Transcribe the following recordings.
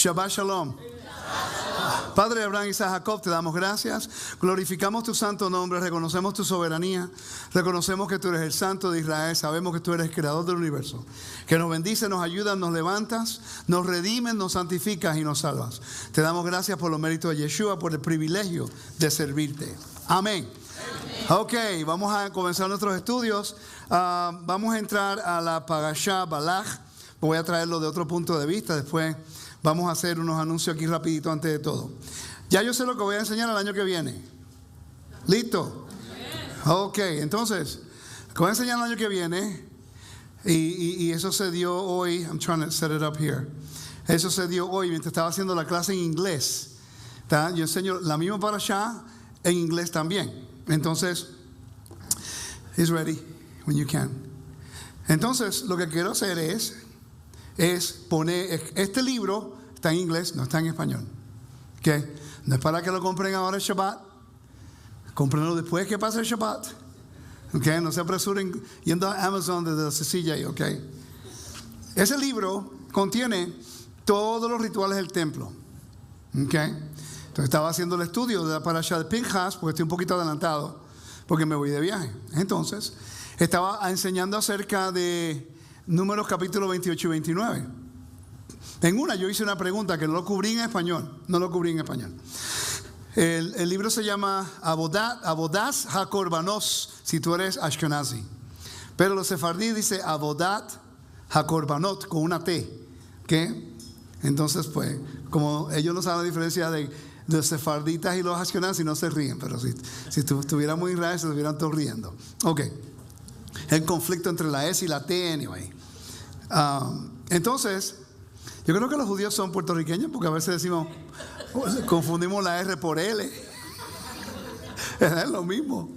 Shabbat Shalom. Padre Abraham, Isaac, Jacob, te damos gracias. Glorificamos tu santo nombre, reconocemos tu soberanía, reconocemos que tú eres el Santo de Israel, sabemos que tú eres el creador del universo, que nos bendice, nos ayudas, nos levantas, nos redimes, nos santificas y nos salvas. Te damos gracias por los méritos de Yeshua, por el privilegio de servirte. Amén. Ok, vamos a comenzar nuestros estudios. Vamos a entrar a la Parashá Balaj. Voy a traerlo de otro punto de vista. Después vamos a hacer unos anuncios aquí rapidito antes de todo. Ya yo sé lo que voy a enseñar el año que viene. ¿Listo? Ok, entonces, lo que voy a enseñar el año que viene, y eso se dio hoy. I'm trying to set it up here. Eso se dio hoy mientras estaba haciendo la clase en inglés. Yo enseño la misma Parashá en inglés también. Entonces, he's ready when you can. Entonces, lo que quiero hacer es poner, este libro está en inglés, no está en español. ¿Okay? No es para que lo compren ahora el Shabbat. Cómprenlo después que pase el Shabbat. ¿Okay? No se apresuren yendo a Amazon desde la CCJ. ¿Okay? Ese libro contiene todos los rituales del templo. ¿Okay? Entonces estaba haciendo el estudio de la Parashá de Pinchas, porque estoy un poquito adelantado, porque me voy de viaje. Entonces, estaba enseñando acerca de Números capítulo 28 y 29. En una yo hice una pregunta que no lo cubrí en español. El libro se llama Avodat HaKorbanos, si tú eres Ashkenazi. Pero los sefardí dice Avodat HaKorbanot, con una T. ¿Qué? Entonces, pues, como ellos no saben la diferencia de los sefarditas y los ashkenazis, no se ríen. Pero si estuviéramos en Israel, se estuvieran todos riendo. Ok. El conflicto entre la S y la T, anyway. Entonces, yo creo que los judíos son puertorriqueños, porque a veces decimos, confundimos la R por L. Es lo mismo.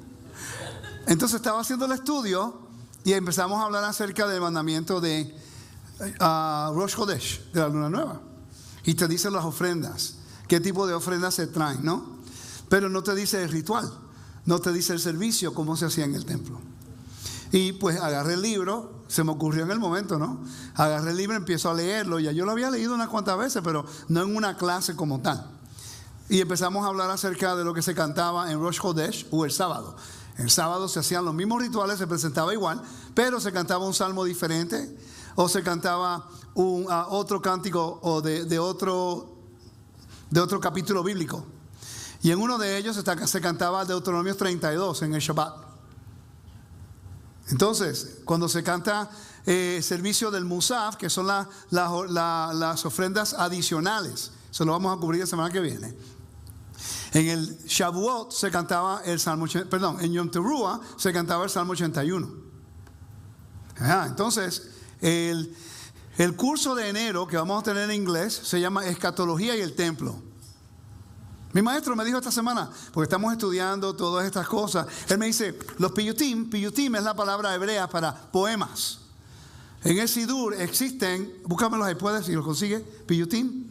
Entonces estaba haciendo el estudio y empezamos a hablar acerca del mandamiento de Rosh Chodesh, de la luna nueva. Y te dice las ofrendas, qué tipo de ofrendas se traen, ¿no? Pero no te dice el ritual, no te dice el servicio, cómo se hacía en el templo. Y pues agarré el libro, se me ocurrió en el momento, ¿no? Agarré el libro, empiezo a leerlo. Ya yo lo había leído unas cuantas veces, pero no en una clase como tal. Y empezamos a hablar acerca de lo que se cantaba en Rosh Chodesh o el sábado. El sábado se hacían los mismos rituales, se presentaba igual, pero se cantaba un salmo diferente, o se cantaba otro cántico o de otro capítulo bíblico. Y en uno de ellos se cantaba Deuteronomio 32 en el Shabbat. Entonces, cuando se canta servicio del Musaf, que son las ofrendas adicionales, eso lo vamos a cubrir la semana que viene. En el Shavuot se cantaba el Salmo, en Yom Teruah se cantaba el Salmo 81. Entonces, el curso de enero que vamos a tener en inglés se llama Escatología y el Templo. Mi maestro me dijo esta semana, porque estamos estudiando todas estas cosas, él me dice, los piyutim es la palabra hebrea para poemas. En el Sidur existen, búscamelos ahí, puedes, si los consigues, piyutim,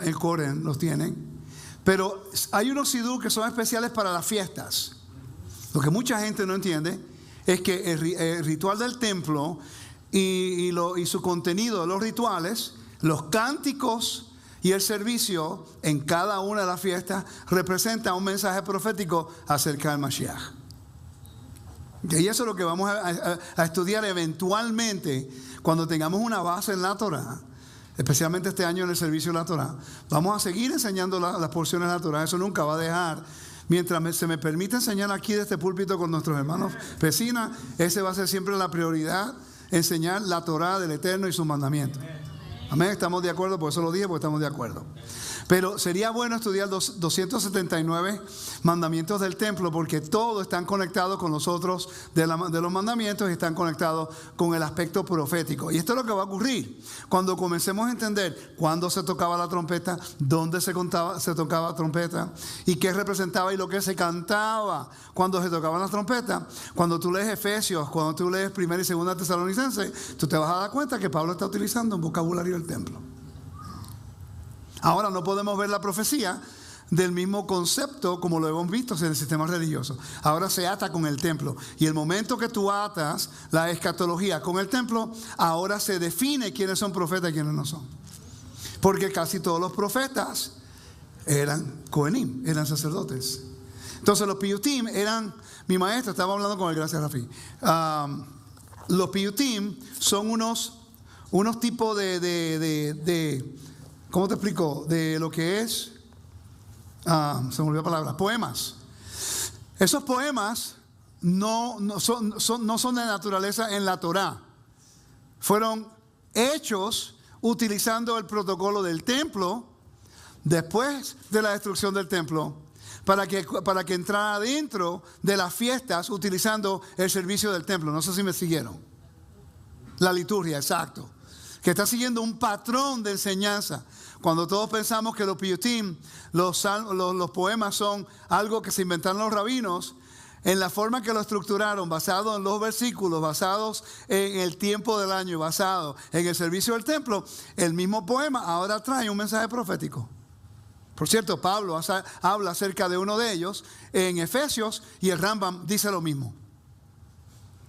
el Koren los tienen. Pero hay unos Sidur que son especiales para las fiestas. Lo que mucha gente no entiende es que el ritual del templo y su contenido de los rituales, los cánticos y el servicio en cada una de las fiestas representa un mensaje profético acerca del Mashiach. Y eso es lo que vamos a estudiar eventualmente cuando tengamos una base en la Torah, especialmente este año en el servicio de la Torah. Vamos a seguir enseñando las porciones de la Torah, eso nunca va a dejar. Mientras se me permite enseñar aquí de este púlpito con nuestros hermanos vecinas, ese va a ser siempre la prioridad, enseñar la Torah del Eterno y sus mandamientos. Amén, estamos de acuerdo, por eso lo dije, porque estamos de acuerdo. Pero sería bueno estudiar 279 mandamientos del templo, porque todos están conectados con los otros de los mandamientos y están conectados con el aspecto profético. Y esto es lo que va a ocurrir cuando comencemos a entender cuándo se tocaba la trompeta, dónde se tocaba la trompeta y qué representaba y lo que se cantaba cuando se tocaba la trompeta. Cuando tú lees Efesios, cuando tú lees 1 y 2 Tesalonicenses, tú te vas a dar cuenta que Pablo está utilizando un vocabulario del templo. Ahora no podemos ver la profecía del mismo concepto como lo hemos visto en el sistema religioso. Ahora se ata con el templo. Y el momento que tú atas la escatología con el templo, ahora se define quiénes son profetas y quiénes no son. Porque casi todos los profetas eran Kohenim, eran sacerdotes. Entonces los piyutim eran, mi maestra estaba hablando con él, gracias Rafi. Los piyutim son unos tipos de ¿cómo te explico? De lo que es, se me olvidó la palabra, poemas. Esos poemas no son de naturaleza en la Torá. Fueron hechos utilizando el protocolo del templo después de la destrucción del templo para que entrara dentro de las fiestas utilizando el servicio del templo. No sé si me siguieron. La liturgia, exacto. Que está siguiendo un patrón de enseñanza. Cuando todos pensamos que los piyutim, los poemas son algo que se inventaron los rabinos, en la forma que lo estructuraron, basado en los versículos, basados en el tiempo del año, basado en el servicio del templo, el mismo poema ahora trae un mensaje profético. Por cierto, Pablo habla acerca de uno de ellos en Efesios y el Rambam dice lo mismo.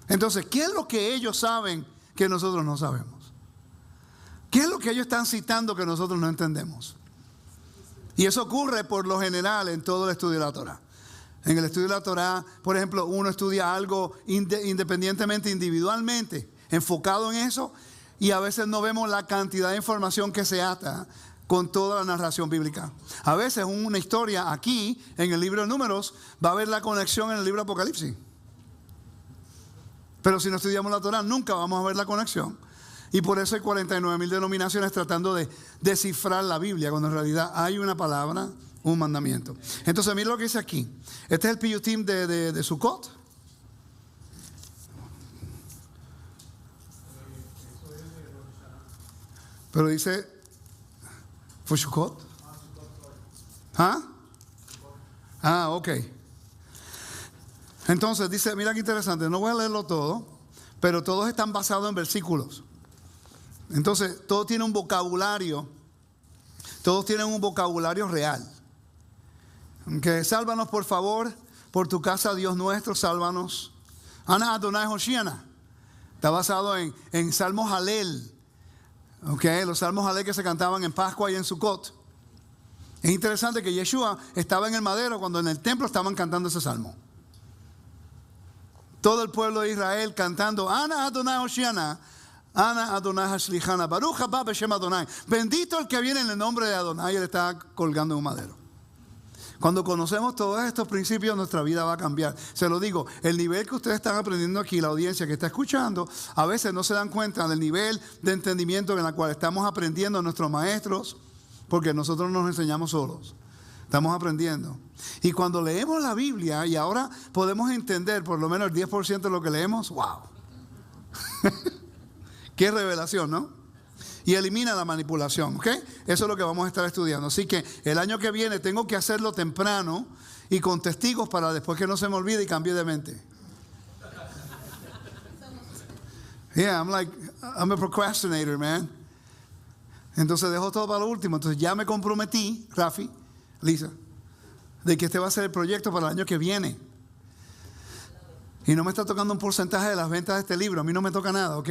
Entonces, ¿qué es lo que ellos saben que nosotros no sabemos? ¿Qué es lo que ellos están citando que nosotros no entendemos? Y eso ocurre por lo general en todo el estudio de la Torá. En el estudio de la Torá, por ejemplo, uno estudia algo independientemente, individualmente, enfocado en eso, y a veces no vemos la cantidad de información que se ata con toda la narración bíblica. A veces una historia aquí, en el libro de Números, va a haber la conexión en el libro de Apocalipsis. Pero si no estudiamos la Torá, nunca vamos a ver la conexión. Y por eso hay 49,000 denominaciones tratando de descifrar la Biblia, cuando en realidad hay una palabra, un mandamiento. Entonces, mira lo que dice aquí. Este es el piyutim de Sukkot. Pero dice, ¿fue Sukkot? Ok. Entonces dice, mira qué interesante, no voy a leerlo todo, pero todos están basados en versículos. Entonces, todo tiene un vocabulario, todos tienen un vocabulario real. Que sálvanos por favor, por tu casa, Dios nuestro, sálvanos. Ana Adonai Hoshiana. Está basado en Salmos Halel. Los Salmos Halel que se cantaban en Pascua y en Sukkot. Es interesante que Yeshua estaba en el madero cuando en el templo estaban cantando ese salmo. Todo el pueblo de Israel cantando Ana Adonai Hoshiana. Ana Adonai Hashlichana. Baruch haba b'shem Adonai. Bendito el que viene en el nombre de Adonai. Él está colgando en un madero. Cuando conocemos todos estos principios, nuestra vida va a cambiar. Se lo digo, el nivel que ustedes están aprendiendo aquí, la audiencia que está escuchando, a veces no se dan cuenta del nivel de entendimiento en el cual estamos aprendiendo a nuestros maestros, porque nosotros nos enseñamos solos. Estamos aprendiendo. Y cuando leemos la Biblia, y ahora podemos entender por lo menos el 10% de lo que leemos, ¡wow! ¡Qué revelación!, ¿no? Y elimina la manipulación, ¿ok? Eso es lo que vamos a estar estudiando. Así que el año que viene tengo que hacerlo temprano y con testigos para después que no se me olvide y cambie de mente. Yeah, I'm a procrastinator, man. Entonces dejo todo para lo último. Entonces ya me comprometí, Rafi, Lisa, de que este va a ser el proyecto para el año que viene. Y no me está tocando un porcentaje de las ventas de este libro. A mí no me toca nada, ¿ok?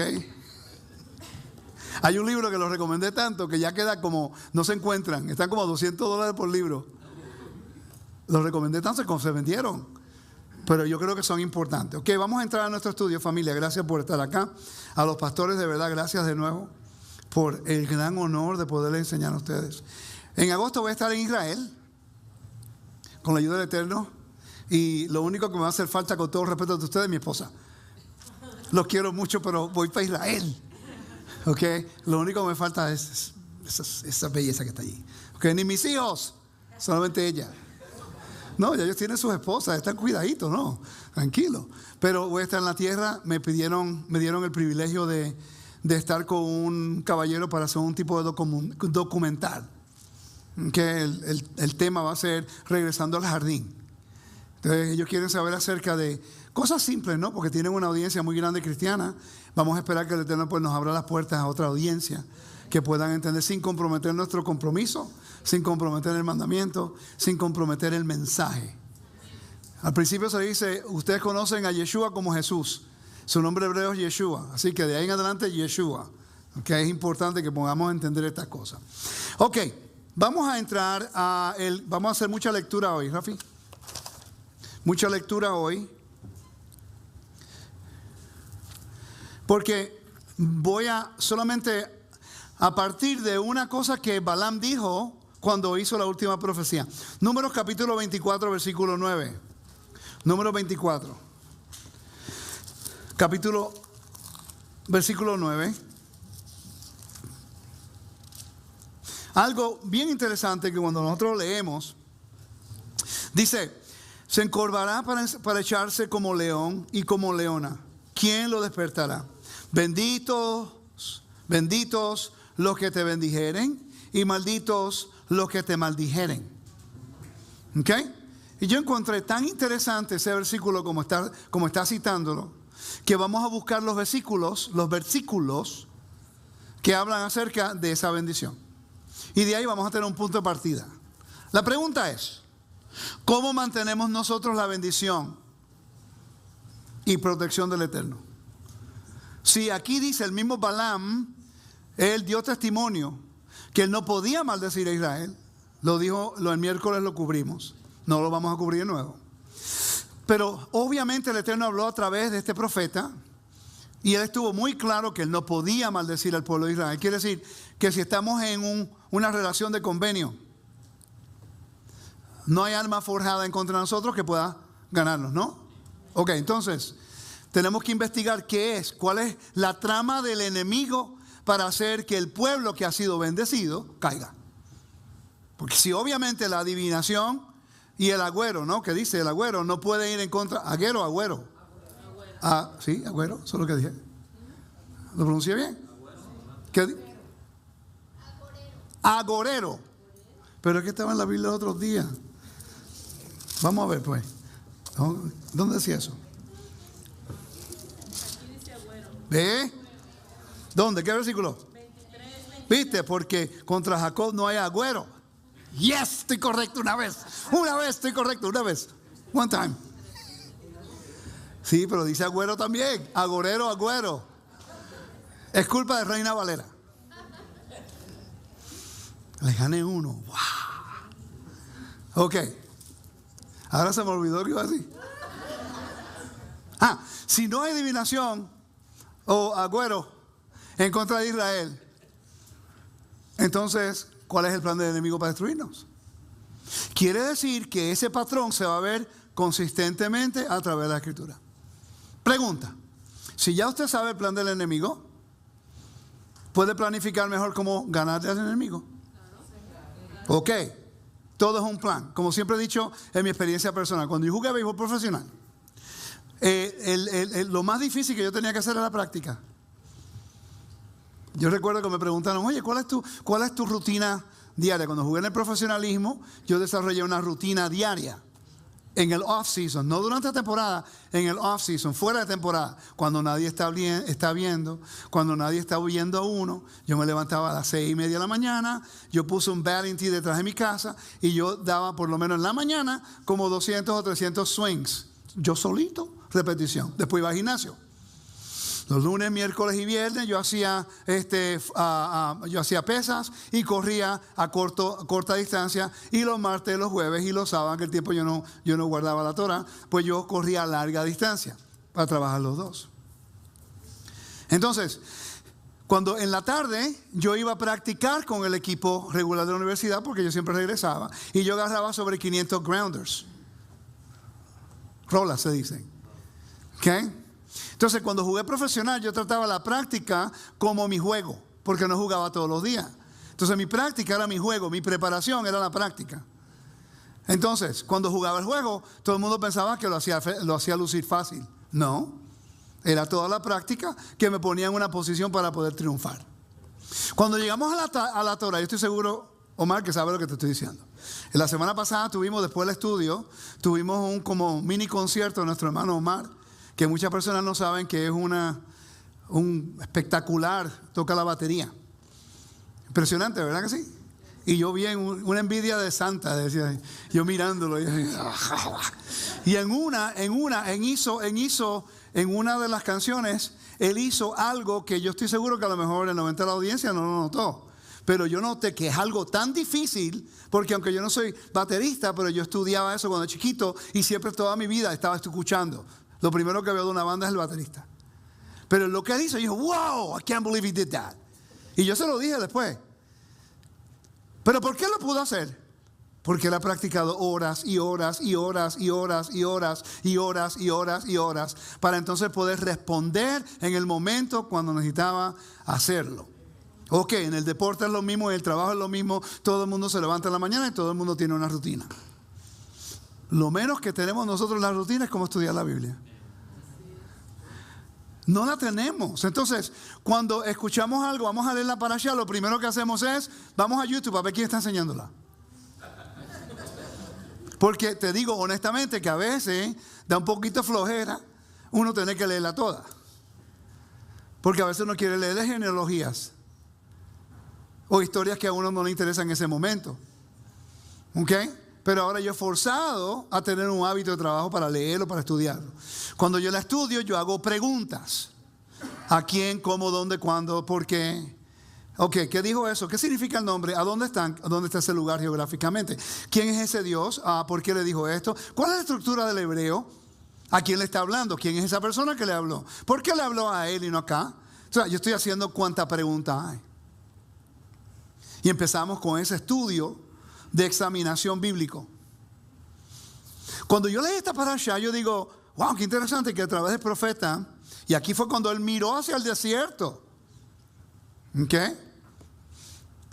Hay un libro que lo recomendé tanto que ya queda como, no se encuentran, están como $200 por libro. Los recomendé tanto que se vendieron, pero yo creo que son importantes. Ok, vamos a entrar a nuestro estudio, familia. Gracias por estar acá. A los pastores, de verdad, gracias de nuevo por el gran honor de poderles enseñar a ustedes. En agosto voy a estar en Israel, con la ayuda del Eterno, y lo único que me va a hacer falta, con todo respeto a ustedes, es mi esposa. Los quiero mucho, pero voy para Israel. Ok, lo único que me falta es esa belleza que está allí. Ok, ni mis hijos, solamente ella. No, ya ellos tienen sus esposas, están cuidaditos, no, tranquilo. Pero voy a estar en la tierra, me dieron el privilegio de estar con un caballero para hacer un tipo de documental. Que el tema va a ser regresando al jardín. Entonces ellos quieren saber acerca de cosas simples, ¿no? Porque tienen una audiencia muy grande cristiana. Vamos a esperar que el Eterno pues nos abra las puertas a otra audiencia que puedan entender sin comprometer nuestro compromiso, sin comprometer el mandamiento, sin comprometer el mensaje. Al principio se dice, ustedes conocen a Yeshua como Jesús. Su nombre hebreo es Yeshua. Así que de ahí en adelante Yeshua. Okay, es importante que podamos entender estas cosas. Ok, vamos a entrar vamos a hacer mucha lectura hoy, Rafi. Mucha lectura hoy. Porque voy a solamente a partir de una cosa que Balaam dijo cuando hizo la última profecía. Números capítulo 24, versículo 9. Números 24. Versículo 9. Algo bien interesante que cuando nosotros leemos, dice, se encorvará para echarse como león y como leona. ¿Quién lo despertará? Benditos los que te bendijeren y malditos los que te maldijeren. ¿Ok? Y yo encontré tan interesante ese versículo como está citándolo, que vamos a buscar los versículos que hablan acerca de esa bendición. Y de ahí vamos a tener un punto de partida. La pregunta es, ¿cómo mantenemos nosotros la bendición y protección del Eterno? Si aquí dice el mismo Balaam, él dio testimonio que él no podía maldecir a Israel. Lo dijo, el miércoles lo cubrimos. No lo vamos a cubrir de nuevo. Pero obviamente el Eterno habló a través de este profeta y él estuvo muy claro que él no podía maldecir al pueblo de Israel. Quiere decir que si estamos en una relación de convenio, no hay arma forjada en contra de nosotros que pueda ganarnos, ¿no? Ok, entonces tenemos que investigar cuál es la trama del enemigo para hacer que el pueblo que ha sido bendecido caiga. Porque si obviamente la adivinación y el agüero, ¿no? Que dice el agüero no puede ir en contra. ¿Agüero o agüero? Ah, sí, agüero, eso es lo que dije. ¿Lo pronuncié bien? ¿Qué? Agorero. Pero es que estaba en la Biblia los otros días. Vamos a ver, pues. ¿Dónde decía eso? ¿Ve? ¿Dónde? ¿Qué versículo? 23. ¿Viste? Porque contra Jacob no hay agüero. Yes, estoy correcto una vez. Estoy correcto una vez. One time. Sí, pero dice agüero también. Agorero, agüero. Es culpa de Reina Valera. Le gané uno. Wow. Ok. Ahora se me olvidó que iba a decir. Si no hay adivinación o agüero en contra de Israel, entonces, ¿cuál es el plan del enemigo para destruirnos? Quiere decir que ese patrón se va a ver consistentemente a través de la Escritura. Pregunta: si ya usted sabe el plan del enemigo, ¿puede planificar mejor cómo ganarle al enemigo? Ok, todo es un plan. Como siempre he dicho en mi experiencia personal, cuando yo jugué a béisbol profesional, lo más difícil que yo tenía que hacer era la práctica. Yo recuerdo que me preguntaron, oye, ¿cuál es tu rutina diaria? Cuando jugué en el profesionalismo, yo desarrollé una rutina diaria. En el off-season, no durante la temporada, en el off-season, fuera de temporada, cuando nadie está viendo, cuando nadie está oyendo a uno, yo me levantaba a las 6:30 de la mañana, yo puse un batting tee detrás de mi casa y yo daba por lo menos en la mañana como 200 o 300 swings, yo solito, repetición. Después iba al gimnasio. Los lunes, miércoles y viernes yo hacía pesas y corría a corta distancia, y los martes, los jueves y los sábados, que el tiempo yo no guardaba la Torah, pues yo corría a larga distancia para trabajar los dos. Entonces, cuando en la tarde yo iba a practicar con el equipo regular de la universidad, porque yo siempre regresaba, y yo agarraba sobre 500 grounders. Rolas se dicen. ¿Ok? Entonces, cuando jugué profesional, yo trataba la práctica como mi juego, porque no jugaba todos los días. Entonces, mi práctica era mi juego, mi preparación era la práctica. Entonces, cuando jugaba el juego, todo el mundo pensaba que lo hacía lucir fácil. No, era toda la práctica que me ponía en una posición para poder triunfar. Cuando llegamos a la Torah, yo estoy seguro, Omar, que sabe lo que te estoy diciendo. En la semana pasada después del estudio, tuvimos un como mini concierto de nuestro hermano Omar, que muchas personas no saben que es un espectacular, toca la batería. Impresionante, ¿verdad que sí? Y yo vi una envidia de santa, decía, yo mirándolo. Y en una de las canciones, él hizo algo que yo estoy seguro que a lo mejor el 90% de la audiencia no lo notó. Pero yo noté que es algo tan difícil, porque aunque yo no soy baterista, pero yo estudiaba eso cuando chiquito y siempre toda mi vida estaba escuchando. Lo primero que veo de una banda es el baterista. Pero lo que él hizo, yo dije, wow, I can't believe he did that. Y yo se lo dije después. ¿Pero por qué lo pudo hacer? Porque él ha practicado horas y horas y horas y horas y horas y horas y horas y horas para entonces poder responder en el momento cuando necesitaba hacerlo. Ok, en el deporte es lo mismo, en el trabajo es lo mismo, todo el mundo se levanta en la mañana y todo el mundo tiene una rutina. Lo menos que tenemos nosotros en la rutina es cómo estudiar la Biblia. No la tenemos. Entonces, cuando escuchamos algo, vamos a leerla para allá, lo primero que hacemos es, vamos a YouTube a ver quién está enseñándola. Porque te digo honestamente que a veces da un poquito flojera uno tener que leerla toda. Porque a veces uno quiere leer de genealogías o historias que a uno no le interesan en ese momento. ¿Ok? Pero ahora yo he forzado a tener un hábito de trabajo para leerlo, para estudiarlo. Cuando yo la estudio, yo hago preguntas. ¿A quién, cómo, dónde, cuándo, por qué? Ok, ¿qué dijo eso? ¿Qué significa el nombre? ¿A dónde están? ¿A dónde está ese lugar geográficamente? ¿Quién es ese Dios? ¿Por qué le dijo esto? ¿Cuál es la estructura del hebreo? ¿A quién le está hablando? ¿Quién es esa persona que le habló? ¿Por qué le habló a él y no acá? O sea, yo estoy haciendo cuánta pregunta hay. Y empezamos con ese estudio de examinación bíblico. Cuando yo leí esta parasha, yo digo, wow, qué interesante que a través del profeta, y aquí fue cuando él miró hacia el desierto, ¿ok?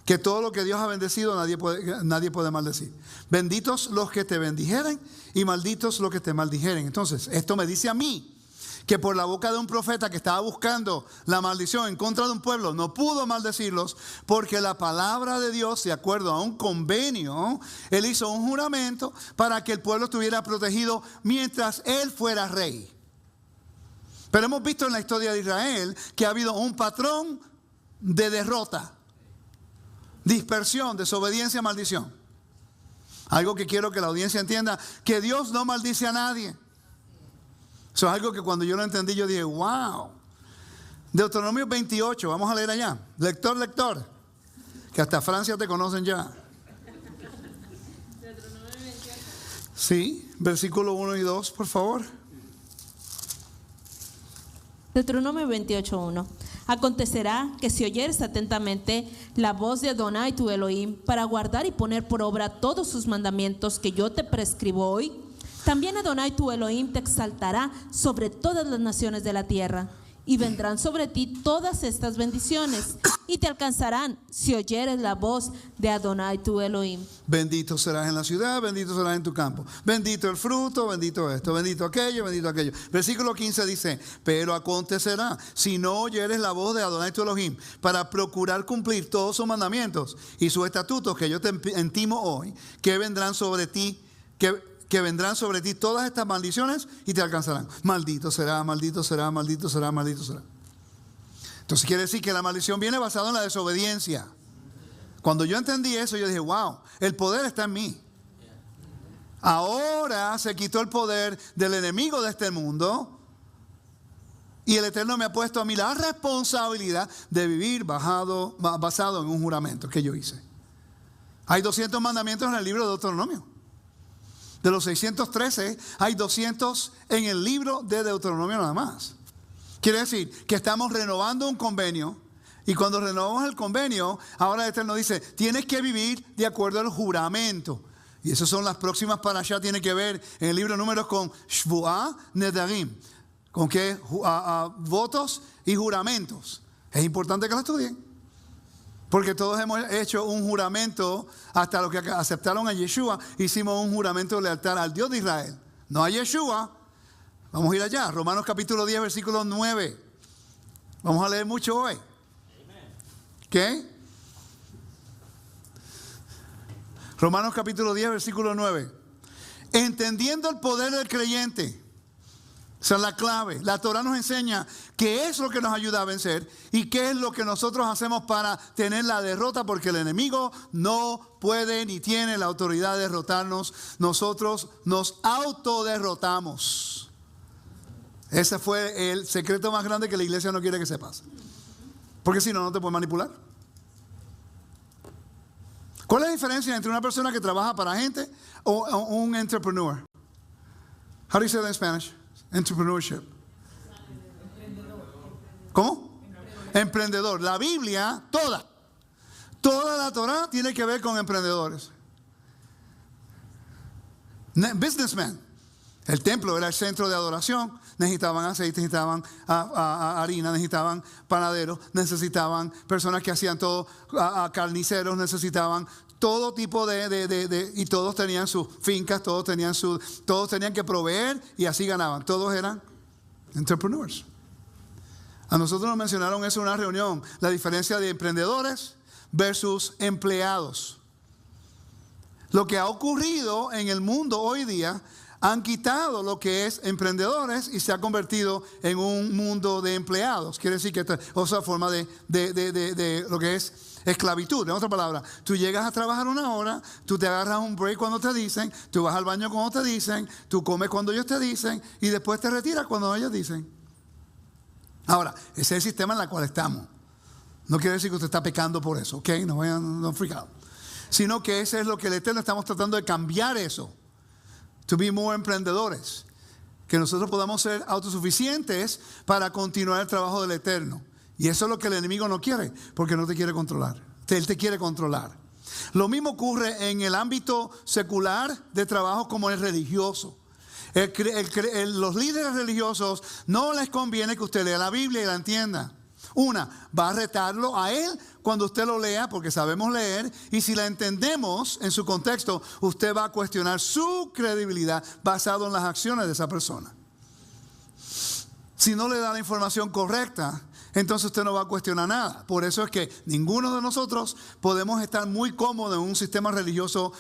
Que todo lo que Dios ha bendecido nadie puede maldecir. Benditos los que te bendijeren y malditos los que te maldijeren. Entonces, esto me dice a mí que por la boca de un profeta que estaba buscando la maldición en contra de un pueblo, no pudo maldecirlos, porque la palabra de Dios, de acuerdo a un convenio, él hizo un juramento para que el pueblo estuviera protegido mientras él fuera rey. Pero hemos visto en la historia de Israel que ha habido un patrón de derrota, dispersión, desobediencia, maldición. Algo que quiero que la audiencia entienda, que Dios no maldice a nadie. Eso es algo que cuando yo lo entendí, yo dije, wow. Deuteronomio 28, vamos a leer allá. Lector, que hasta Francia te conocen ya. Deuteronomio 28. Sí, versículo 1 y 2, por favor. Deuteronomio 28:1. Acontecerá que si oyeres atentamente la voz de Adonai tu Elohim para guardar y poner por obra todos sus mandamientos que yo te prescribo hoy, también Adonai tu Elohim te exaltará sobre todas las naciones de la tierra, y vendrán sobre ti todas estas bendiciones, y te alcanzarán si oyeres la voz de Adonai tu Elohim. Bendito serás en la ciudad, bendito serás en tu campo. Bendito el fruto, bendito esto, bendito aquello, bendito aquello. Versículo 15 dice, pero acontecerá, si no oyeres la voz de Adonai tu Elohim, para procurar cumplir todos sus mandamientos y sus estatutos que yo te intimo hoy, que vendrán sobre ti, que vendrán sobre ti todas estas maldiciones y te alcanzarán. Maldito será, maldito será, maldito será, maldito será. Entonces quiere decir que la maldición viene basada en la desobediencia. Cuando yo entendí eso, yo dije, wow, el poder está en mí. Ahora se quitó el poder del enemigo de este mundo y el Eterno me ha puesto a mí la responsabilidad de vivir basado en un juramento que yo hice. Hay 200 mandamientos en el libro de Deuteronomio. De los 613, hay 200 en el libro de Deuteronomio nada más. Quiere decir que estamos renovando un convenio, y cuando renovamos el convenio, ahora el Eterno dice, tienes que vivir de acuerdo al juramento. Y esas son las próximas para allá, tiene que ver en el libro de Números con Shvuah Nedarim, con qué votos y juramentos. Es importante que lo estudien. Porque todos hemos hecho un juramento, hasta los que aceptaron a Yeshua, hicimos un juramento de lealtad al Dios de Israel. No a Yeshua. Vamos a ir allá. Romanos capítulo 10, versículo 9. Vamos a leer mucho hoy. ¿Qué? Romanos capítulo 10, versículo 9. Entendiendo el poder del creyente. Esa es la clave. La Torah nos enseña qué es lo que nos ayuda a vencer y qué es lo que nosotros hacemos para tener la derrota, porque el enemigo no puede ni tiene la autoridad de derrotarnos. Nosotros nos autoderrotamos. Ese fue el secreto más grande que la iglesia no quiere que sepas. Porque si no, no te puede manipular. ¿Cuál es la diferencia entre una persona que trabaja para gente o un entrepreneur? How do you say that in Spanish? Entrepreneurship. ¿Cómo? Emprendedor. La Biblia, toda la Torah tiene que ver con emprendedores. Businessmen. El templo era el centro de adoración. Necesitaban aceite, necesitaban harina, necesitaban panaderos, necesitaban personas que hacían todo, carniceros, necesitaban todo tipo y todos tenían sus fincas, todos tenían que proveer y así ganaban. Todos eran entrepreneurs. A nosotros nos mencionaron eso en una reunión, la diferencia de emprendedores versus empleados. Lo que ha ocurrido en el mundo hoy día, han quitado lo que es emprendedores y se ha convertido en un mundo de empleados. Quiere decir que esta es otra forma de lo que es esclavitud. En otra palabra, tú llegas a trabajar una hora, tú te agarras un break cuando te dicen, tú vas al baño cuando te dicen, tú comes cuando ellos te dicen y después te retiras cuando ellos dicen. Ahora, ese es el sistema en el cual estamos. No quiere decir que usted está pecando por eso, ¿ok? No vayan, no freak out. Sino que ese es lo que el Eterno estamos tratando de cambiar eso. To be more emprendedores. Que nosotros podamos ser autosuficientes para continuar el trabajo del Eterno. Y eso es lo que el enemigo no quiere, porque no te quiere controlar. Él te quiere controlar. Lo mismo ocurre en el ámbito secular de trabajo como el religioso. Los líderes religiosos no les conviene que usted lea la Biblia y la entienda. Una, va a retarlo a él cuando usted lo lea, porque sabemos leer, y si la entendemos en su contexto, usted va a cuestionar su credibilidad basado en las acciones de esa persona. Si no le da la información correcta, entonces usted no va a cuestionar nada. Por eso es que ninguno de nosotros podemos estar muy cómodos en un sistema religioso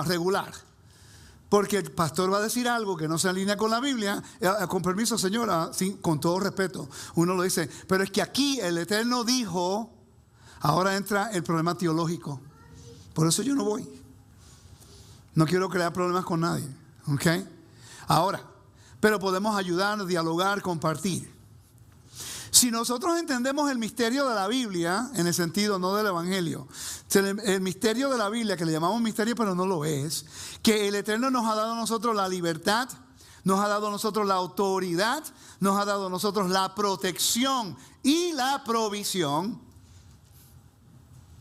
regular. Porque el pastor va a decir algo que no se alinea con la Biblia. Con permiso, señora, con todo respeto, uno lo dice. Pero es que aquí el Eterno dijo, ahora entra el problema teológico. Por eso yo no voy. No quiero crear problemas con nadie. ¿Ok? Ahora, pero podemos ayudar, dialogar, compartir. Si nosotros entendemos el misterio de la Biblia, en el sentido no del Evangelio, el misterio de la Biblia, que le llamamos misterio pero no lo es, que el Eterno nos ha dado a nosotros la libertad, nos ha dado a nosotros la autoridad, nos ha dado a nosotros la protección y la provisión,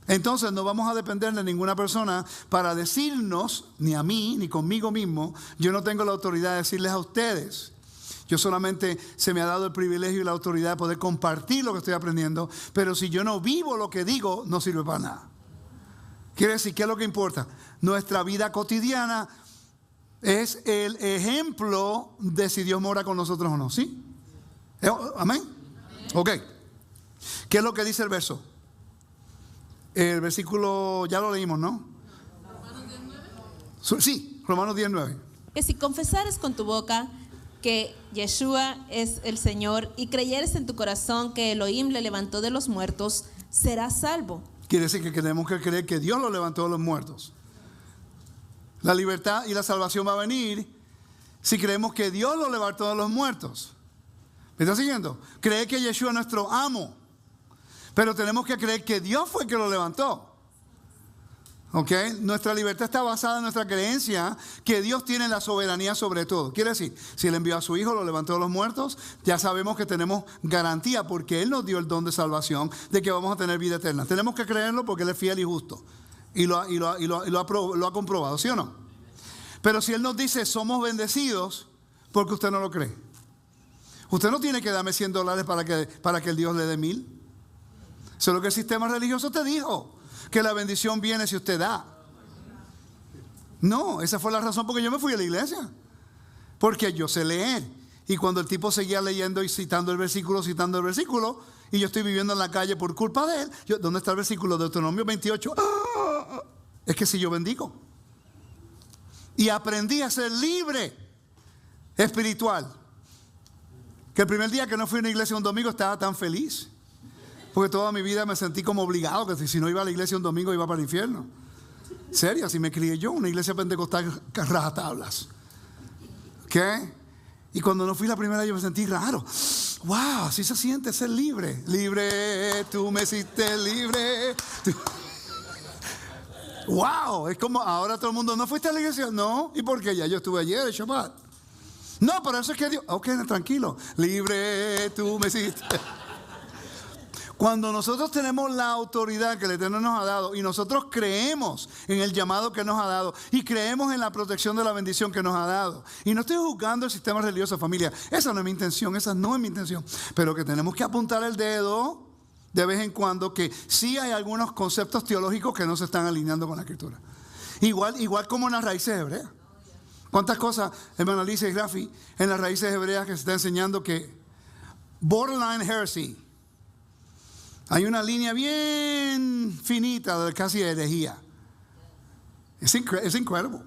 entonces no vamos a depender de ninguna persona para decirnos, ni a mí, ni conmigo mismo. Yo no tengo la autoridad de decirles a ustedes. Yo solamente se me ha dado el privilegio y la autoridad de poder compartir lo que estoy aprendiendo, pero si yo no vivo lo que digo, no sirve para nada. Quiere decir, ¿qué es lo que importa? Nuestra vida cotidiana es el ejemplo de si Dios mora con nosotros o no, ¿sí? ¿Amén? Ok. ¿Qué es lo que dice el verso? El versículo, ya lo leímos, ¿no? Sí, Romanos 10:9. Que si confesares con tu boca que Yeshua es el Señor y creyeres en tu corazón que Elohim le levantó de los muertos, serás salvo. Quiere decir que tenemos que creer que Dios lo levantó de los muertos. La libertad y la salvación va a venir si creemos que Dios lo levantó de los muertos. ¿Me está siguiendo? Creer que Yeshua es nuestro amo, pero tenemos que creer que Dios fue el que lo levantó. ¿Ok? Nuestra libertad está basada en nuestra creencia que Dios tiene la soberanía sobre todo. Quiere decir, si Él envió a su Hijo, lo levantó de los muertos, ya sabemos que tenemos garantía porque Él nos dio el don de salvación de que vamos a tener vida eterna. Tenemos que creerlo porque Él es fiel y justo. Y lo ha comprobado, ¿sí o no? Pero si Él nos dice, somos bendecidos, ¿por qué usted no lo cree? Usted no tiene que darme $100 para que el Dios le dé 1,000. Eso es lo que el sistema religioso te dijo. Que la bendición viene si usted da. No, esa fue la razón por que yo me fui a la iglesia. Porque yo sé leer. Y cuando el tipo seguía leyendo y citando el versículo, y yo estoy viviendo en la calle por culpa de él, ¿dónde está el versículo de Deuteronomio 28? ¡Ah! Es que si yo bendigo. Y aprendí a ser libre espiritual. Que el primer día que no fui a una iglesia un domingo estaba tan feliz. Porque toda mi vida me sentí como obligado, que si no iba a la iglesia un domingo iba para el infierno. Serio, así me crié yo, una iglesia pentecostal rajatablas. ¿Qué? Y cuando no fui la primera yo me sentí raro. Wow, así se siente ser libre. Libre, tú me hiciste libre. Wow, es como ahora todo el mundo, ¿no fuiste a la iglesia? No, ¿y por qué? Ya yo estuve ayer, el Shabbat. No, pero eso es que Dios, ok, tranquilo. Libre, tú me hiciste. Cuando nosotros tenemos la autoridad que el Eterno nos ha dado y nosotros creemos en el llamado que nos ha dado y creemos en la protección de la bendición que nos ha dado. Y no estoy juzgando el sistema religioso, familia. Esa no es mi intención, esa no es mi intención. Pero que tenemos que apuntar el dedo de vez en cuando que sí hay algunos conceptos teológicos que no se están alineando con la Escritura. Igual como en las raíces hebreas. ¿Cuántas cosas, hermana Alicia y Rafi, en las raíces hebreas que se está enseñando que borderline heresy? Hay una línea bien finita de casi herejía. Es increíble.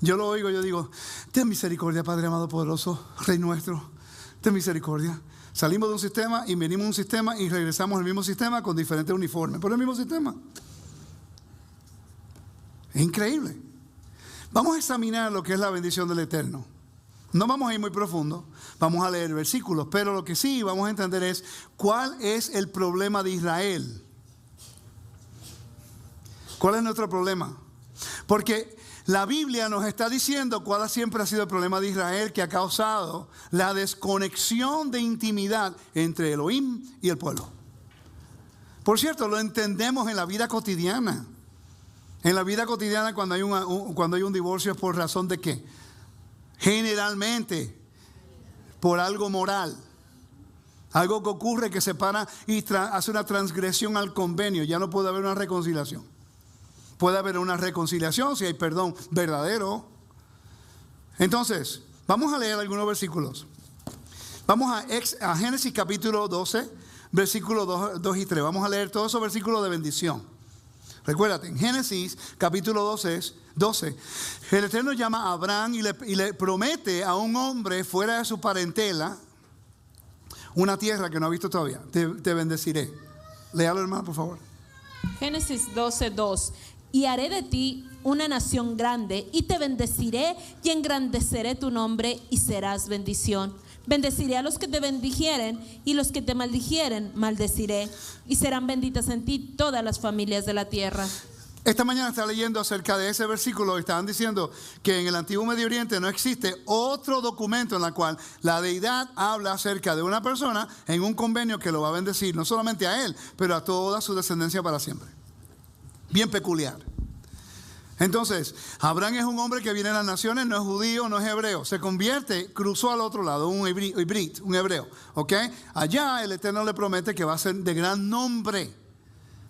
Yo lo oigo, yo digo, ten misericordia, Padre amado poderoso, Rey nuestro, ten misericordia. Salimos de un sistema y venimos a un sistema y regresamos al mismo sistema con diferentes uniformes, pero el mismo sistema. Es increíble. Vamos a examinar lo que es la bendición del Eterno. No vamos a ir muy profundo, vamos a leer versículos, pero lo que sí vamos a entender es cuál es el problema de Israel. ¿Cuál es nuestro problema? Porque la Biblia nos está diciendo cuál siempre ha sido el problema de Israel que ha causado la desconexión de intimidad entre Elohim y el pueblo. Por cierto, lo entendemos en la vida cotidiana. En la vida cotidiana cuando hay un divorcio es por razón de ¿qué? Generalmente por algo moral, algo que ocurre que separa y hace una transgresión al convenio. Ya no puede haber una reconciliación. Puede haber una reconciliación si hay perdón verdadero. Entonces, vamos a leer algunos versículos. Vamos a Génesis capítulo 12, versículos 2 y 3. Vamos a leer todos esos versículos de bendición. Recuérdate, en Génesis capítulo 12, el Eterno llama a Abraham y le promete a un hombre fuera de su parentela una tierra que no ha visto todavía. Te bendeciré. Léalo, hermano, por favor. Génesis 12:2. Y haré de ti una nación grande y te bendeciré y engrandeceré tu nombre y serás bendición. Bendeciré a los que te bendijeren y los que te maldijeren maldeciré. Y serán benditas en ti todas las familias de la tierra. Esta mañana estaba leyendo acerca de ese versículo y estaban diciendo que en el antiguo Medio Oriente no existe otro documento en el cual la deidad habla acerca de una persona en un convenio que lo va a bendecir, no solamente a él, pero a toda su descendencia para siempre. Bien peculiar. Entonces, Abraham es un hombre que viene de las naciones, no es judío, no es hebreo. Se convierte, cruzó al otro lado, un hebreo. ¿Ok? Allá el Eterno le promete que va a ser de gran nombre.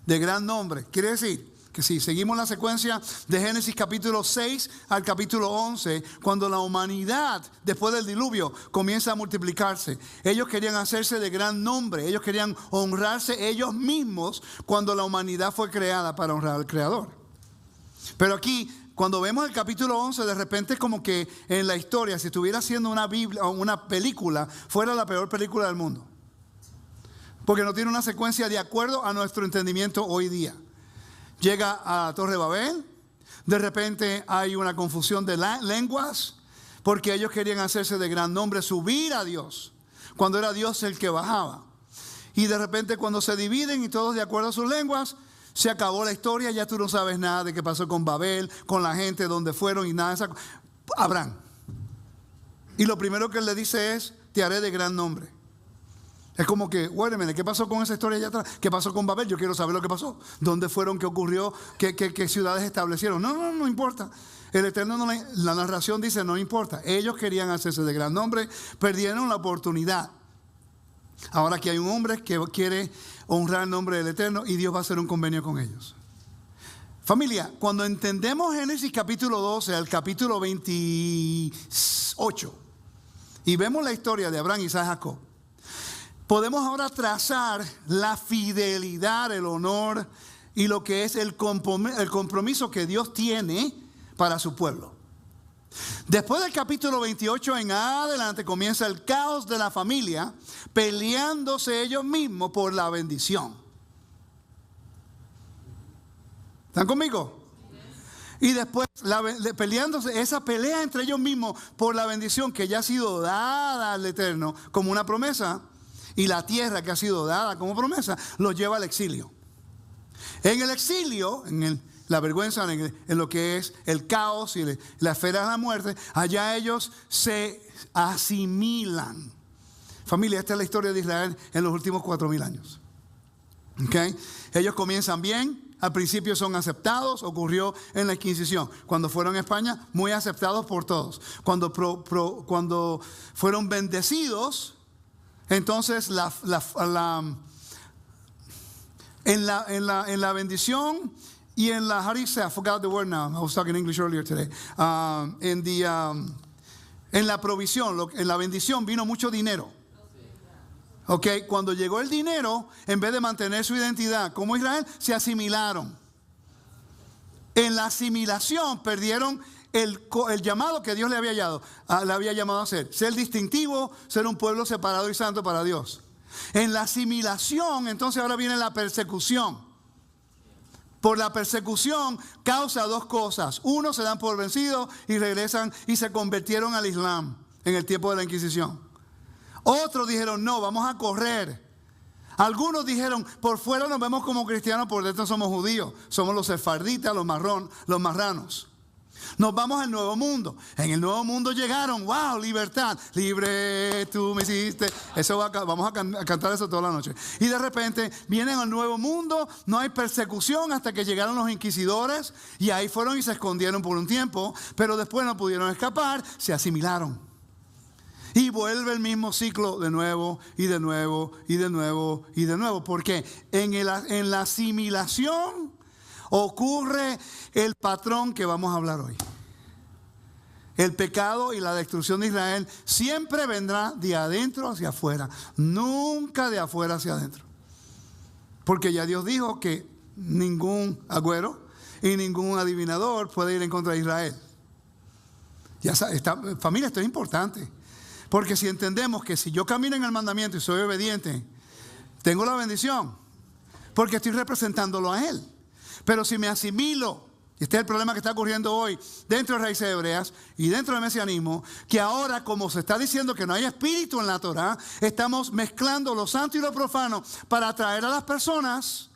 De gran nombre. Quiere decir que si seguimos la secuencia de Génesis capítulo 6 al capítulo 11, cuando la humanidad, después del diluvio, comienza a multiplicarse, ellos querían hacerse de gran nombre, ellos querían honrarse ellos mismos cuando la humanidad fue creada para honrar al Creador. Pero aquí, cuando vemos el capítulo 11, de repente es como que en la historia, si estuviera haciendo una Biblia o una película, fuera la peor película del mundo. Porque no tiene una secuencia de acuerdo a nuestro entendimiento hoy día. Llega a la Torre de Babel, de repente hay una confusión de lenguas, porque ellos querían hacerse de gran nombre, subir a Dios, cuando era Dios el que bajaba. Y de repente cuando se dividen y todos de acuerdo a sus lenguas, se acabó la historia, ya tú no sabes nada de qué pasó con Babel, con la gente, dónde fueron y nada de eso. Abraham. Y lo primero que él le dice es, te haré de gran nombre. Es como que, bueno, ¿qué pasó con esa historia allá atrás? ¿Qué pasó con Babel? Yo quiero saber lo que pasó. ¿Dónde fueron? ¿Qué ocurrió? ¿Qué ciudades establecieron? No importa. El Eterno, la narración dice, no importa. Ellos querían hacerse de gran nombre, perdieron la oportunidad. Ahora que hay un hombre que quiere honrar el nombre del Eterno y Dios va a hacer un convenio con ellos. Familia, cuando entendemos Génesis capítulo 12 al capítulo 28 y vemos la historia de Abraham, Isaac y Jacob, podemos ahora trazar la fidelidad, el honor y lo que es el compromiso que Dios tiene para su pueblo. Después del capítulo 28 en adelante comienza el caos de la familia, peleándose ellos mismos por la bendición. ¿Están conmigo? Y después peleándose, esa pelea entre ellos mismos por la bendición que ya ha sido dada al Eterno como una promesa, y la tierra que ha sido dada como promesa, los lleva al exilio. En el exilio, la vergüenza, en lo que es el caos y la esfera de la muerte, allá ellos se asimilan. Familia, esta es la historia de Israel en los últimos 4,000 años. ¿Okay? Ellos comienzan bien. Al principio son aceptados, ocurrió en la Inquisición. Cuando fueron a España, muy aceptados por todos. Cuando fueron bendecidos, entonces en la bendición y en la, how do you say, I forgot the word now, I was talking English earlier today. En la provisión, en la bendición vino mucho dinero. Okay, cuando llegó el dinero, en vez de mantener su identidad como Israel, se asimilaron. En la asimilación perdieron el llamado que Dios le había llamado a ser distintivo, ser un pueblo separado y santo para Dios. En la asimilación, entonces ahora viene la persecución. Por la persecución causa dos cosas. Uno, se dan por vencidos y regresan y se convirtieron al Islam en el tiempo de la Inquisición. Otros dijeron, no, vamos a correr. Algunos dijeron, por fuera nos vemos como cristianos, por dentro somos judíos. Somos los sefarditas, los marranos. Nos vamos al nuevo mundo. En el nuevo mundo llegaron, wow, libertad. Libre tú me hiciste. Vamos a cantar eso toda la noche. Y de repente vienen al nuevo mundo, no hay persecución hasta que llegaron los inquisidores. Y ahí fueron y se escondieron por un tiempo. Pero después no pudieron escapar, se asimilaron. Y vuelve el mismo ciclo de nuevo y de nuevo y de nuevo y de nuevo. Porque en la asimilación ocurre el patrón que vamos a hablar hoy. El pecado y la destrucción de Israel siempre vendrá de adentro hacia afuera. Nunca de afuera hacia adentro. Porque ya Dios dijo que ningún agüero y ningún adivinador puede ir en contra de Israel. Ya sabe, familia, esto es importante. Porque si entendemos que si yo camino en el mandamiento y soy obediente, tengo la bendición, porque estoy representándolo a Él. Pero si me asimilo, y este es el problema que está ocurriendo hoy dentro de Raíces Hebreas y dentro del mesianismo, que ahora, como se está diciendo que no hay espíritu en la Torah, estamos mezclando lo santo y lo profano para atraer a las personas,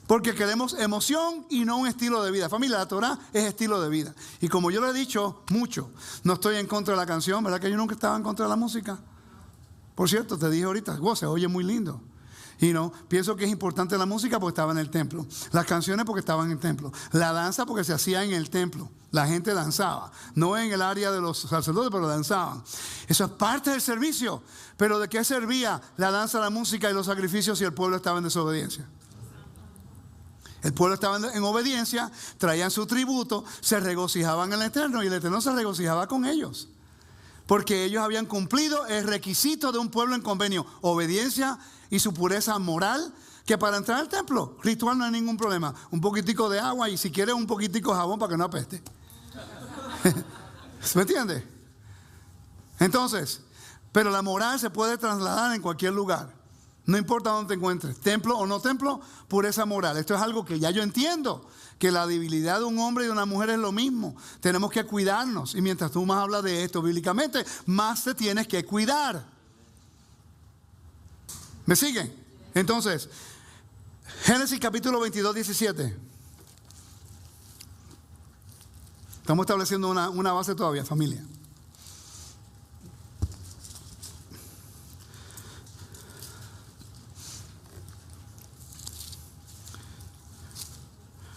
porque queremos emoción y no un estilo de vida. Familia, la Torah es estilo de vida. Y como yo lo he dicho mucho, no estoy en contra de la canción, ¿verdad que yo nunca estaba en contra de la música? Por cierto, te dije ahorita, se oye muy lindo. Y pienso que es importante la música porque estaba en el templo. Las canciones porque estaban en el templo. La danza porque se hacía en el templo. La gente danzaba. No en el área de los sacerdotes, pero danzaban. Eso es parte del servicio. Pero ¿de qué servía la danza, la música y los sacrificios si el pueblo estaba en desobediencia? El pueblo estaba en obediencia, traían su tributo, se regocijaban en el Eterno y el Eterno se regocijaba con ellos. Porque ellos habían cumplido el requisito de un pueblo en convenio, obediencia y su pureza moral, que para entrar al templo, ritual no hay ningún problema. Un poquitico de agua y si quieres un poquitico de jabón para que no apeste. ¿Me entiende? Entonces, pero la moral se puede trasladar en cualquier lugar. No importa dónde te encuentres, templo o no templo, pureza moral. Esto es algo que ya yo entiendo, que la debilidad de un hombre y de una mujer es lo mismo. Tenemos que cuidarnos. Y mientras tú más hablas de esto bíblicamente, más te tienes que cuidar. ¿Me siguen? Entonces, Génesis capítulo 22, 17. Estamos estableciendo una base todavía, familia.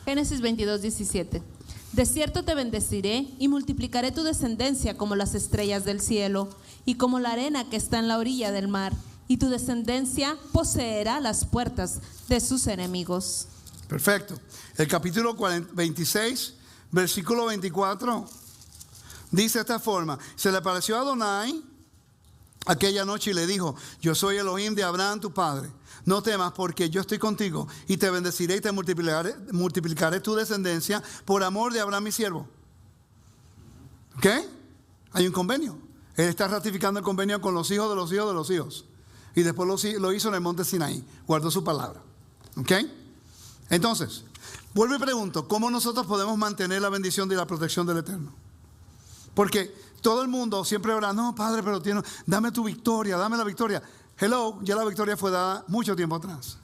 Génesis 22, 17. De cierto te bendeciré y multiplicaré tu descendencia como las estrellas del cielo y como la arena que está en la orilla del mar. Y tu descendencia poseerá las puertas de sus enemigos. Perfecto. El capítulo 26, versículo 24, dice de esta forma: se le apareció a Adonai aquella noche y le dijo: yo soy Elohim de Abraham tu padre. No temas, porque yo estoy contigo y te bendeciré y te multiplicaré tu descendencia por amor de Abraham mi siervo. ¿Ok? Hay un convenio. Él está ratificando el convenio con los hijos de los hijos de los hijos. Y después lo hizo en el monte Sinaí. Guardó su palabra. ¿Ok? Entonces, vuelvo y pregunto, ¿cómo nosotros podemos mantener la bendición y la protección del Eterno? Porque todo el mundo siempre ora, no, Padre, pero dame tu victoria, dame la victoria. Hello, ya la victoria fue dada mucho tiempo atrás.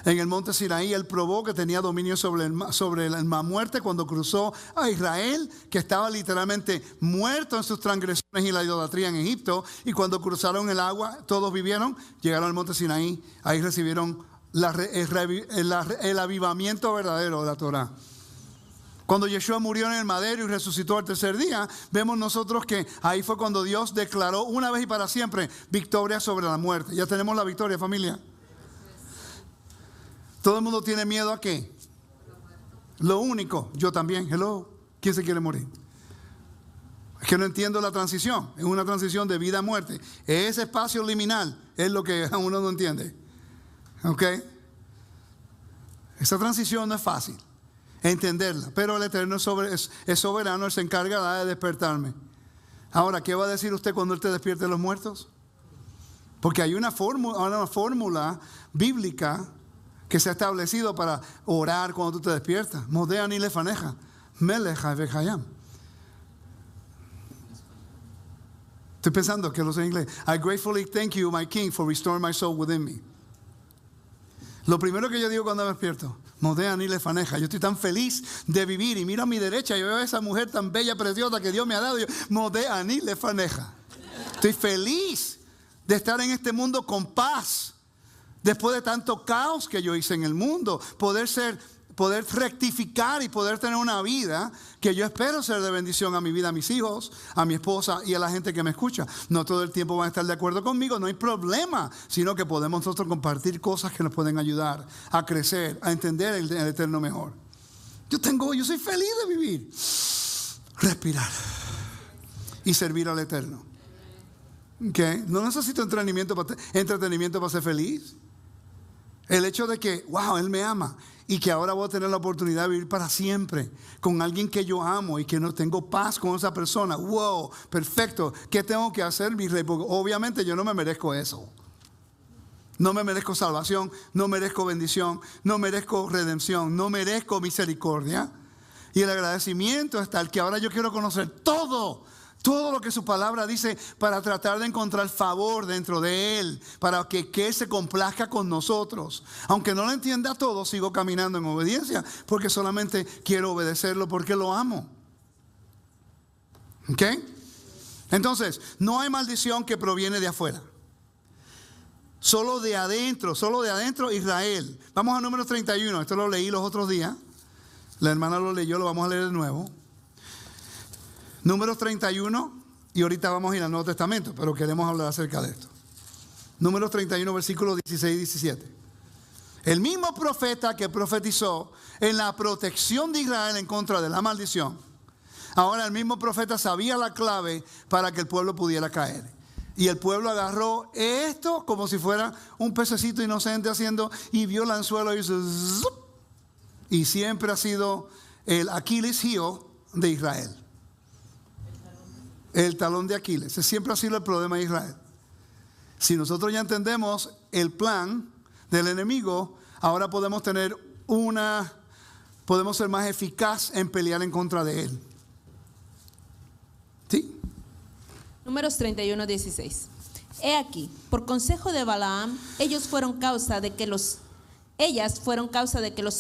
En el monte Sinaí Él probó que tenía dominio sobre el mar muerte cuando cruzó a Israel, que estaba literalmente muerto en sus transgresiones y la idolatría en Egipto. Y cuando cruzaron el agua, todos vivieron, llegaron al monte Sinaí, ahí recibieron el avivamiento verdadero de la Torah. Cuando Yeshua murió en el madero y resucitó al tercer día, vemos nosotros que ahí fue cuando Dios declaró una vez y para siempre victoria sobre la muerte. Ya tenemos la victoria, familia. Todo el mundo tiene miedo ¿a qué? Lo único, yo también, hello, ¿quién se quiere morir? Es que no entiendo la transición, es una transición de vida a muerte. Ese espacio liminal es lo que uno no entiende. ¿Ok? Esa transición no es fácil entenderla, pero el Eterno es soberano, Él se encargará de despertarme. Ahora, ¿qué va a decir usted cuando Él te despierte de los muertos? Porque hay una fórmula bíblica que se ha establecido para orar cuando tú te despiertas. Modea ni lefaneja, meleja vejayam. Estoy pensando que lo sé en inglés. I gratefully thank you, my King, for restoring my soul within me. Lo primero que yo digo cuando me despierto, modea ni lefaneja. Yo estoy tan feliz de vivir y miro a mi derecha y veo a esa mujer tan bella, preciosa que Dios me ha dado. Y yo, modea ni lefaneja. Estoy feliz de estar en este mundo con paz. Después de tanto caos que yo hice en el mundo, poder rectificar y poder tener una vida que yo espero ser de bendición a mi vida, a mis hijos, a mi esposa y a la gente que me escucha. No todo el tiempo van a estar de acuerdo conmigo, no hay problema, sino que podemos nosotros compartir cosas que nos pueden ayudar a crecer, a entender el Eterno mejor. Yo soy feliz de vivir, respirar y servir al Eterno. ¿Okay? No necesito entretenimiento para ser feliz. El hecho de que, wow, Él me ama y que ahora voy a tener la oportunidad de vivir para siempre con alguien que yo amo y que no tengo paz con esa persona. Wow, perfecto. ¿Qué tengo que hacer, mi rey? Porque obviamente yo no me merezco eso. No me merezco salvación, no merezco bendición, no merezco redención, no merezco misericordia. Y el agradecimiento es tal que ahora yo quiero conocer todo lo que su palabra dice para tratar de encontrar favor dentro de Él, para que Él se complazca con nosotros. Aunque no lo entienda todo, sigo caminando en obediencia, porque solamente quiero obedecerlo porque lo amo. ¿Ok? Entonces, no hay maldición que proviene de afuera. Solo de adentro Israel. Vamos a Números 31, esto lo leí los otros días. La hermana lo leyó, lo vamos a leer de nuevo. Números 31, y ahorita vamos a ir al Nuevo Testamento, pero queremos hablar acerca de esto. Números 31, versículos 16 y 17. El mismo profeta que profetizó en la protección de Israel en contra de la maldición, ahora el mismo profeta sabía la clave para que el pueblo pudiera caer. Y el pueblo agarró esto como si fuera un pececito inocente haciendo, y vio el anzuelo y hizo ¡zup! Y siempre ha sido el Achilles heel de Israel. El talón de Aquiles. Ese siempre ha sido el problema de Israel. Si nosotros ya entendemos el plan del enemigo, ahora podemos ser más eficaz en pelear en contra de él. ¿Sí? Números 31, 16. He aquí, por consejo de Balaam, ellas fueron causa de que los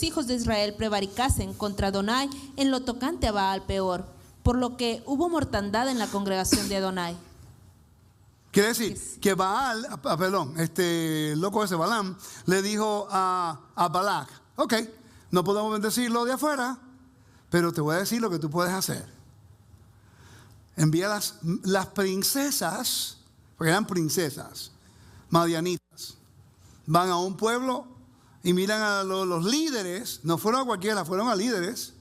hijos de Israel prevaricasen contra Adonai en lo tocante a Baal peor, por lo que hubo mortandad en la congregación de Adonai. Quiere decir que loco ese Balaam le dijo a Balac, ok, no podemos bendecirlo de afuera, pero te voy a decir lo que tú puedes hacer. Envía las princesas, porque eran princesas madianitas, van a un pueblo y miran a los líderes. No fueron a cualquiera, fueron a líderes.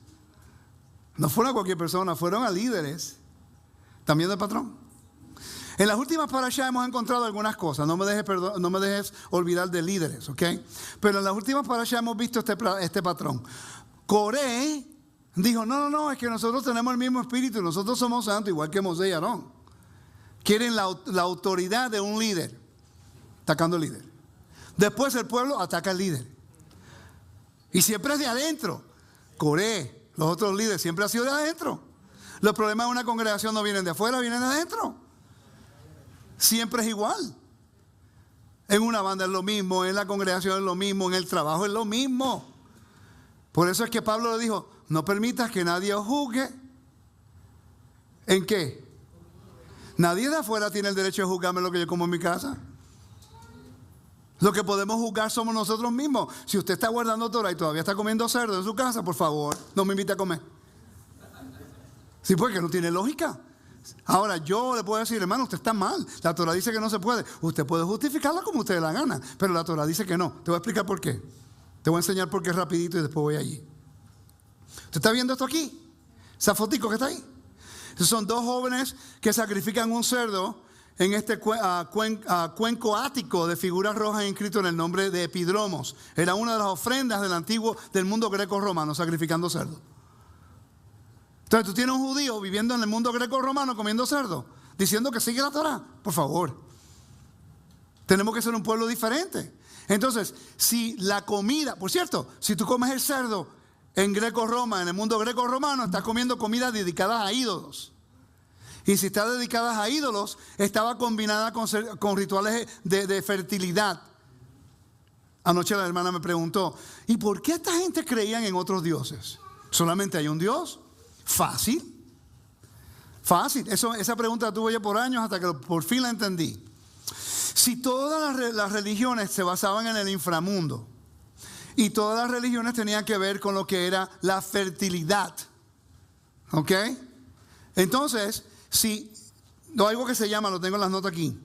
No fueron a cualquier persona, fueron a líderes. ¿También del patrón? En las últimas parashá hemos encontrado algunas cosas. No me dejes olvidar de líderes, ¿ok? Pero en las últimas parashá hemos visto este patrón. Coré dijo, no, es que nosotros tenemos el mismo espíritu, nosotros somos santos igual que Moisés y Aarón. Quieren la autoridad de un líder, atacando al líder. Después el pueblo ataca al líder. Y siempre es de adentro. Coré, los otros líderes, siempre ha sido de adentro. Los problemas de una congregación no vienen de afuera, vienen de adentro. Siempre es igual. En una banda es lo mismo, en la congregación es lo mismo, en el trabajo es lo mismo. Por eso es que Pablo le dijo, no permitas que nadie os juzgue. ¿En qué? Nadie de afuera tiene el derecho de juzgarme lo que yo como en mi casa. Lo que podemos juzgar somos nosotros mismos. Si usted está guardando Torah y todavía está comiendo cerdo en su casa, por favor, no me invite a comer. Sí, porque no tiene lógica. Ahora yo le puedo decir, hermano, usted está mal. La Torah dice que no se puede. Usted puede justificarla como usted le da gana, pero la Torah dice que no. Te voy a explicar por qué. Te voy a enseñar por qué rapidito y después voy allí. ¿Usted está viendo esto aquí? Esa fotico que está ahí. Son dos jóvenes que sacrifican un cerdo en este cuenco ático de figuras rojas inscrito en el nombre de Epidromos. Era una de las ofrendas del mundo greco-romano, sacrificando cerdo. Entonces tú tienes un judío viviendo en el mundo greco-romano comiendo cerdo, diciendo que sigue la Torah. Por favor, tenemos que ser un pueblo diferente. Entonces, si la comida, por cierto, si tú comes el cerdo en Greco-Roma, en el mundo greco-romano, estás comiendo comida dedicada a ídolos. Y si está dedicada a ídolos, estaba combinada con rituales de fertilidad. Anoche la hermana me preguntó, ¿y por qué esta gente creían en otros dioses? ¿Solamente hay un Dios? Fácil. Fácil. Esa pregunta la tuve yo por años hasta que por fin la entendí. Si todas las religiones se basaban en el inframundo y todas las religiones tenían que ver con lo que era la fertilidad, ¿ok? Entonces, si algo que se llama, lo tengo en las notas aquí,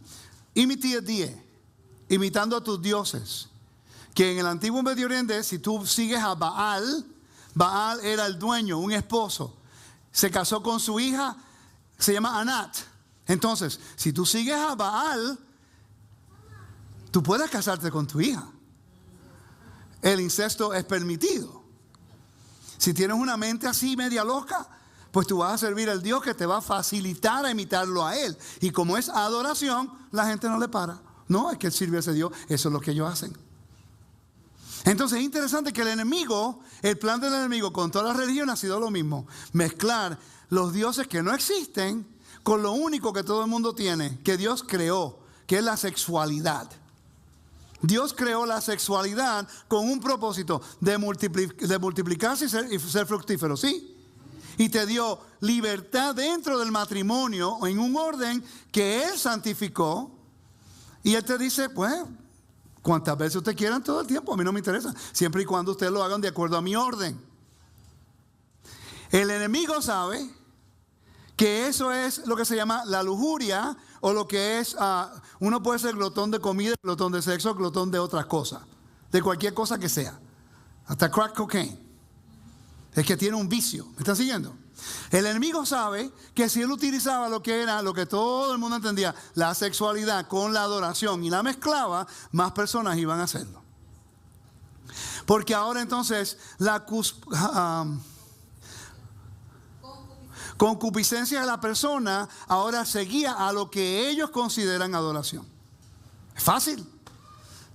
imitando a tus dioses, que en el antiguo Medio Oriente, si tú sigues a Baal era el dueño, un esposo, se casó con su hija, se llama Anat. Entonces, si tú sigues a Baal, tú puedes casarte con tu hija. El incesto es permitido. Si tienes una mente así media loca, pues tú vas a servir al Dios que te va a facilitar a imitarlo a Él. Y como es adoración, la gente no le para. No, es que Él sirve a ese Dios. Eso es lo que ellos hacen. Entonces es interesante que el plan del enemigo con toda la religión ha sido lo mismo. Mezclar los dioses que no existen con lo único que todo el mundo tiene, que Dios creó, que es la sexualidad. Dios creó la sexualidad con un propósito de multiplicarse y ser fructífero, ¿sí? Y te dio libertad dentro del matrimonio en un orden que Él santificó. Y Él te dice, pues, cuantas veces ustedes quieran todo el tiempo, a mí no me interesa. Siempre y cuando ustedes lo hagan de acuerdo a mi orden. El enemigo sabe que eso es lo que se llama la lujuria, o lo que es, uno puede ser glotón de comida, glotón de sexo, glotón de otras cosas, de cualquier cosa que sea, hasta crack cocaine. Es que tiene un vicio. ¿Me están siguiendo? El enemigo sabe que si él utilizaba lo que era, lo que todo el mundo entendía, la sexualidad con la adoración y la mezclaba, más personas iban a hacerlo. Porque ahora entonces la concupiscencia de la persona ahora seguía a lo que ellos consideran adoración. Es fácil.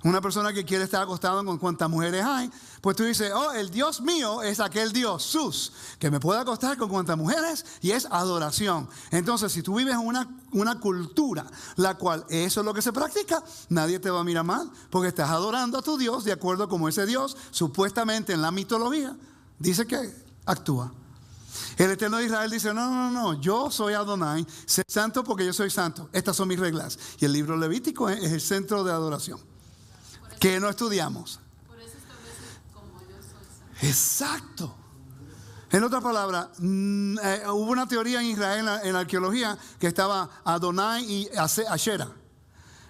Una persona que quiere estar acostada con cuantas mujeres hay, pues tú dices, oh, el Dios mío es aquel Dios, Sus, que me puede acostar con cuantas mujeres, y es adoración. Entonces, si tú vives una cultura, la cual eso es lo que se practica, nadie te va a mirar mal, porque estás adorando a tu Dios de acuerdo como ese Dios, supuestamente en la mitología, dice que actúa. El Eterno de Israel dice, no, yo soy Adonai, sé santo porque yo soy santo. Estas son mis reglas. Y el libro Levítico es el centro de adoración, que no estudiamos. Por eso establece como yo soy santo. Exacto. En otras palabras, hubo una teoría en Israel en la arqueología que estaba Adonai y Ashera.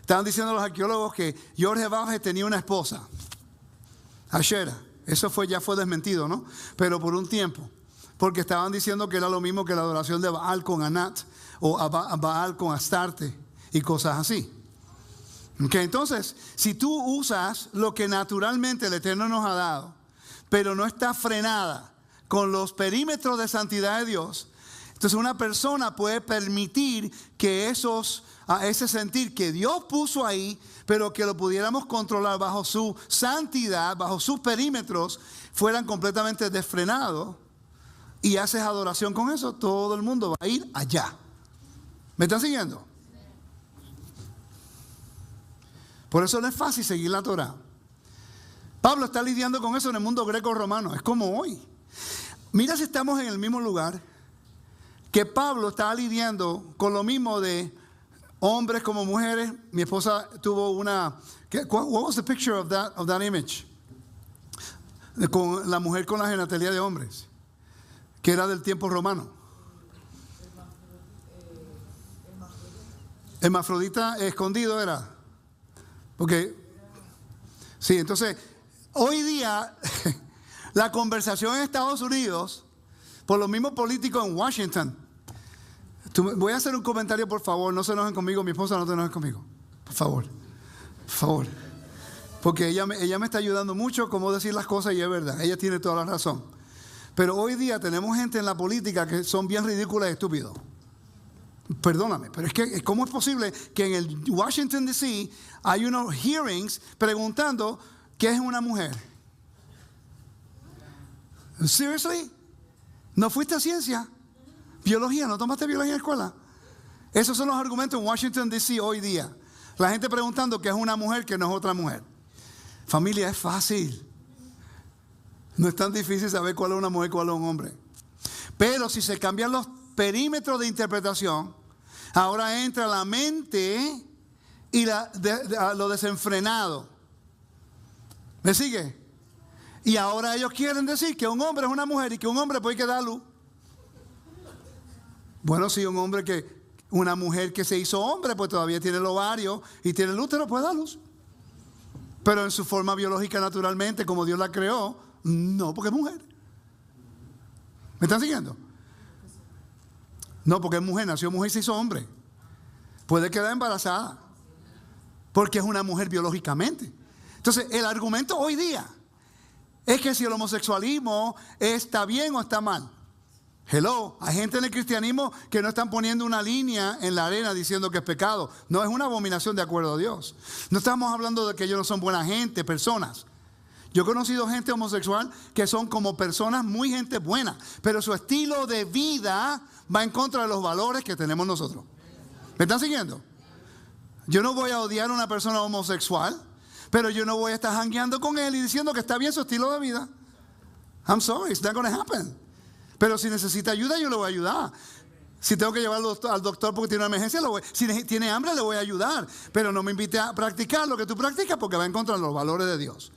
Estaban diciendo los arqueólogos que Jorge Baje tenía una esposa, Ashera. Eso ya fue desmentido, ¿no? Pero por un tiempo. Porque estaban diciendo que era lo mismo que la adoración de Baal con Anat, o a Baal con Astarte y cosas así. Okay, entonces, si tú usas lo que naturalmente el Eterno nos ha dado, pero no está frenada con los perímetros de santidad de Dios, entonces una persona puede permitir que ese sentir que Dios puso ahí, pero que lo pudiéramos controlar bajo su santidad, bajo sus perímetros, fueran completamente desfrenados, y haces adoración con eso, todo el mundo va a ir allá. ¿Me están siguiendo? Por eso no es fácil seguir la Torá. Pablo está lidiando con eso en el mundo greco-romano. Es como hoy. Mira si estamos en el mismo lugar que Pablo estaba lidiando con lo mismo de hombres como mujeres. Mi esposa tuvo una... What was the picture of that image? Con la mujer con la genitalia de hombres, que era del tiempo romano. Hermafrodita escondido era. Porque, sí, entonces, hoy día, la conversación en Estados Unidos, por los mismos políticos en Washington, voy a hacer un comentario, por favor, no se enojen conmigo, mi esposa no te enojes conmigo, por favor, porque ella me está ayudando mucho cómo decir las cosas y es verdad, ella tiene toda la razón, pero hoy día tenemos gente en la política que son bien ridículas y estúpidos. Perdóname, pero es que ¿cómo es posible que en el Washington D.C. hay unos hearings preguntando qué es una mujer? Seriously? ¿No fuiste a ciencia? Biología, ¿no tomaste biología en la escuela? Esos son los argumentos en Washington D.C. hoy día. La gente preguntando qué es una mujer que no es otra mujer. Familia, es fácil. No es tan difícil saber cuál es una mujer y cuál es un hombre. Pero si se cambian los perímetros de interpretación, ahora entra la mente y lo desenfrenado. ¿Me sigue? Y ahora ellos quieren decir que un hombre es una mujer y que un hombre puede dar luz. Bueno, si una mujer que se hizo hombre, pues todavía tiene el ovario y tiene el útero, puede dar luz. Pero en su forma biológica, naturalmente, como Dios la creó, no, porque es mujer. ¿Me están siguiendo? No, porque es mujer, nació mujer y se hizo hombre. Puede quedar embarazada, porque es una mujer biológicamente. Entonces, el argumento hoy día es que si el homosexualismo está bien o está mal. Hello, hay gente en el cristianismo que no están poniendo una línea en la arena diciendo que es pecado. No, es una abominación de acuerdo a Dios. No estamos hablando de que ellos no son buena gente, personas. Yo he conocido gente homosexual que son como personas muy gente buena, pero su estilo de vida va en contra de los valores que tenemos nosotros. ¿Me están siguiendo? Yo no voy a odiar a una persona homosexual, pero yo no voy a estar jangueando con él y diciendo que está bien su estilo de vida. I'm sorry, it's not going to happen. Pero si necesita ayuda, yo le voy a ayudar. Si tengo que llevarlo al doctor porque tiene una emergencia, si tiene hambre, le voy a ayudar. Pero no me invite a practicar lo que tú practicas porque va en contra de los valores de Dios.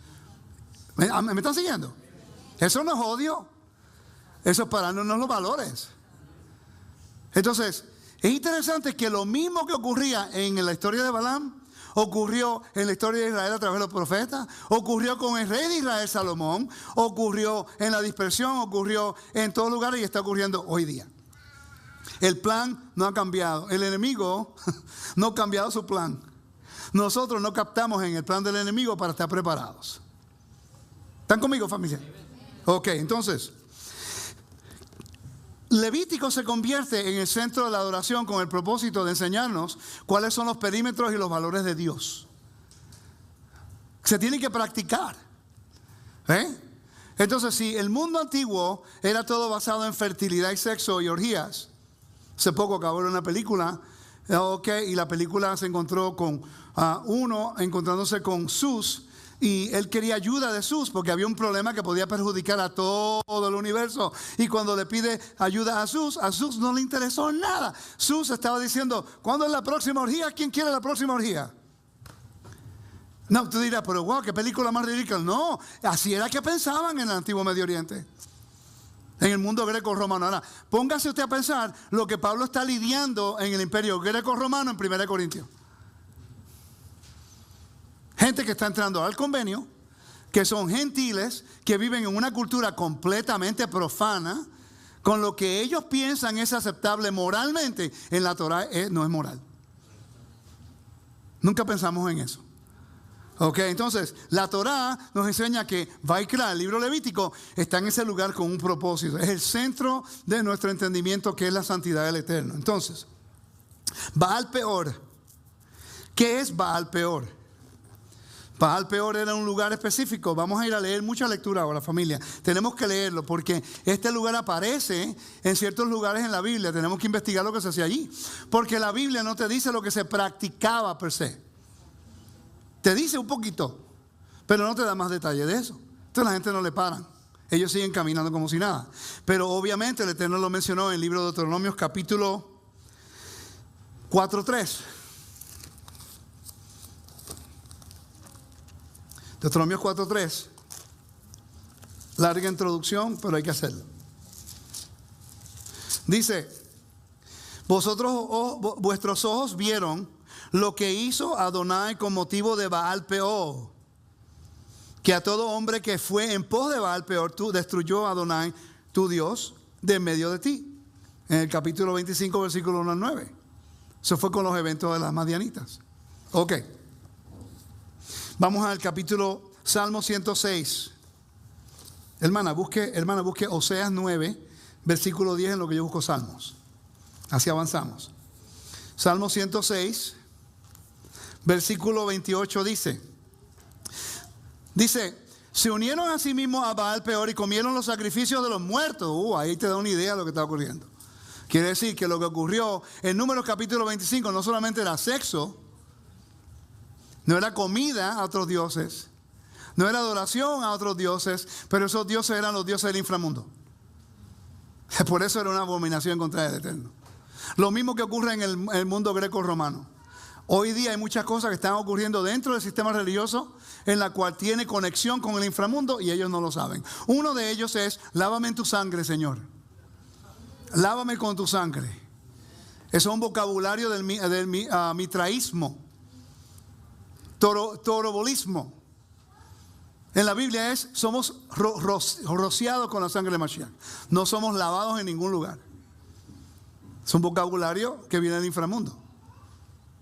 ¿Me están siguiendo? Eso no es odio. Eso es pararnos los valores. Entonces, es interesante que lo mismo que ocurría en la historia de Balaam, ocurrió en la historia de Israel a través de los profetas, ocurrió con el rey de Israel Salomón, ocurrió en la dispersión, ocurrió en todos lugares y está ocurriendo hoy día. El plan no ha cambiado. El enemigo no ha cambiado su plan. Nosotros no captamos en el plan del enemigo para estar preparados. ¿Están conmigo, familia? Ok, entonces, Levítico se convierte en el centro de la adoración con el propósito de enseñarnos cuáles son los perímetros y los valores de Dios. Se tiene que practicar. Entonces, si el mundo antiguo era todo basado en fertilidad y sexo y orgías, hace poco acabó de ver una película, y la película se encontró con uno encontrándose con Sus. Y él quería ayuda de Sus porque había un problema que podía perjudicar a todo el universo. Y cuando le pide ayuda a Sus no le interesó nada. Sus estaba diciendo, ¿cuándo es la próxima orgía? ¿Quién quiere la próxima orgía? No, tú dirás, pero wow, qué película más ridícula. No, así era que pensaban en el antiguo Medio Oriente. En el mundo greco-romano. Ahora, póngase usted a pensar lo que Pablo está lidiando en el imperio greco-romano en 1 Corintios. Gente que está entrando al convenio, que son gentiles, que viven en una cultura completamente profana, con lo que ellos piensan es aceptable moralmente, en la Torá no es moral. Nunca pensamos en eso. Ok, entonces la Torá nos enseña que Vaikra, el libro Levítico, está en ese lugar con un propósito. Es el centro de nuestro entendimiento, que es la santidad del Eterno. Entonces, Baal Peor. ¿Qué es Baal Peor? Baal Peor era un lugar específico. Vamos a ir a leer mucha lectura ahora, familia. Tenemos que leerlo porque este lugar aparece en ciertos lugares en la Biblia. Tenemos que investigar lo que se hacía allí. Porque la Biblia no te dice lo que se practicaba per se. Te dice un poquito, pero no te da más detalle de eso. Entonces la gente no le paran. Ellos siguen caminando como si nada. Pero obviamente el Eterno lo mencionó en el libro de Deuteronomios capítulo 4:3. Deuteronomios 4:3. Larga introducción, pero hay que hacerlo. Dice: vuestros ojos vieron lo que hizo Adonai con motivo de Baal Peor, que a todo hombre que fue en pos de Baal Peor, tú destruyó a Adonai, tu Dios, de en medio de ti. En el capítulo 25, versículo 1 al 9. Eso fue con los eventos de las madianitas. Ok. Vamos al capítulo Salmo 106. Hermana, busque Oseas 9, versículo 10 en lo que yo busco Salmos. Así avanzamos. Salmo 106, versículo 28 dice: se unieron a sí mismos a Baal Peor y comieron los sacrificios de los muertos. Ahí te da una idea de lo que está ocurriendo. Quiere decir que lo que ocurrió en Números capítulo 25 no solamente era sexo, no era comida a otros dioses, no era adoración a otros dioses, pero esos dioses eran los dioses del inframundo. Por eso era una abominación contra el Eterno. Lo mismo que ocurre en el mundo greco-romano. Hoy día hay muchas cosas que están ocurriendo dentro del sistema religioso en la cual tiene conexión con el inframundo y ellos no lo saben. Uno de ellos es: lávame en tu sangre, Señor. Lávame con tu sangre. Eso es un vocabulario del mitraísmo, torobolismo. En la Biblia somos rociados con la sangre de Mashiach. No somos lavados en ningún lugar. Es un vocabulario que viene del inframundo.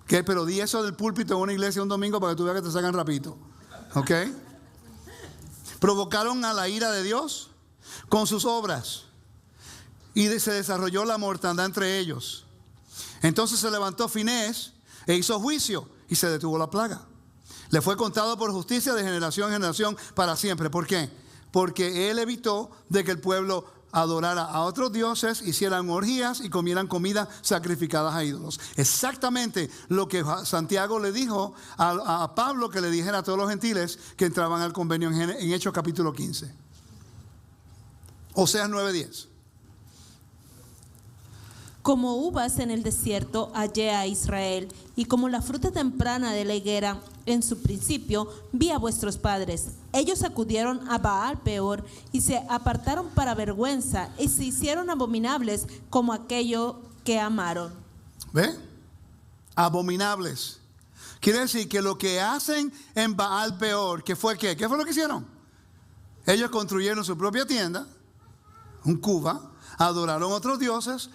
¿Qué? Pero di eso del púlpito en una iglesia un domingo para que tú veas que te sacan rapidito. ¿Ok? Provocaron a la ira de Dios con sus obras y se desarrolló la mortandad entre ellos. Entonces se levantó Finés e hizo juicio y se detuvo la plaga. Le fue contado por justicia de generación en generación para siempre. ¿Por qué? Porque él evitó de que el pueblo adorara a otros dioses, hicieran orgías y comieran comida sacrificadas a ídolos. Exactamente lo que Santiago le dijo a Pablo que le dijera a todos los gentiles que entraban al convenio en Hechos capítulo 15. Oseas 9:10. Como uvas en el desierto hallé a Israel, y como la fruta temprana de la higuera en su principio vi a vuestros padres. Ellos acudieron a Baal Peor y se apartaron para vergüenza y se hicieron abominables como aquello que amaron. ¿Ve? Abominables. Quiere decir que lo que hacen en Baal Peor, ¿qué fue qué? ¿Qué fue lo que hicieron? Ellos construyeron su propia tienda, un cuba. Adoraron a otros dioses,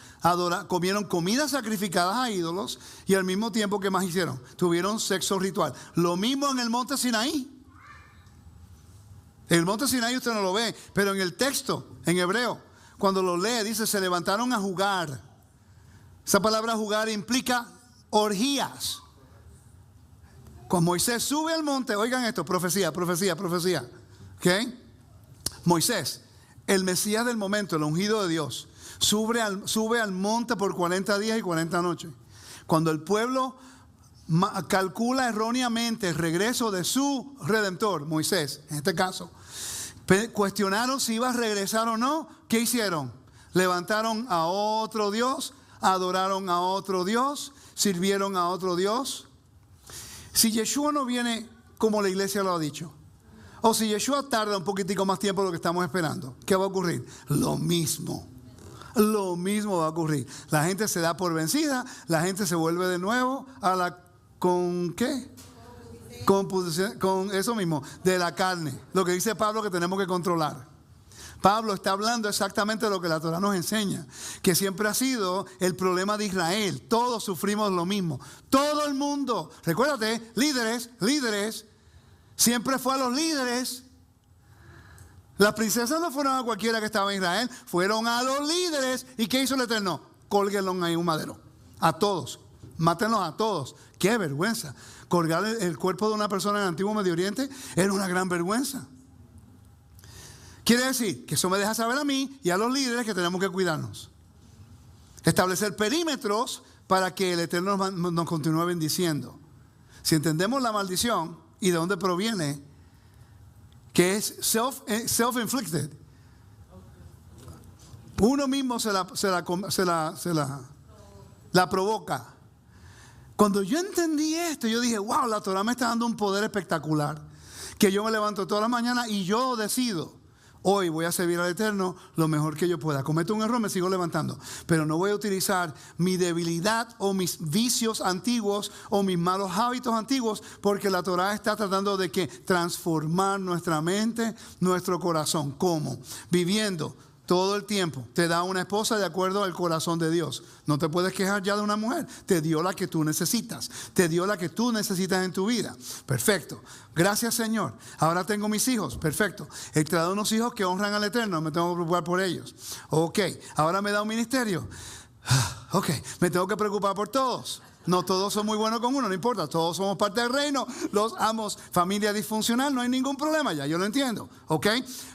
comieron comidas sacrificadas a ídolos y al mismo tiempo, ¿qué más hicieron? Tuvieron sexo ritual. Lo mismo en el monte Sinaí. En el monte Sinaí usted no lo ve, pero en el texto, en hebreo, cuando lo lee, dice: se levantaron a jugar. Esa palabra jugar implica orgías. Cuando Moisés sube al monte, oigan esto, profecía. ¿Ok? Moisés, el Mesías del momento, el ungido de Dios, sube al monte por 40 días y 40 noches. Cuando el pueblo calcula erróneamente el regreso de su redentor, Moisés, en este caso, cuestionaron si iba a regresar o no. ¿Qué hicieron? Levantaron a otro Dios, adoraron a otro Dios, sirvieron a otro Dios. Si Yeshua no viene como la iglesia lo ha dicho, o si Yeshua tarda un poquitico más tiempo de lo que estamos esperando, ¿qué va a ocurrir? Lo mismo va a ocurrir. La gente se da por vencida, la gente se vuelve de nuevo ¿con qué? Con eso mismo, de la carne. Lo que dice Pablo que tenemos que controlar. Pablo está hablando exactamente de lo que la Torah nos enseña, que siempre ha sido el problema de Israel. Todos sufrimos lo mismo. Todo el mundo, recuérdate, líderes, siempre fue a los líderes. Las princesas no fueron a cualquiera que estaba en Israel, fueron a los líderes. ¿Y qué hizo el Eterno? Cólguenlos ahí en un madero. A todos. Mátenlos a todos. ¡Qué vergüenza! Colgar el cuerpo de una persona en el antiguo Medio Oriente era una gran vergüenza. Quiere decir que eso me deja saber a mí y a los líderes que tenemos que cuidarnos. Establecer perímetros para que el Eterno nos continúe bendiciendo. Si entendemos la maldición y de dónde proviene, que es self-inflicted. Uno mismo se la provoca. Cuando yo entendí esto, yo dije, wow, la Torah me está dando un poder espectacular. Que yo me levanto todas las mañanas y yo decido, hoy voy a servir al Eterno lo mejor que yo pueda. Cometo un error, me sigo levantando. Pero no voy a utilizar mi debilidad o mis vicios antiguos o mis malos hábitos antiguos, porque la Torah está tratando de que transformar nuestra mente, nuestro corazón. ¿Cómo? Viviendo todo el tiempo. Te da una esposa de acuerdo al corazón de Dios. No te puedes quejar ya de una mujer. Te dio la que tú necesitas. Te dio la que tú necesitas en tu vida. Perfecto. Gracias, Señor. Ahora tengo mis hijos. Perfecto. He traído unos hijos que honran al Eterno. Me tengo que preocupar por ellos. Ok. Ahora me da un ministerio. Ok. Me tengo que preocupar por todos. No todos son muy buenos con uno, no importa, todos somos parte del reino, los amos, familia disfuncional, no hay ningún problema, ya yo lo entiendo, ¿ok?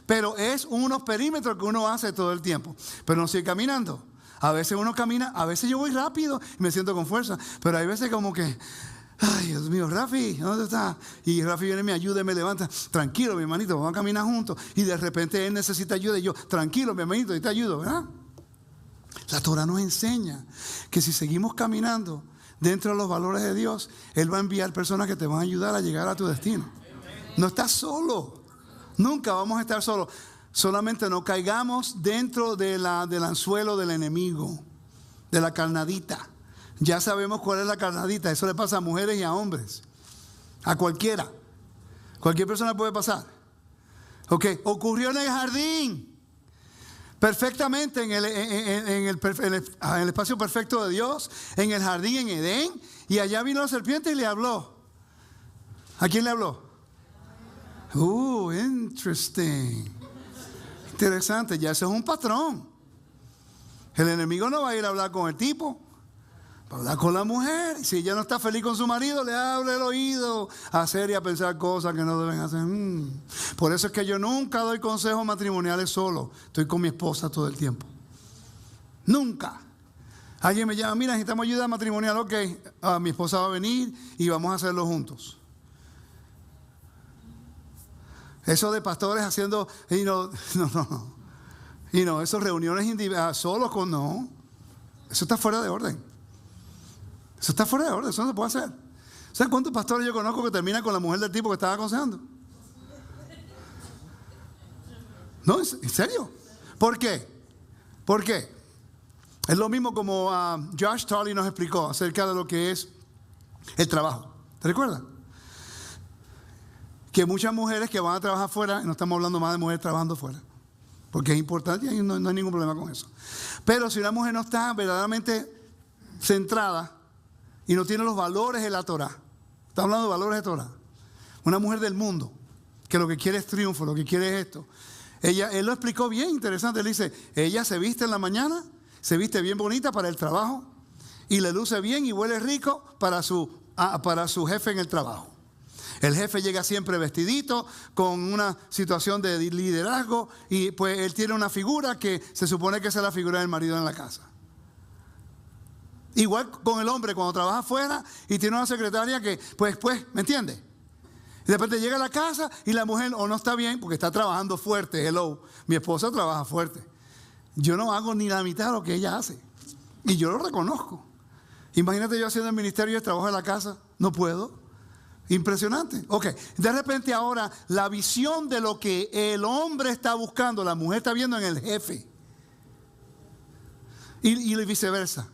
Pero es unos perímetros que uno hace todo el tiempo, pero no sigue caminando. A veces uno camina, a veces yo voy rápido y me siento con fuerza, pero hay veces como que, ay, Dios mío, Rafi, ¿dónde está? Y Rafi viene, me ayuda y me levanta. Tranquilo, mi hermanito, vamos a caminar juntos. Y de repente él necesita ayuda y yo, tranquilo, mi hermanito, y te ayudo, ¿verdad? La Torah nos enseña que si seguimos caminando dentro de los valores de Dios, Él va a enviar personas que te van a ayudar a llegar a tu destino. No estás solo. Nunca vamos a estar solos. Solamente no caigamos dentro del anzuelo del enemigo, de la carnadita. Ya sabemos cuál es la carnadita. Eso le pasa a mujeres y a hombres. A cualquiera. Cualquier persona puede pasar. Ok, ocurrió en el jardín. Perfectamente en el espacio perfecto de Dios, en el jardín en Edén, y allá vino la serpiente y le habló. ¿A quién le habló? Interesting. Interesante, ya ese es un patrón. El enemigo no va a ir a hablar con el tipo, va a hablar con la mujer. Si ella no está feliz con su marido, le abre el oído a hacer y a pensar cosas que no deben hacer. Por eso es que yo nunca doy consejos matrimoniales solo. Estoy con mi esposa todo el tiempo. Nunca. Alguien me llama, mira, necesitamos ayuda matrimonial. Ok, mi esposa va a venir y vamos a hacerlo juntos. Eso de pastores haciendo, esas reuniones individuales, solos con, no. Eso está fuera de orden. Eso está fuera de orden, eso no se puede hacer. ¿Sabes cuántos pastores yo conozco que terminan con la mujer del tipo que estaba aconsejando? No, ¿en serio? ¿Por qué? ¿Por qué? Es lo mismo como Josh Tolley nos explicó acerca de lo que es el trabajo. ¿Te recuerdas? Que muchas mujeres que van a trabajar fuera, no estamos hablando más de mujeres trabajando fuera, porque es importante y no hay ningún problema con eso. Pero si una mujer no está verdaderamente centrada y no tiene los valores de la Torah, está hablando de valores de Torah, una mujer del mundo, que lo que quiere es triunfo, lo que quiere es esto. Él lo explicó bien interesante, él dice, ella se viste en la mañana, se viste bien bonita para el trabajo y le luce bien y huele rico para su jefe en el trabajo. El jefe llega siempre vestidito, con una situación de liderazgo, y pues él tiene una figura que se supone que es la figura del marido en la casa. Igual con el hombre cuando trabaja afuera y tiene una secretaria que, pues, ¿me entiende? Y de repente llega a la casa y la mujer o no está bien porque está trabajando fuerte. Hello, mi esposa trabaja fuerte. Yo no hago ni la mitad de lo que ella hace. Y yo lo reconozco. Imagínate yo haciendo el ministerio y el trabajo en la casa. No puedo. Impresionante. Ok, de repente ahora la visión de lo que el hombre está buscando, la mujer está viendo en el jefe. Y viceversa.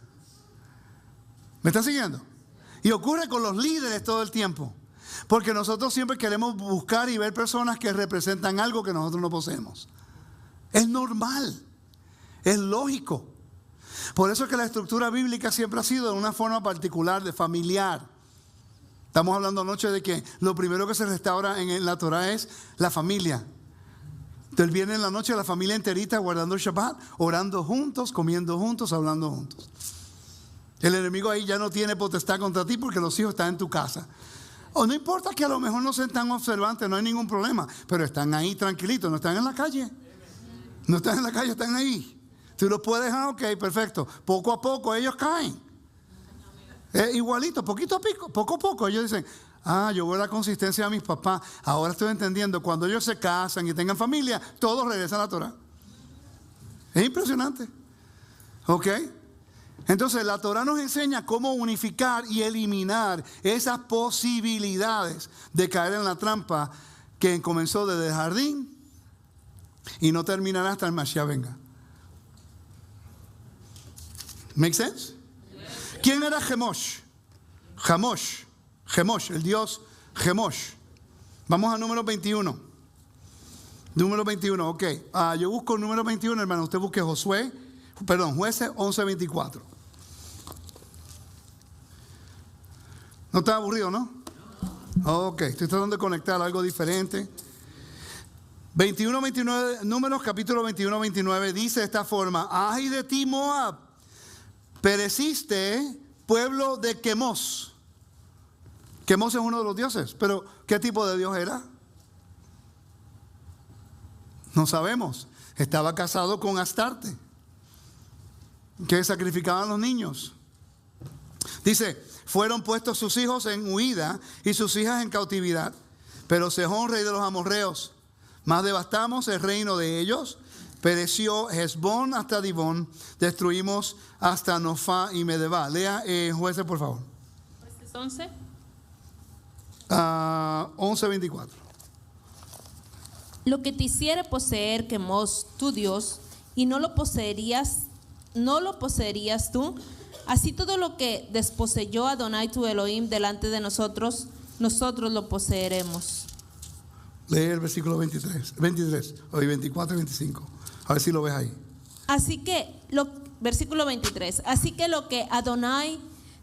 ¿Me está siguiendo? Y ocurre con los líderes todo el tiempo. Porque nosotros siempre queremos buscar y ver personas que representan algo que nosotros no poseemos. Es normal. Es lógico. Por eso es que la estructura bíblica siempre ha sido de una forma particular, de familiar. Estamos hablando anoche de que lo primero que se restaura en la Torah es la familia. Del viernes en la noche la familia enterita guardando el Shabbat, orando juntos, comiendo juntos, hablando juntos. El enemigo ahí ya no tiene potestad contra ti porque los hijos están en tu casa. O no importa que a lo mejor no sean tan observantes, no hay ningún problema, pero están ahí tranquilitos, no están en la calle. No están en la calle, están ahí. Tú los puedes dejar, ok, perfecto. Poco a poco ellos caen. Igualito, poquito a poco a poco. Ellos dicen, yo veo la consistencia de mis papás. Ahora estoy entendiendo, cuando ellos se casan y tengan familia, todos regresan a la Torah. Es impresionante. ¿Ok? Entonces la Torah nos enseña cómo unificar y eliminar esas posibilidades de caer en la trampa que comenzó desde el jardín y no terminará hasta el Mashiach venga. ¿Make sense? ¿Quién era Chemosh? Chemosh, el dios Chemosh. Vamos a número 21. Número 21, ok. Yo busco el número 21, hermano. Usted busque Jueces 11:24. ¿No está aburrido, no? Ok, estoy tratando de conectar algo diferente. 21-29, Números capítulo 21-29 dice de esta forma: ¡ay de ti, Moab! Pereciste, pueblo de Quemos. Quemos es uno de los dioses, pero ¿qué tipo de dios era? No sabemos. Estaba casado con Astarte, que sacrificaban los niños. Dice, fueron puestos sus hijos en huida y sus hijas en cautividad. Pero Sejón, rey de los amorreos, más devastamos el reino de ellos. Pereció Hesbón hasta Dibón, destruimos hasta Nofá y Medeba. Lea Jueces, por favor. ¿Jueces 11? 11:24. Lo que te hiciere poseer Quemos, tu Dios, y no lo poseerías tú. Así todo lo que desposeyó Adonai tu Elohim delante de nosotros, nosotros lo poseeremos. Lee el versículo 23, hoy 24 y 25. A ver si lo ves ahí. Así que, versículo 23. Así que lo que Adonai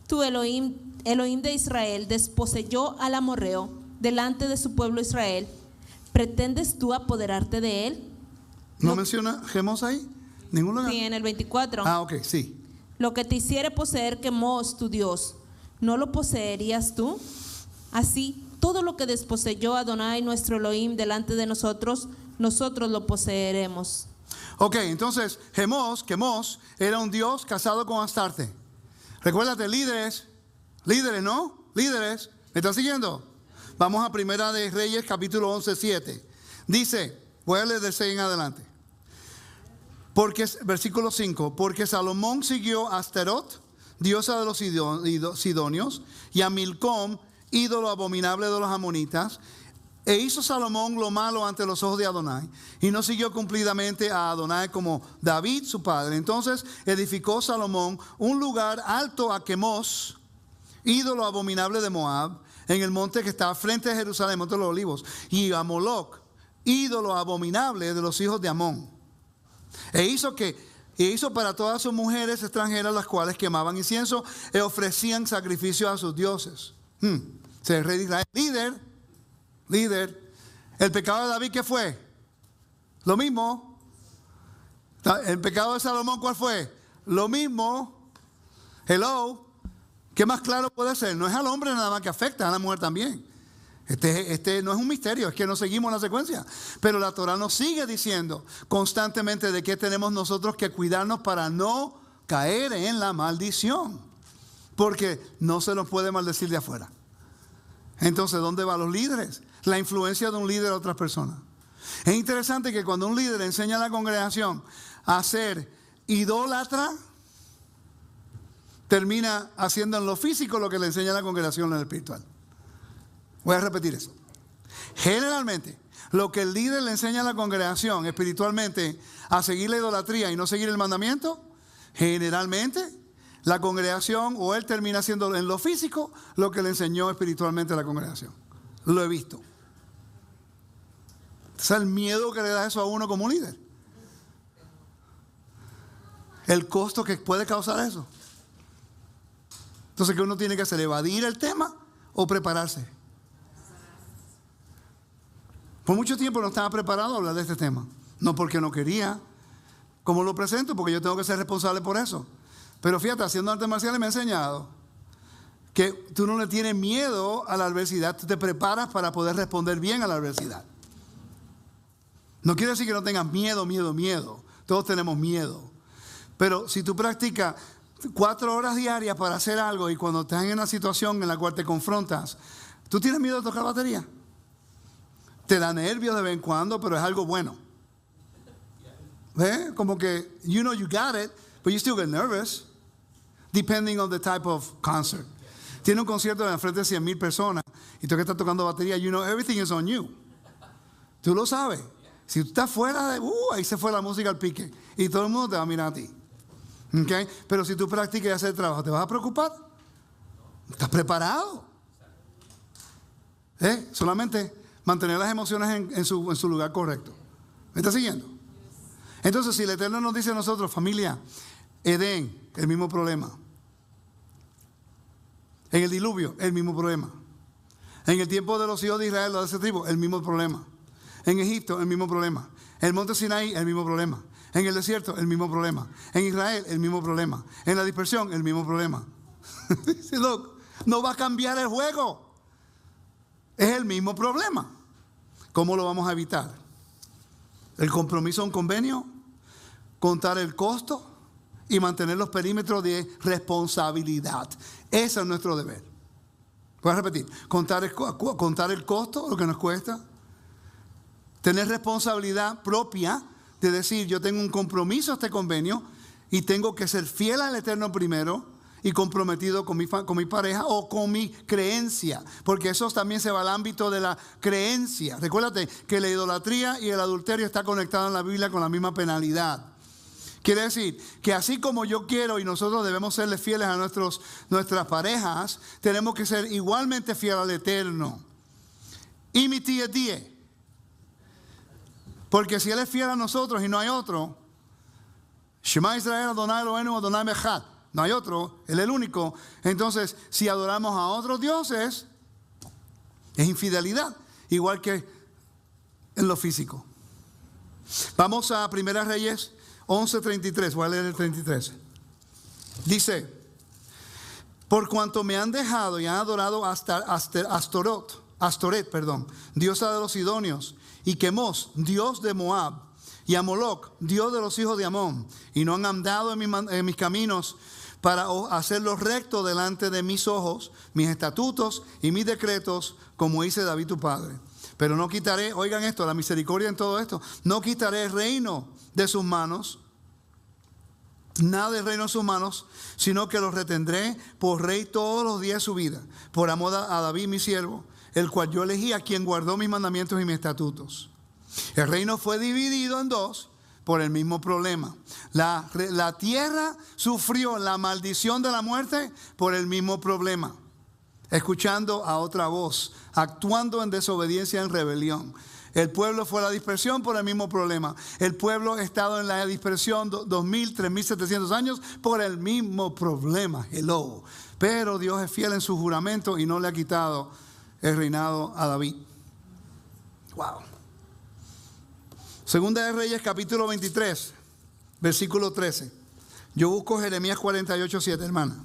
tu Elohim de Israel, desposeyó al amorreo delante de su pueblo Israel, ¿pretendes tú apoderarte de él? ¿No menciona Quemos ahí? ¿Ningún lugar? Sí, en el 24. Ok, sí. Lo que te hiciere poseer Quemos, tu Dios, ¿no lo poseerías tú? Así, todo lo que desposeyó Adonai nuestro Elohim delante de nosotros, nosotros lo poseeremos. Ok, entonces Quemos era un dios casado con Astarte. Recuérdate, líderes, ¿no? Líderes, ¿me estás siguiendo? Vamos a Primera de Reyes, capítulo 11:7. Dice, voy a leer del 6 en adelante. Versículo 5, porque Salomón siguió a Asterot, diosa de los sidonios, y a Milcom, ídolo abominable de los amonitas, e hizo Salomón lo malo ante los ojos de Adonai, y no siguió cumplidamente a Adonai como David su padre. Entonces edificó Salomón un lugar alto a Quemos, ídolo abominable de Moab, en el monte que está frente a Jerusalén, monte de los olivos, y a Moloc, ídolo abominable de los hijos de Amón. E hizo para todas sus mujeres extranjeras, las cuales quemaban incienso y ofrecían sacrificios a sus dioses. El rey de Israel, líder. El pecado de David, ¿qué fue? Lo mismo. El pecado de Salomón, ¿cuál fue? Lo mismo. Hello. ¿Qué más claro puede ser? No es al hombre nada más que afecta, a la mujer también. Este no es un misterio, es que no seguimos la secuencia. Pero la Torah nos sigue diciendo constantemente de que tenemos nosotros que cuidarnos para no caer en la maldición. Porque no se nos puede maldecir de afuera. Entonces, ¿dónde van los líderes? La influencia de un líder a otras personas. Es interesante que cuando un líder enseña a la congregación a ser idólatra, termina haciendo en lo físico lo que le enseña a la congregación en lo espiritual. Voy a repetir eso. Generalmente, lo que el líder le enseña a la congregación espiritualmente a seguir la idolatría y no seguir el mandamiento, generalmente la congregación o él termina haciendo en lo físico lo que le enseñó espiritualmente a la congregación. Lo he visto. Es el miedo que le da eso a uno como líder. El costo que puede causar eso. Entonces, ¿qué uno tiene que hacer? ¿Evadir el tema o prepararse? Por mucho tiempo no estaba preparado a hablar de este tema. No porque no quería. ¿Cómo lo presento? Porque yo tengo que ser responsable por eso. Pero fíjate, haciendo artes marciales me ha enseñado que tú no le tienes miedo a la adversidad, tú te preparas para poder responder bien a la adversidad. No quiere decir que no tengas miedo. Todos tenemos miedo. Pero si tú practicas 4 horas diarias para hacer algo y cuando estás en una situación en la cual te confrontas, ¿tú tienes miedo de tocar batería? Te da nervios de vez en cuando, pero es algo bueno. ¿Ves? Como que, you know you got it, but you still get nervous, depending on the type of concert. Tiene un concierto de frente de 100,000 personas y tú que estás tocando batería, you know everything is on you. Tú lo sabes. Si tú estás fuera de, ahí se fue la música al pique y todo el mundo te va a mirar a ti. ¿Okay? Pero si tú practicas y haces el trabajo, ¿te vas a preocupar? ¿Estás preparado? Solamente mantener las emociones en su lugar correcto. ¿Me está siguiendo? Entonces, si el Eterno nos dice a nosotros, familia, Edén, el mismo problema. En el diluvio, el mismo problema. En el tiempo de los hijos de Israel, los de esa tribu, el mismo problema. En Egipto, el mismo problema. En el monte Sinaí, el mismo problema. En el desierto, el mismo problema. En Israel, el mismo problema. En la dispersión, el mismo problema. Dice, look, no va a cambiar el juego. Es el mismo problema. ¿Cómo lo vamos a evitar? El compromiso a un convenio, contar el costo y mantener los perímetros de responsabilidad. Ese es nuestro deber. Voy a repetir. Contar el costo, lo que nos cuesta. Tener responsabilidad propia de decir, yo tengo un compromiso a este convenio y tengo que ser fiel al Eterno primero y comprometido con mi pareja o con mi creencia, porque eso también se va al ámbito de la creencia. Recuérdate que la idolatría y el adulterio está conectado en la Biblia con la misma penalidad. Quiere decir que así como yo quiero y nosotros debemos serle fieles a nuestras parejas, tenemos que ser igualmente fieles al Eterno. Y mi tía die. Porque si Él es fiel a nosotros y no hay otro, Shema Israel Adonai Eloheinu Adonai Echad. No hay otro, Él es el único. Entonces, si adoramos a otros dioses, es infidelidad, igual que en lo físico. Vamos a 1 Reyes 11:33, voy a leer el 33. Dice, por cuanto me han dejado y han adorado Astoret, diosa de los sidonios, y Quemos, dios de Moab, y a Moloc, dios de los hijos de Amón, y no han andado en mis caminos para hacerlo recto delante de mis ojos, mis estatutos y mis decretos, como hice David tu padre. Pero no quitaré, oigan esto, la misericordia en todo esto, no quitaré el reino de sus manos, nada del reino de sus manos, sino que lo retendré por rey todos los días de su vida, por amor a David mi siervo, el cual yo elegí, a quien guardó mis mandamientos y mis estatutos. El reino fue dividido en dos por el mismo problema. La tierra sufrió la maldición de la muerte por el mismo problema. Escuchando a otra voz, actuando en desobediencia, en rebelión. El pueblo fue a la dispersión por el mismo problema. El pueblo ha estado en la dispersión 2,000, 3,700 años por el mismo problema. Hello. Pero Dios es fiel en su juramento y no le ha quitado el reinado a David. Wow. Segunda de Reyes, capítulo 23, versículo 13. Yo busco Jeremías 48:7, hermana.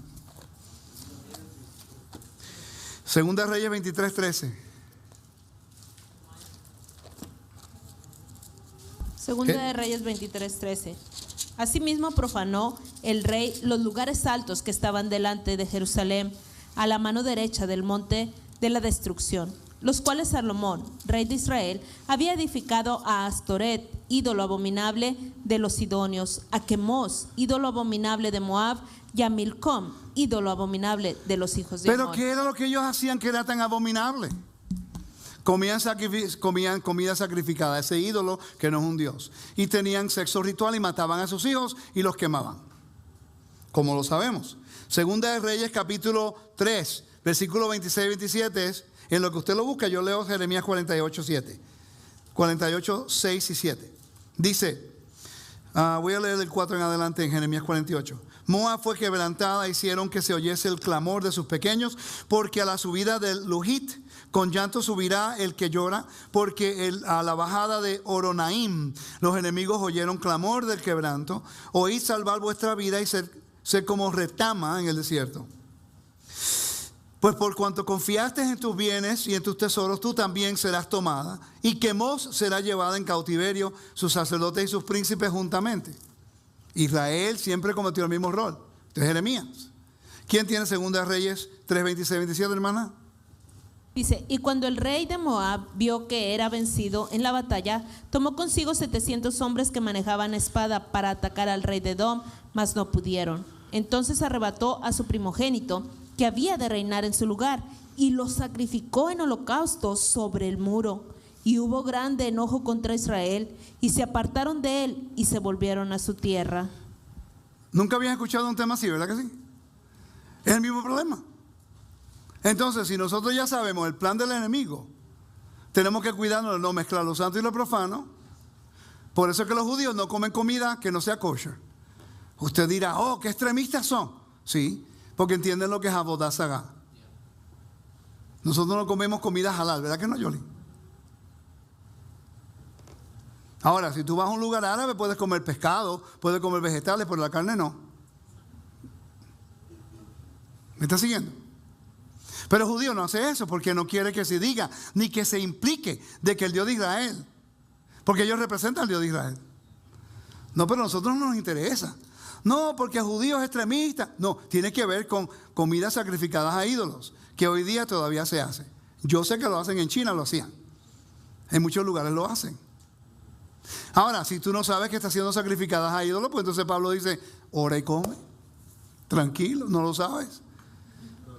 Segunda de Reyes 23:13. Segunda de Reyes 23:13. Asimismo profanó el rey los lugares altos que estaban delante de Jerusalén, a la mano derecha del monte de la destrucción, los cuales Salomón, rey de Israel, había edificado a Astoret, ídolo abominable de los sidonios, a Quemos, ídolo abominable de Moab, y a Milcom, ídolo abominable de los hijos de Amón. ¿Pero qué era lo que ellos hacían que era tan abominable? Comían comida sacrificada, ese ídolo que no es un dios. Y tenían sexo ritual y mataban a sus hijos y los quemaban. Como lo sabemos. Segunda de Reyes, capítulo 3, versículo 26 y 27 es, en lo que usted lo busca, yo leo Jeremías 48:6 y 7. Dice, Voy a leer del 4 en adelante en Jeremías 48. Moab fue quebrantada, hicieron que se oyese el clamor de sus pequeños, porque a la subida del Luhit con llanto subirá el que llora, porque a la bajada de Horonaim los enemigos oyeron clamor del quebranto. Oíd salvar vuestra vida y ser como retama en el desierto. Pues por cuanto confiaste en tus bienes y en tus tesoros, tú también serás tomada, y Quemos será llevada en cautiverio, sus sacerdotes y sus príncipes juntamente. Israel siempre cometió el mismo rol. Entonces Jeremías. ¿Quién tiene 2 Reyes 3, 26, 27, hermana? Dice, y cuando el rey de Moab vio que era vencido en la batalla, tomó consigo 700 hombres que manejaban espada para atacar al rey de Edom, mas no pudieron. Entonces arrebató a su primogénito, que había de reinar en su lugar, y lo sacrificó en holocaustos sobre el muro. Y hubo grande enojo contra Israel, y se apartaron de él y se volvieron a su tierra. Nunca habían escuchado un tema así, ¿verdad que sí? Es el mismo problema. Entonces, si nosotros ya sabemos el plan del enemigo, tenemos que cuidarnos de no mezclar lo santo y lo profano. Por eso es que los judíos no comen comida que no sea kosher. Usted dirá, oh, qué extremistas son. Sí, porque entienden lo que es avodah zará. Nosotros no comemos comida halal, ¿verdad que no, Yoli? Ahora, si tú vas a un lugar árabe, puedes comer pescado, puedes comer vegetales, pero la carne no. ¿Me está siguiendo? Pero el judío no hace eso porque no quiere que se diga ni que se implique de que el Dios de Israel, porque ellos representan al Dios de Israel. No, pero a nosotros no nos interesa. No, porque el judío es extremista. No, tiene que ver con comidas sacrificadas a ídolos, que hoy día todavía se hace. Yo sé que lo hacen en China, lo hacían. En muchos lugares lo hacen. Ahora, si tú no sabes que está siendo sacrificadas a ídolos, pues entonces Pablo dice, ora y come. Tranquilo, no lo sabes.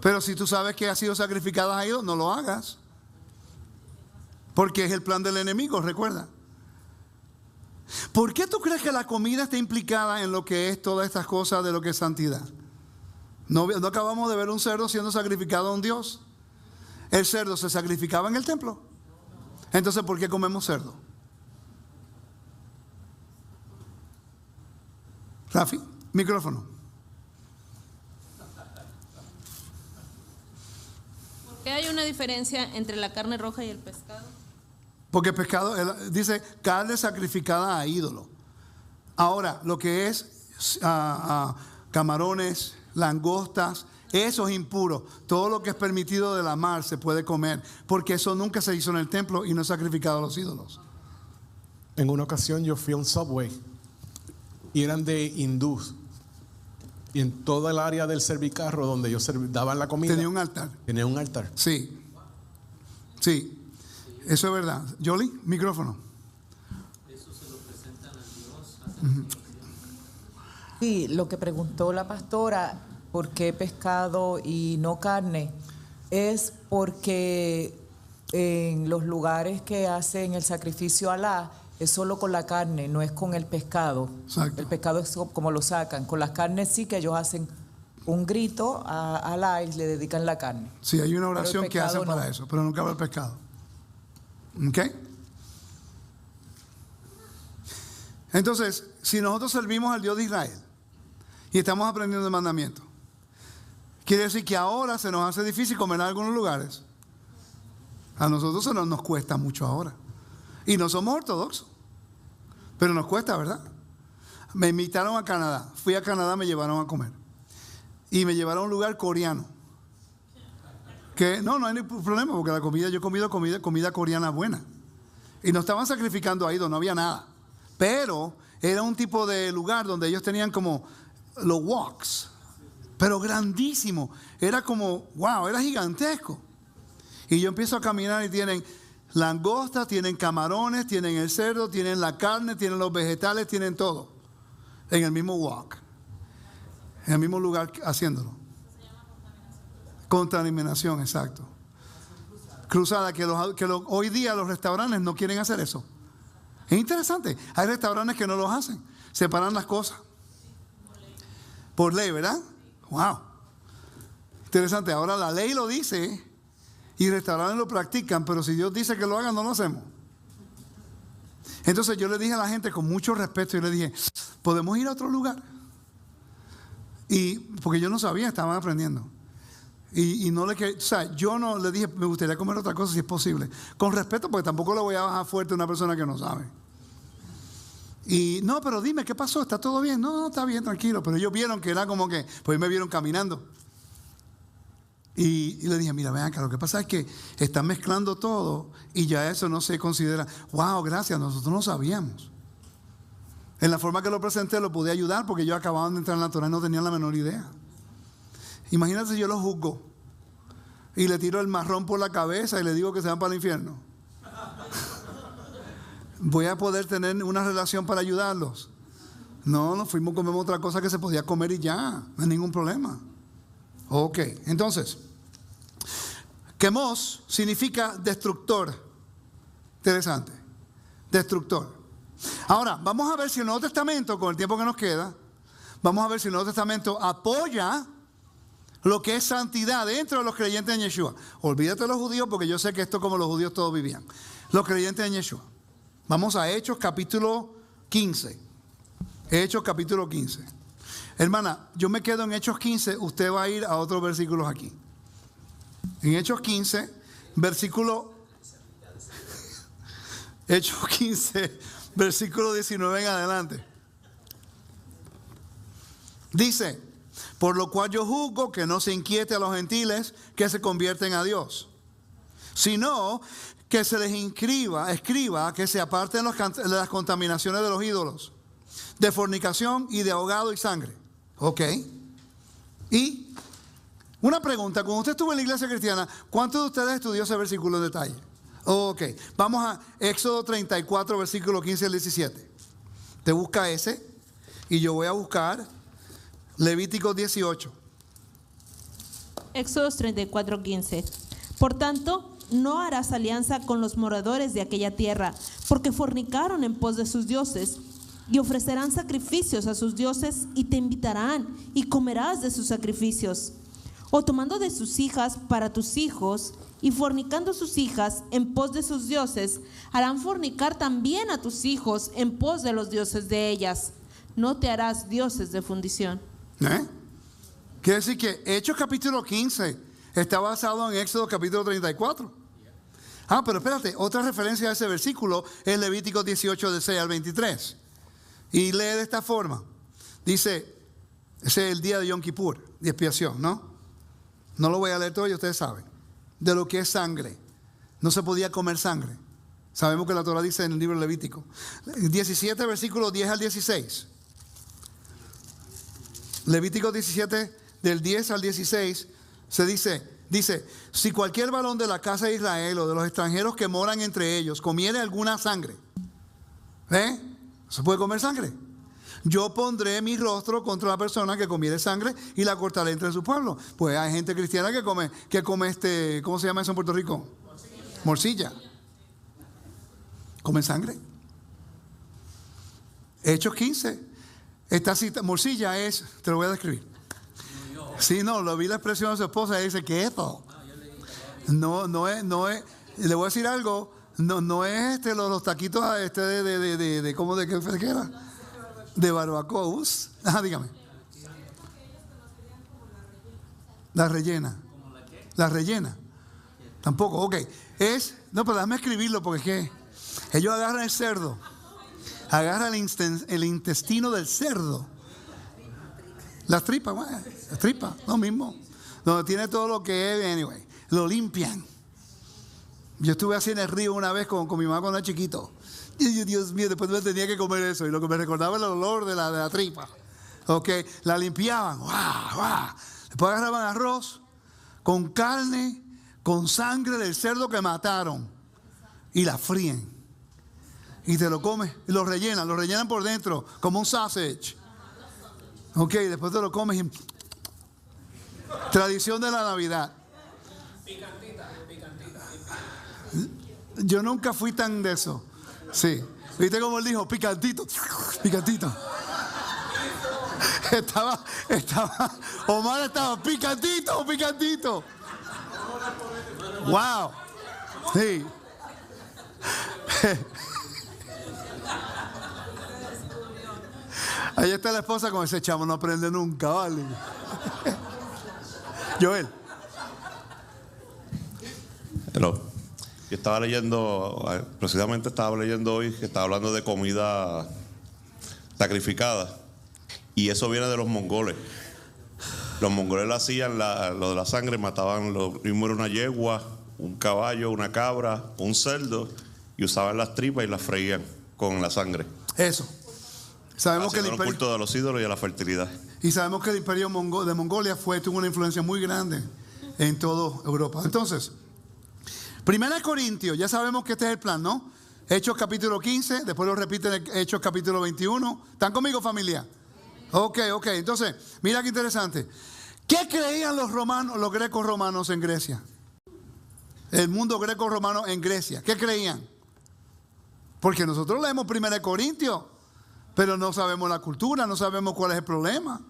Pero si tú sabes que ha sido sacrificada a ídolos, no lo hagas. Porque es el plan del enemigo, recuerda. ¿Por qué tú crees que la comida está implicada en lo que es todas estas cosas de lo que es santidad? ¿No acabamos de ver un cerdo siendo sacrificado a un Dios? El cerdo se sacrificaba en el templo. Entonces, ¿por qué comemos cerdo? Rafi, micrófono. ¿Por qué hay una diferencia entre la carne roja y el pescado? Porque pescado, dice carne sacrificada a ídolo. Ahora, lo que es camarones, langostas, eso es impuro. Todo lo que es permitido de la mar se puede comer, porque eso nunca se hizo en el templo y no es sacrificado a los ídolos. En una ocasión yo fui a un Subway y eran de hindús. Y en toda el área del servicarro donde ellos daban la comida tenía un altar. Tenía un altar. Sí. Sí. Eso es verdad. Yoli, micrófono. Eso se lo presentan a Dios. Sí, lo que preguntó la pastora, ¿por qué pescado y no carne? Es porque en los lugares que hacen el sacrificio a Alá, es solo con la carne, no es con el pescado. Exacto. El pescado es como lo sacan. Con las carnes sí que ellos hacen un grito a Alá y le dedican la carne. Sí, hay una oración que hacen para no. eso, pero nunca va el pescado. ¿Ok? Entonces, si nosotros servimos al Dios de Israel y estamos aprendiendo el mandamiento, quiere decir que ahora se nos hace difícil comer en algunos lugares. A nosotros se nos cuesta mucho ahora. Y no somos ortodoxos, pero nos cuesta, ¿verdad? Me invitaron a Canadá. Fui a Canadá, me llevaron a comer. Y me llevaron a un lugar coreano. Que no hay ningún problema, porque la comida, yo he comido comida coreana buena. Y no estaban sacrificando a ídolos, no había nada. Pero era un tipo de lugar donde ellos tenían como los woks, pero grandísimo. Era como, wow, era gigantesco. Y yo empiezo a caminar y tienen langostas, tienen camarones, tienen el cerdo, tienen la carne, tienen los vegetales, tienen todo. En el mismo wok. En el mismo lugar haciéndolo. Contaminación, exacto. Cruzada, hoy día los restaurantes no quieren hacer eso. Es interesante. Hay restaurantes que no los hacen. Separan las cosas. Por ley, ¿verdad? Wow. Interesante. Ahora la ley lo dice y restaurantes lo practican, pero si Dios dice que lo hagan, no lo hacemos. Entonces yo le dije a la gente con mucho respeto, yo le dije, ¿podemos ir a otro lugar? Y porque yo no sabía, estaban aprendiendo. Y no le quería, o sea, yo no le dije, me gustaría comer otra cosa si es posible. Con respeto, porque tampoco le voy a bajar fuerte a una persona que no sabe. Y no, pero dime, ¿qué pasó? ¿Está todo bien? No, está bien, tranquilo. Pero ellos vieron que era como que, pues me vieron caminando. Y le dije, mira, ven acá, lo que pasa es que están mezclando todo y ya eso no se considera. Wow, gracias, nosotros no sabíamos. En la forma que lo presenté lo pude ayudar porque ellos acababan de entrar en la Torah y no tenían la menor idea. Imagínate si yo los juzgo y le tiro el marrón por la cabeza y le digo que se van para el infierno. ¿Voy a poder tener una relación para ayudarlos? No, nos fuimos, comemos otra cosa que se podía comer y ya, no hay ningún problema. Ok, entonces, Quemos significa destructor. Interesante, destructor. Ahora, vamos a ver si el Nuevo Testamento, con el tiempo que nos queda, vamos a ver si el Nuevo Testamento apoya lo que es santidad dentro de los creyentes en Yeshua. Olvídate de los judíos porque yo sé que esto es como los judíos todos vivían. Los creyentes en Yeshua. Vamos a Hechos capítulo 15. Hechos capítulo 15. Hermana, yo me quedo en Hechos 15, usted va a ir a otros versículos aquí. En Hechos 15, versículo... Hechos 15, versículo 19 en adelante. Dice, por lo cual yo juzgo que no se inquiete a los gentiles que se convierten a Dios, sino que se les escriba que se aparten de las contaminaciones de los ídolos, de fornicación y de ahogado y sangre. Ok. Y una pregunta, cuando usted estuvo en la iglesia cristiana, ¿cuántos de ustedes estudió ese versículo en detalle? Ok, vamos a Éxodo 34, versículo 15 al 17. Te busca ese y yo voy a buscar Levítico 18. Éxodo 34, 15. Por tanto, no harás alianza con los moradores de aquella tierra, porque fornicaron en pos de sus dioses, y ofrecerán sacrificios a sus dioses, y te invitarán, y comerás de sus sacrificios. O tomando de sus hijas para tus hijos, y fornicando sus hijas en pos de sus dioses, harán fornicar también a tus hijos en pos de los dioses de ellas. No te harás dioses de fundición. Quiere decir que Hechos capítulo 15 está basado en Éxodo capítulo 34. Pero espérate, otra referencia a ese versículo es Levítico 18, de 6 al 23. Y lee de esta forma. Dice, ese es el día de Yom Kippur, de expiación, ¿no? No lo voy a leer todo y ustedes saben. De lo que es sangre. No se podía comer sangre. Sabemos que la Torah dice en el libro Levítico. 17, versículos 10 al 16. Levítico 17, del 10 al 16, se dice, si cualquier varón de la casa de Israel o de los extranjeros que moran entre ellos comiere alguna sangre, ¿se puede comer sangre? Yo pondré mi rostro contra la persona que comiere sangre y la cortaré entre su pueblo. Pues hay gente cristiana que come ¿cómo se llama eso en Puerto Rico? Morcilla. ¿Comen sangre? Hechos 15. Esta cita, morcilla es, te lo voy a describir. Sí, no, lo vi la expresión de su esposa y dice, ¿qué es esto? No es, le voy a decir algo, no es los taquitos de ¿cómo de qué era? De barbacoa. Dígame. La rellena. La rellena. Tampoco, ok. No, pero déjame escribirlo porque es que ellos agarran el cerdo. Agarran el intestino del cerdo. Las tripas, lo mismo. Donde tiene todo lo que es, anyway. Lo limpian. Yo estuve así en el río una vez con mi mamá cuando era chiquito. Y yo, Dios mío, después me tenía que comer eso. Y lo que me recordaba era el olor de la tripa. Ok, la limpiaban. Después agarraban arroz con carne, con sangre del cerdo que mataron. Y la fríen. Y te lo comes, y lo rellenan por dentro, como un sausage. Ok, después te lo comes y... Tradición de la Navidad. Yo nunca fui tan de eso. Sí. ¿Viste cómo él dijo? Picantito. Picantito. Omar estaba picantito, picantito. Wow. Sí. Ahí está la esposa con ese chamo, no aprende nunca, ¿vale? Joel. Hello. Yo estaba leyendo, precisamente estaba leyendo hoy, que estaba hablando de comida sacrificada. Y eso viene de los mongoles. Los mongoles lo hacían, lo de la sangre, mataban, lo mismo era una yegua, un caballo, una cabra, un cerdo, y usaban las tripas y las freían con la sangre. Eso. Sabemos que el Haciendo un culto de los ídolos y a la fertilidad. Y sabemos que el imperio de Mongolia tuvo una influencia muy grande en toda Europa. Entonces, 1 Corintios, ya sabemos que este es el plan, ¿no? Hechos capítulo 15, después lo repiten en Hechos capítulo 21. ¿Están conmigo, familia? Ok. Entonces, mira qué interesante. ¿Qué creían los romanos, los grecos romanos en Grecia? El mundo greco romano en Grecia. ¿Qué creían? Porque nosotros leemos 1 Corintios, pero no sabemos la cultura, no sabemos cuál es el problema.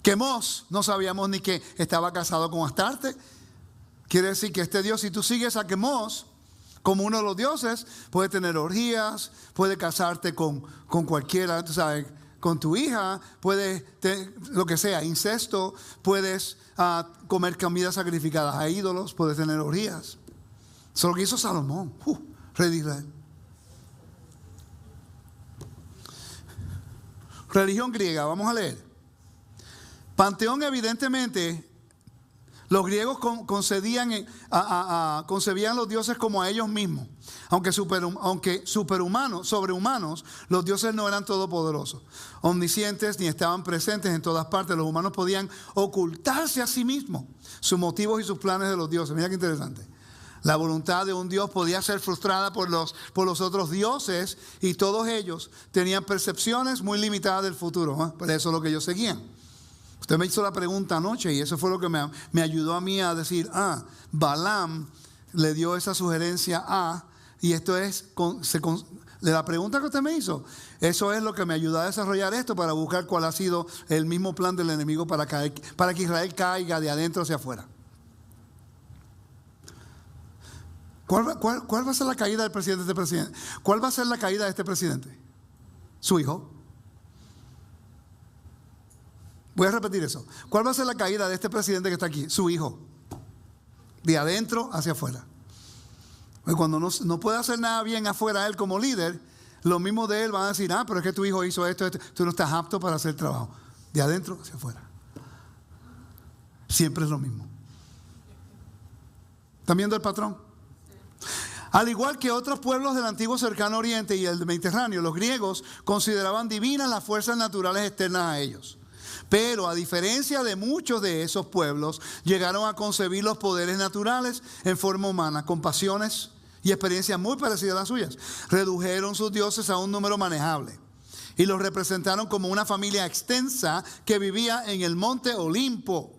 Quemos, no sabíamos ni que estaba casado con Astarte. Quiere decir que este Dios, si tú sigues a Quemos como uno de los dioses, puede tener orgías, puede casarte con cualquiera, tú sabes, con tu hija, puedes, lo que sea, incesto, puedes comer comidas sacrificadas a ídolos, puedes tener orgías. Eso es lo que hizo Salomón, rey de Israel. Religión griega, vamos a leer. Panteón, evidentemente, los griegos concebían los dioses como a ellos mismos. Aunque sobrehumanos, los dioses no eran todopoderosos, omniscientes, ni estaban presentes en todas partes. Los humanos podían ocultarse a sí mismos sus motivos y sus planes de los dioses. Mira qué interesante. La voluntad de un Dios podía ser frustrada por los otros dioses, y todos ellos tenían percepciones muy limitadas del futuro. Por eso es lo que ellos seguían. Usted me hizo la pregunta anoche y eso fue lo que me ayudó a mí a decir, Balaam le dio esa sugerencia y esto es, de la pregunta que usted me hizo, eso es lo que me ayudó a desarrollar esto para buscar cuál ha sido el mismo plan del enemigo para que Israel caiga de adentro hacia afuera. ¿Cuál va a ser la caída del presidente de este presidente? ¿Cuál va a ser la caída de este presidente? Su hijo. Voy a repetir eso. ¿Cuál va a ser la caída de este presidente que está aquí? Su hijo. De adentro hacia afuera. Porque cuando no puede hacer nada bien afuera él como líder, los mismos de él van a decir, pero es que tu hijo hizo esto, tú no estás apto para hacer el trabajo. De adentro hacia afuera. Siempre es lo mismo. ¿Están viendo el patrón? Al igual que otros pueblos del antiguo cercano oriente y el Mediterráneo, los griegos consideraban divinas las fuerzas naturales externas a ellos. Pero a diferencia de muchos de esos pueblos, llegaron a concebir los poderes naturales en forma humana, con pasiones y experiencias muy parecidas a las suyas. Redujeron sus dioses a un número manejable y los representaron como una familia extensa que vivía en el monte Olimpo,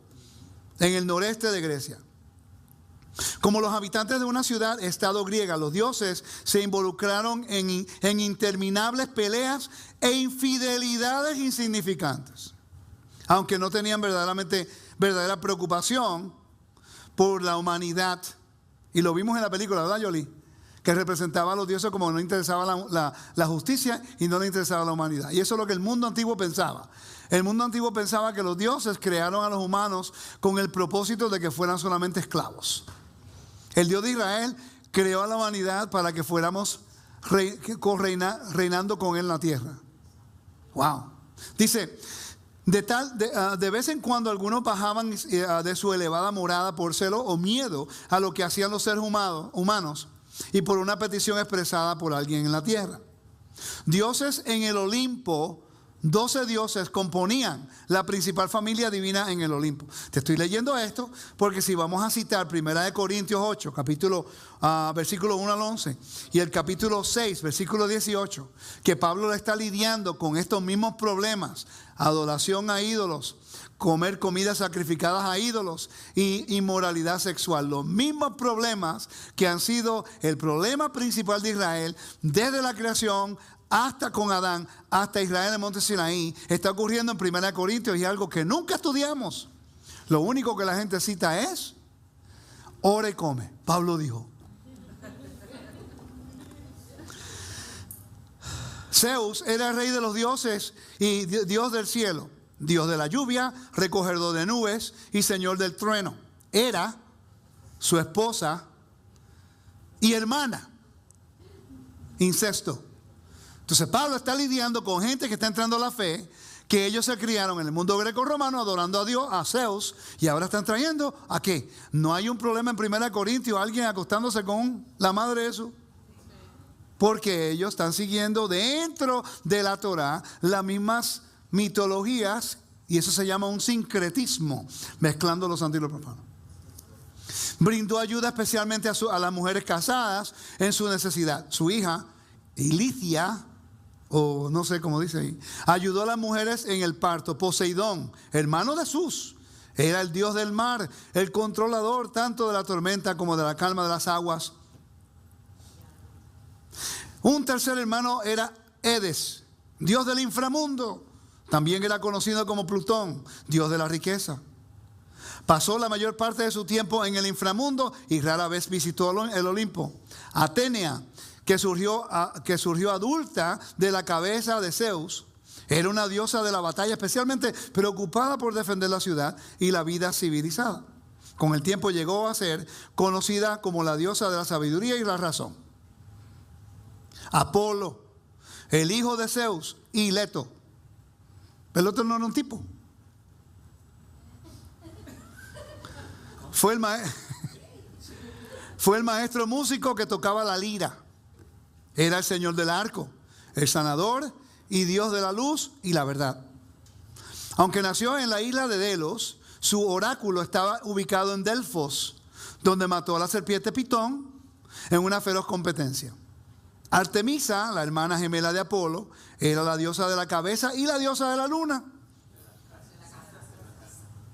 en el noreste de Grecia. Como los habitantes de una ciudad-estado griega, los dioses se involucraron en interminables peleas e infidelidades insignificantes. Aunque no tenían verdadera preocupación por la humanidad. Y lo vimos en la película, ¿verdad, Yoli? Que representaba a los dioses como no interesaba la justicia y no le interesaba la humanidad. Y eso es lo que el mundo antiguo pensaba. El mundo antiguo pensaba que los dioses crearon a los humanos con el propósito de que fueran solamente esclavos. El Dios de Israel creó a la humanidad para que fuéramos reinando con él en la tierra. Wow. Dice, de vez en cuando algunos bajaban de su elevada morada por celo o miedo a lo que hacían los seres humanos y por una petición expresada por alguien en la tierra. Dioses en el Olimpo, 12 dioses componían la principal familia divina en el Olimpo. Te estoy leyendo esto porque si vamos a citar 1 Corintios 8, versículo 1 al 11, y el capítulo 6, versículo 18, que Pablo le está lidiando con estos mismos problemas: adoración a ídolos, comer comidas sacrificadas a ídolos y inmoralidad sexual. Los mismos problemas que han sido el problema principal de Israel desde la creación hasta con Adán, hasta Israel en el monte Sinaí, está ocurriendo en 1 Corintios, y es algo que nunca estudiamos. Lo único que la gente cita es: ora y come. Pablo dijo. Zeus era el rey de los dioses y Dios del cielo, Dios de la lluvia, recogedor de nubes y señor del trueno. Era su esposa y hermana. Incesto. Entonces Pablo está lidiando con gente que está entrando a la fe, que ellos se criaron en el mundo greco-romano adorando a Dios, a Zeus, y ahora están trayendo ¿a qué? ¿No hay un problema en 1 Corintios, alguien acostándose con la madre de Jesús? Porque ellos están siguiendo dentro de la Torá las mismas mitologías, y eso se llama un sincretismo, mezclando lo santo y lo profano. Brindó ayuda especialmente a las mujeres casadas en su necesidad. Su hija, Ilicia, o no sé cómo dice ahí, ayudó a las mujeres en el parto. Poseidón, hermano de Zeus, era el dios del mar, el controlador tanto de la tormenta como de la calma de las aguas. Un tercer hermano era Edes, dios del inframundo. También era conocido como Plutón, dios de la riqueza. Pasó la mayor parte de su tiempo en el inframundo y rara vez visitó el Olimpo. Atenea, que surgió adulta de la cabeza de Zeus, era una diosa de la batalla, especialmente preocupada por defender la ciudad y la vida civilizada. Con el tiempo llegó a ser conocida como la diosa de la sabiduría y la razón. Apolo, el hijo de Zeus, y Leto. El otro no era un tipo. Fue el maestro músico que tocaba la lira. Era el señor del arco, el sanador y Dios de la luz y la verdad. Aunque nació en la isla de Delos, su oráculo estaba ubicado en Delfos, donde mató a la serpiente Pitón en una feroz competencia. Artemisa, la hermana gemela de Apolo, era la diosa de la cabeza y la diosa de la luna.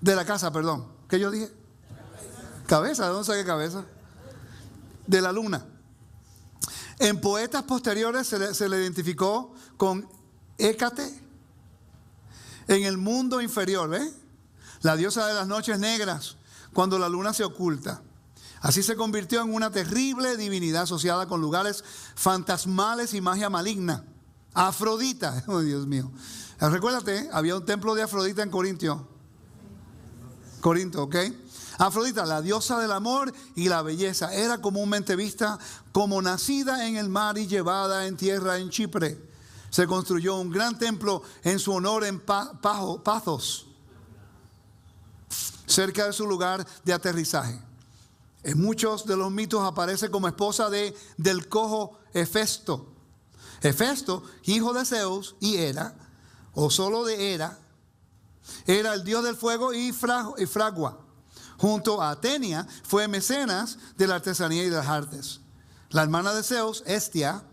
De la casa, perdón. ¿Qué yo dije? Cabeza, ¿de dónde saqué cabeza? De la luna. En poetas posteriores se le identificó con Hécate en el mundo inferior, ¿ves? La diosa de las noches negras, cuando la luna se oculta. Así se convirtió en una terrible divinidad asociada con lugares fantasmales y magia maligna. Afrodita, oh Dios mío. Recuérdate, había un templo de Afrodita en Corinto, ¿ok? Afrodita, la diosa del amor y la belleza, era comúnmente vista como nacida en el mar y llevada en tierra en Chipre. Se construyó un gran templo en su honor en Pathos, cerca de su lugar de aterrizaje. En muchos de los mitos aparece como esposa del cojo Hefesto. Hefesto, hijo de Zeus y Hera, o solo de Hera, era el dios del fuego y fragua. Junto a Atenia fue mecenas de la artesanía y de las artes. La hermana de Zeus, Hestia,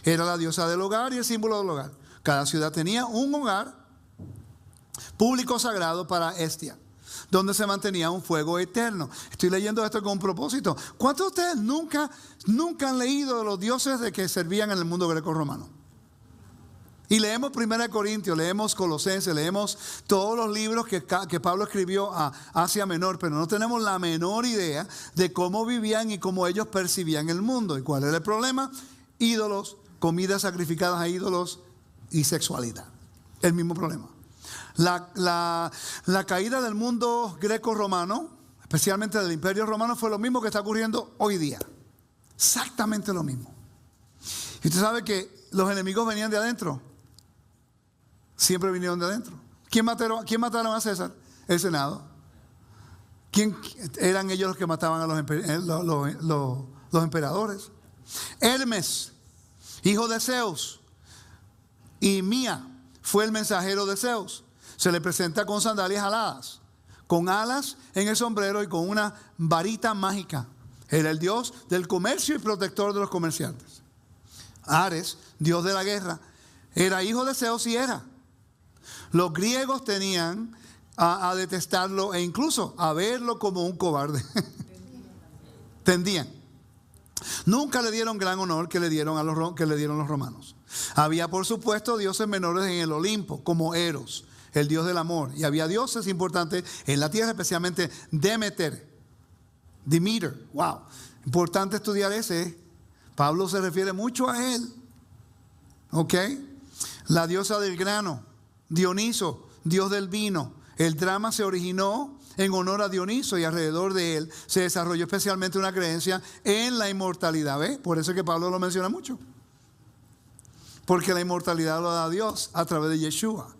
era la diosa del hogar y el símbolo del hogar. Cada ciudad tenía un hogar público sagrado para Hestia, donde se mantenía un fuego eterno. Estoy leyendo esto con un propósito. ¿Cuántos de ustedes nunca han leído de los dioses de que servían en el mundo greco-romano? Y leemos 1 Corintios, leemos Colosenses, leemos todos los libros que Pablo escribió a Asia Menor, pero no tenemos la menor idea de cómo vivían y cómo ellos percibían el mundo. ¿Y cuál era el problema? Ídolos, comidas sacrificadas a ídolos y sexualidad. El mismo problema. La caída del mundo greco-romano, especialmente del Imperio Romano, fue lo mismo que está ocurriendo hoy día. Exactamente lo mismo. Y usted sabe que los enemigos venían de adentro. Siempre vinieron de adentro. ¿Quién mataron a César? El Senado. ¿Quién eran ellos los que mataban a los emperadores? Hermes, hijo de Zeus, y Mía fue el mensajero de Zeus. Se le presenta con sandalias aladas, con alas en el sombrero y con una varita mágica. Era el dios del comercio y protector de los comerciantes. Ares, dios de la guerra, era hijo de Zeus y Hera. Los griegos tenían a detestarlo e incluso a verlo como un cobarde. Tendían. Nunca le dieron gran honor que le dieron los romanos. Había, por supuesto, dioses menores en el Olimpo, como Eros, el dios del amor. Y había dioses importantes en la tierra, especialmente Demeter. Wow. Importante estudiar ese. Pablo se refiere mucho a él. ¿Ok? La diosa del grano, Dioniso, dios del vino. El drama se originó en honor a Dioniso y alrededor de él se desarrolló especialmente una creencia en la inmortalidad. ¿Ves? Por eso es que Pablo lo menciona mucho. Porque la inmortalidad lo da Dios a través de Yeshua.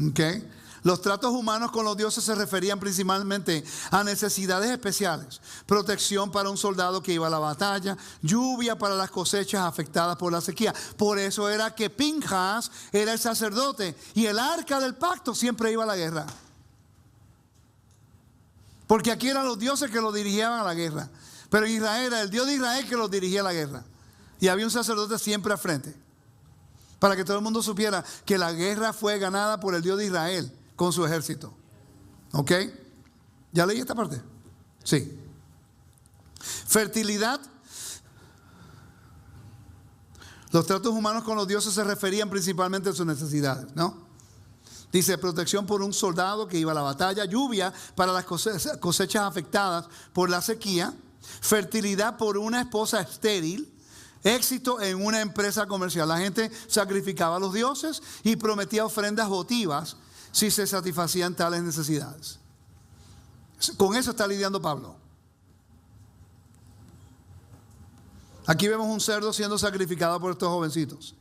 ¿Okay? Los tratos humanos con los dioses se referían principalmente a necesidades especiales, protección para un soldado que iba a la batalla, lluvia para las cosechas afectadas por la sequía. Por eso era que Pinjas era el sacerdote y el arca del pacto siempre iba a la guerra. Porque aquí eran los dioses que lo dirigían a la guerra. Pero Israel era el Dios de Israel que los dirigía a la guerra. Y había un sacerdote siempre al frente. Para que todo el mundo supiera que la guerra fue ganada por el Dios de Israel con su ejército. ¿Ok? ¿Ya leí esta parte? Sí. Fertilidad. Los tratos humanos con los dioses se referían principalmente a sus necesidades, ¿no? Dice, protección por un soldado que iba a la batalla, lluvia para las cosechas afectadas por la sequía, fertilidad por una esposa estéril, éxito en una empresa comercial. La gente sacrificaba a los dioses y prometía ofrendas votivas si se satisfacían tales necesidades. Con eso está lidiando Pablo. Aquí vemos un cerdo siendo sacrificado por estos jovencitos.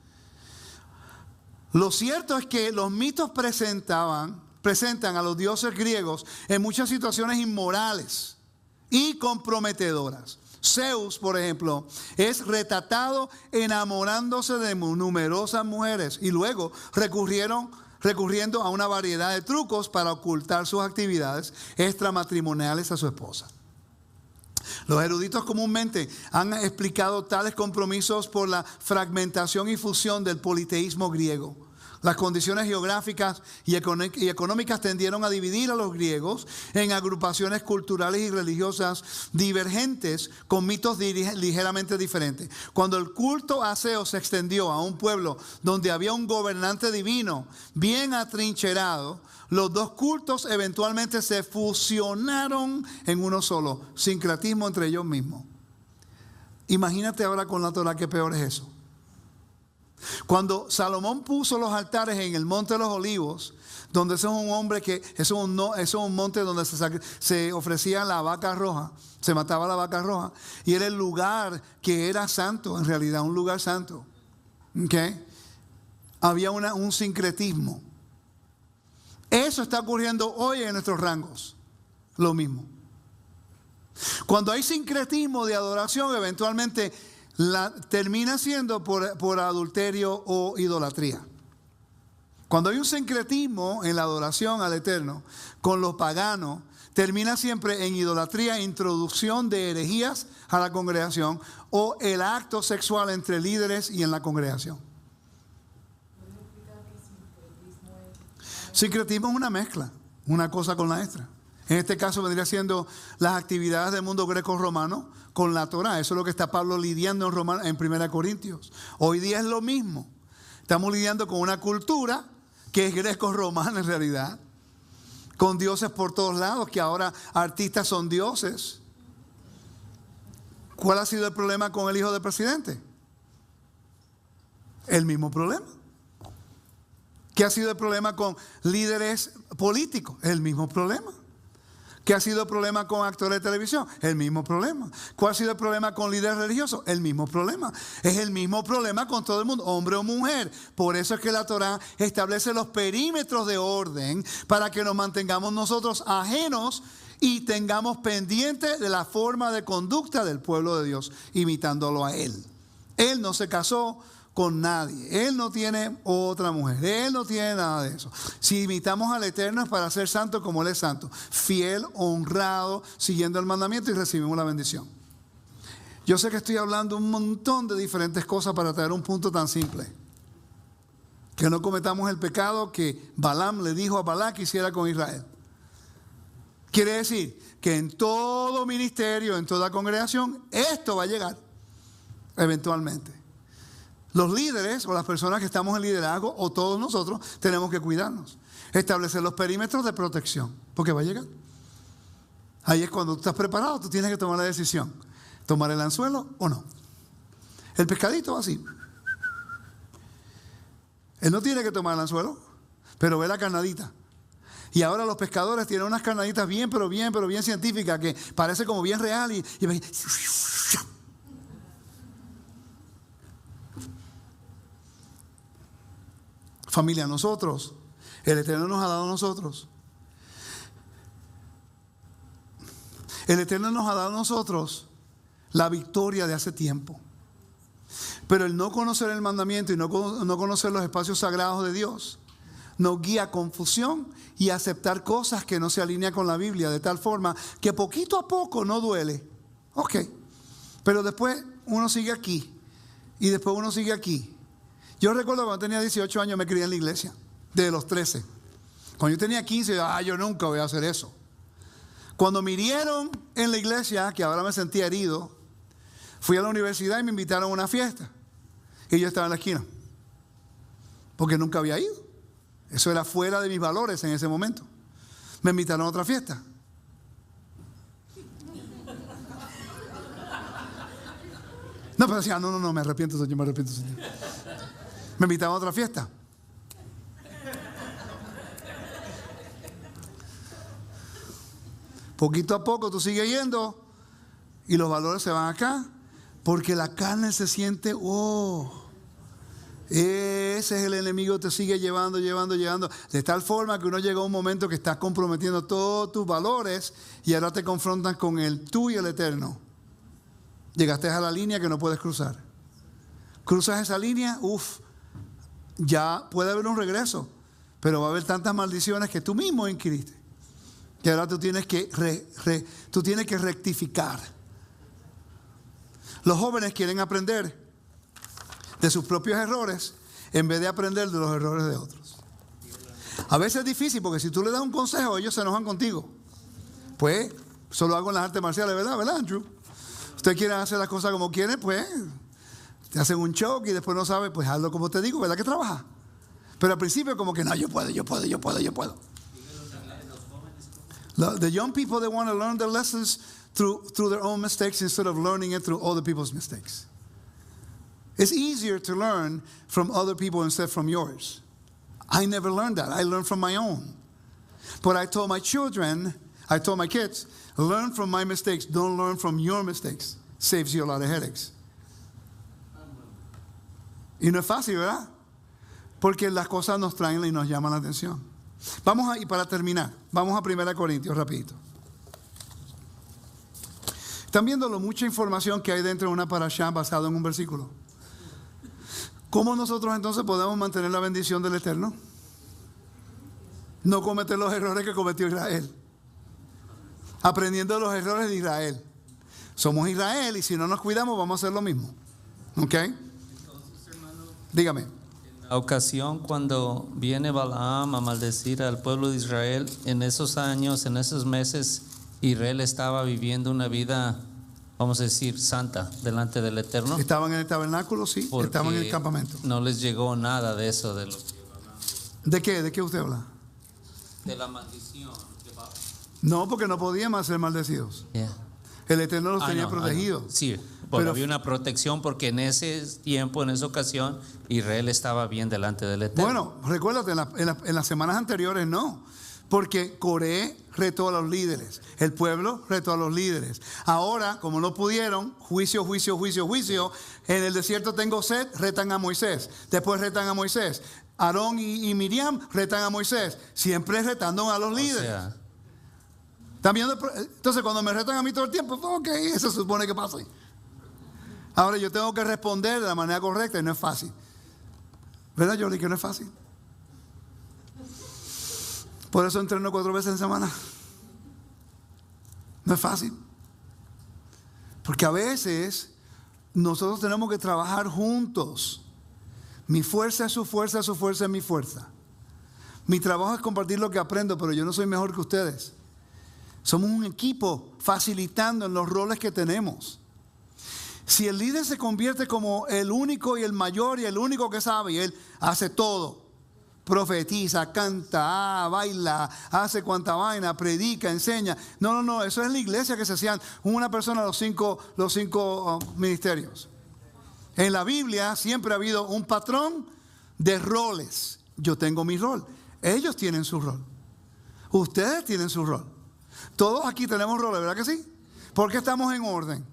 Lo cierto es que los mitos presentan a los dioses griegos en muchas situaciones inmorales y comprometedoras. Zeus, por ejemplo, es retratado enamorándose de numerosas mujeres y luego recurriendo a una variedad de trucos para ocultar sus actividades extramatrimoniales a su esposa. Los eruditos comúnmente han explicado tales compromisos por la fragmentación y fusión del politeísmo griego. Las condiciones geográficas y económicas tendieron a dividir a los griegos en agrupaciones culturales y religiosas divergentes con mitos ligeramente diferentes. Cuando el culto a Zeus se extendió a un pueblo donde había un gobernante divino bien atrincherado, los dos cultos eventualmente se fusionaron en uno solo, sincretismo entre ellos mismos. Imagínate ahora con la Torah qué peor es eso. Cuando Salomón puso los altares en el Monte de los Olivos, donde eso es un monte donde se ofrecía la vaca roja, se mataba la vaca roja, y era el lugar que era santo, en realidad, un lugar santo. ¿Okay? Había un sincretismo. Eso está ocurriendo hoy en nuestros rangos, lo mismo. Cuando hay sincretismo de adoración, eventualmente termina siendo por adulterio o idolatría. Cuando hay un sincretismo en la adoración al Eterno con los paganos, termina siempre en idolatría, introducción de herejías a la congregación o el acto sexual entre líderes y en la congregación. Sincretismo es una mezcla, una cosa con la extra. En este caso vendría siendo las actividades del mundo greco-romano con la Torah. Eso es lo que está Pablo lidiando en 1 Corintios. Hoy día es lo mismo. Estamos lidiando con una cultura que es greco-romana en realidad, con dioses por todos lados, que ahora artistas son dioses. ¿Cuál ha sido el problema con el hijo del presidente? El mismo problema. ¿Qué ha sido el problema con líderes políticos? El mismo problema. ¿Qué ha sido el problema con actores de televisión? El mismo problema. ¿Cuál ha sido el problema con líderes religiosos? El mismo problema. Es el mismo problema con todo el mundo, hombre o mujer. Por eso es que la Torah establece los perímetros de orden para que nos mantengamos nosotros ajenos y tengamos pendiente de la forma de conducta del pueblo de Dios, imitándolo a Él. Él no se casó con nadie. Él no tiene otra mujer. Él no tiene nada de eso. Si imitamos al Eterno es para ser santo como Él es santo. Fiel, honrado, siguiendo el mandamiento y recibimos la bendición. Yo sé que estoy hablando un montón de diferentes cosas para traer un punto tan simple. Que no cometamos el pecado que Balaam le dijo a Balac que hiciera con Israel. Quiere decir que en todo ministerio, en toda congregación, esto va a llegar eventualmente. Los líderes o las personas que estamos en liderazgo o todos nosotros tenemos que cuidarnos. Establecer los perímetros de protección, porque va a llegar. Ahí es cuando tú estás preparado, tú tienes que tomar la decisión. ¿Tomar el anzuelo o no? El pescadito va así. Él no tiene que tomar el anzuelo, pero ve la carnadita. Y ahora los pescadores tienen unas carnaditas bien, pero bien científicas, que parece como bien real y familia, nosotros, el Eterno nos ha dado a nosotros. El Eterno nos ha dado a nosotros la victoria de hace tiempo. Pero el no conocer el mandamiento y no conocer los espacios sagrados de Dios nos guía a confusión y a aceptar cosas que no se alinean con la Biblia, de tal forma que poquito a poco no duele. Ok, pero después uno sigue aquí y después uno sigue aquí. Yo recuerdo cuando tenía 18 años me crié en la iglesia, desde los 13. Cuando yo tenía 15, yo nunca voy a hacer eso. Cuando me hirieron en la iglesia, que ahora me sentía herido, fui a la universidad y me invitaron a una fiesta. Y yo estaba en la esquina, porque nunca había ido. Eso era fuera de mis valores en ese momento. Me invitaron a otra fiesta. No, pero decía, no, me arrepiento, Señor, me arrepiento, Señor. Me invitaron a otra fiesta. Poquito a poco tú sigues yendo y los valores se van acá, porque la carne se siente, ese es el enemigo, te sigue llevando, de tal forma que uno llega a un momento que estás comprometiendo todos tus valores y ahora te confrontan con el tú y el Eterno. Llegaste a la línea que no puedes cruzar. Cruzas esa línea, ya puede haber un regreso, pero va a haber tantas maldiciones que tú mismo inquiriste, que ahora tú tienes que rectificar. Los jóvenes quieren aprender de sus propios errores en vez de aprender de los errores de otros. A veces es difícil porque si tú le das un consejo, ellos se enojan contigo. Pues, eso lo hago en las artes marciales, ¿verdad, Andrew? Ustedes quieren hacer las cosas como quieren, pues te hacen un choque y después no sabes, pues hazlo como te digo, ¿verdad que trabaja? Pero al principio como que no, yo puedo. The young people, they want to learn their lessons through their own mistakes instead of learning it through other people's mistakes. It's easier to learn from other people instead from yours. I never learned that. I learned from my own. But I told my kids, learn from my mistakes. Don't learn from your mistakes. Saves you a lot of headaches. Y no es fácil, ¿verdad? Porque las cosas nos traen y nos llaman la atención. Y para terminar, vamos a 1 Corintios rapidito. Están viendo mucha información que hay dentro de una parashá basada en un versículo. ¿Cómo nosotros entonces podemos mantener la bendición del Eterno? No cometer los errores que cometió Israel. Aprendiendo los errores de Israel. Somos Israel y si no nos cuidamos vamos a hacer lo mismo. ¿Ok? Dígame. En la ocasión cuando viene Balaam a maldecir al pueblo de Israel, en esos años, en esos meses, Israel estaba viviendo una vida, vamos a decir, santa delante del Eterno. Estaban en el tabernáculo, sí. Estaban en el campamento. No les llegó nada de eso. ¿De qué? ¿De qué usted habla? De la maldición. No, porque no podían ser maldecidos. Yeah. El Eterno los tenía protegidos. Sí, pero había una protección porque en ese tiempo, en esa ocasión, Israel estaba bien delante del Eterno. Bueno, recuérdate, en las semanas anteriores no, porque Coré retó a los líderes, el pueblo retó a los líderes. Ahora, como no pudieron, juicio, en el desierto tengo sed, retan a Moisés, después retan a Moisés. Aarón y Miriam retan a Moisés, siempre retando a los líderes. También, entonces cuando me retan a mí todo el tiempo, ok, eso se supone que pasa. Ahora yo tengo que responder de la manera correcta y no es fácil. ¿Verdad, Jolie, que no es fácil? Por eso entreno 4 veces en semana. No es fácil. Porque a veces nosotros tenemos que trabajar juntos. Mi fuerza es su fuerza, su fuerza es mi fuerza. Mi trabajo es compartir lo que aprendo, pero yo no soy mejor que ustedes. Somos un equipo facilitando en los roles que tenemos. Si el líder se convierte como el único y el mayor y el único que sabe, y él hace todo, profetiza, canta, baila, hace cuanta vaina, predica, enseña. No, eso es en la iglesia que se hacían una persona los cinco ministerios. En la Biblia siempre ha habido un patrón, de roles. Yo tengo mi rol. Ellos tienen su rol. Ustedes tienen su rol. Todos aquí tenemos roles, ¿verdad que sí? Porque estamos en orden.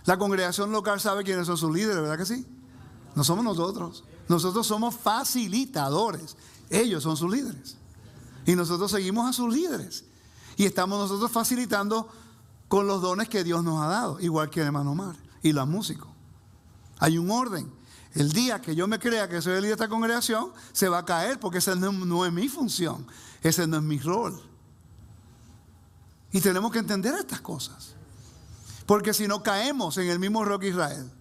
La congregación local sabe quiénes son sus líderes, ¿verdad que sí? No somos nosotros. Nosotros somos facilitadores. Ellos son sus líderes. Y nosotros seguimos a sus líderes. Y estamos nosotros facilitando con los dones que Dios nos ha dado. Igual que el hermano Omar y los músicos. Hay un orden. El día que yo me crea que soy el líder de esta congregación, se va a caer porque esa no es mi función. Ese no es mi rol. Y tenemos que entender estas cosas. Porque si no caemos en el mismo error que Israel.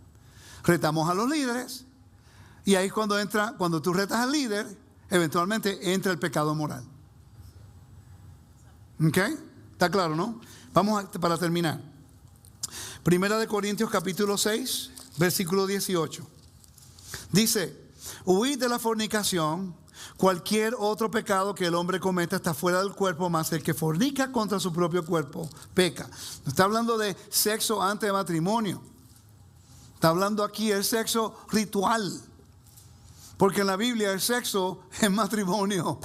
Retamos a los líderes. Y ahí es cuando tú retas al líder, eventualmente entra el pecado moral. ¿Ok? ¿Está claro, no? Vamos para terminar. Primera de Corintios capítulo 6, versículo 18. Dice, huid de la fornicación. Cualquier otro pecado que el hombre cometa está fuera del cuerpo, más el que fornica contra su propio cuerpo peca. No está hablando de sexo antes de matrimonio. Está hablando aquí del sexo ritual. Porque en la Biblia el sexo es matrimonio.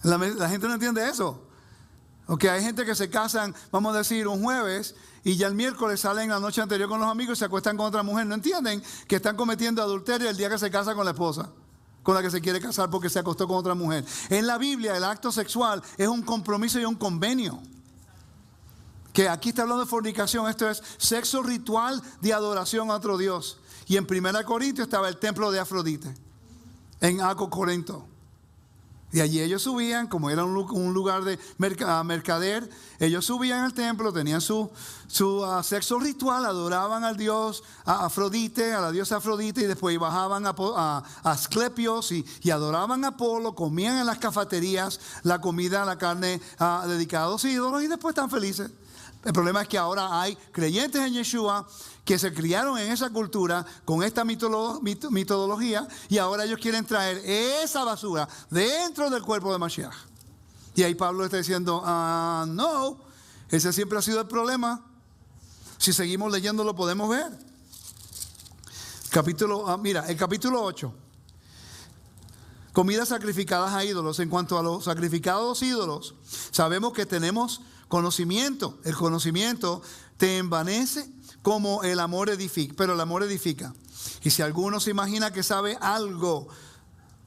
La gente no entiende eso. Okay, hay gente que se casan, vamos a decir, un jueves y ya el miércoles salen la noche anterior con los amigos y se acuestan con otra mujer. No entienden que están cometiendo adulterio el día que se casa con la esposa, con la que se quiere casar porque se acostó con otra mujer. En la Biblia el acto sexual es un compromiso y un convenio. Que aquí está hablando de fornicación. Esto es sexo ritual de adoración a otro Dios. Y en 1 Corintios estaba el templo de Afrodite, en Aco, Corinto. Y allí ellos subían, como era un lugar de mercader, ellos subían al templo, tenían su sexo ritual, adoraban al dios Afrodite, a la diosa Afrodite, y después bajaban a Asclepios y adoraban a Apolo, comían en las cafeterías la comida, la carne dedicada a los ídolos, y después están felices. El problema es que ahora hay creyentes en Yeshua que se criaron en esa cultura con esta metodología y ahora ellos quieren traer esa basura dentro del cuerpo de Mashiach. Y ahí Pablo está diciendo, no, ese siempre ha sido el problema. Si seguimos leyendo lo podemos ver. El capítulo 8. Comidas sacrificadas a ídolos. En cuanto a los sacrificados ídolos, sabemos que tenemos conocimiento. El conocimiento te envanece como el amor edifica, pero el amor edifica. Y si alguno se imagina que sabe algo,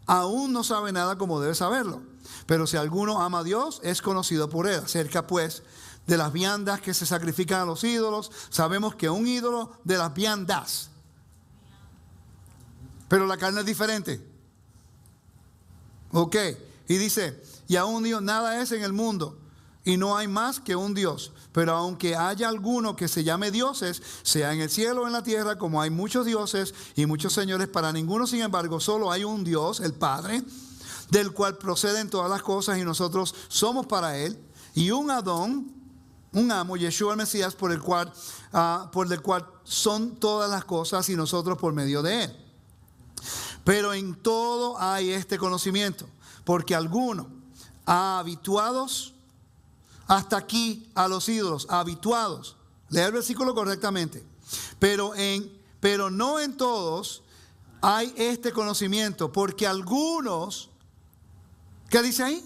aún no sabe nada como debe saberlo. Pero si alguno ama a Dios, es conocido por él. Acerca pues de las viandas que se sacrifican a los ídolos, sabemos que un ídolo de las viandas, pero la carne es diferente. Ok, y dice, y a un Dios nada es en el mundo, y no hay más que un Dios. Pero aunque haya alguno que se llame dioses, sea en el cielo o en la tierra, como hay muchos dioses y muchos señores, para ninguno, sin embargo, solo hay un Dios, el Padre, del cual proceden todas las cosas y nosotros somos para Él, y un Adón, un amo, Yeshua el Mesías, por el cual son todas las cosas y nosotros por medio de Él. Pero en todo hay este conocimiento, porque algunos habituados hasta aquí a los ídolos, habituados. Lea el versículo correctamente. Pero no en todos hay este conocimiento, porque algunos, ¿qué dice ahí?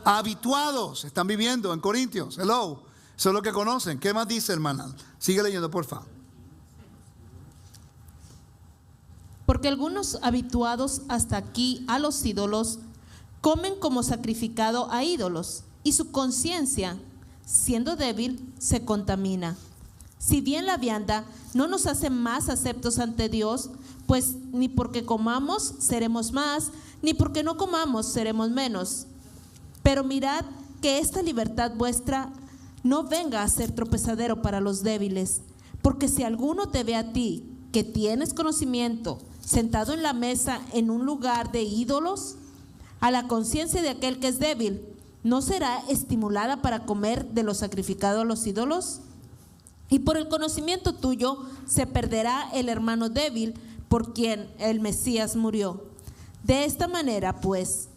Habituados, están viviendo en Corintios. Hello, eso es lo que conocen. ¿Qué más dice, hermana? Sigue leyendo, por favor. Porque algunos habituados hasta aquí a los ídolos comen como sacrificado a ídolos, y su conciencia, siendo débil, se contamina. Si bien la vianda no nos hace más aceptos ante Dios, pues ni porque comamos seremos más, ni porque no comamos seremos menos. Pero mirad que esta libertad vuestra no venga a ser tropezadero para los débiles, porque si alguno te ve a ti, que tienes conocimiento, sentado en la mesa en un lugar de ídolos, a la conciencia de aquel que es débil, ¿no será estimulada para comer de lo sacrificado a los ídolos? Y por el conocimiento tuyo se perderá el hermano débil por quien el Mesías murió. De esta manera, pues,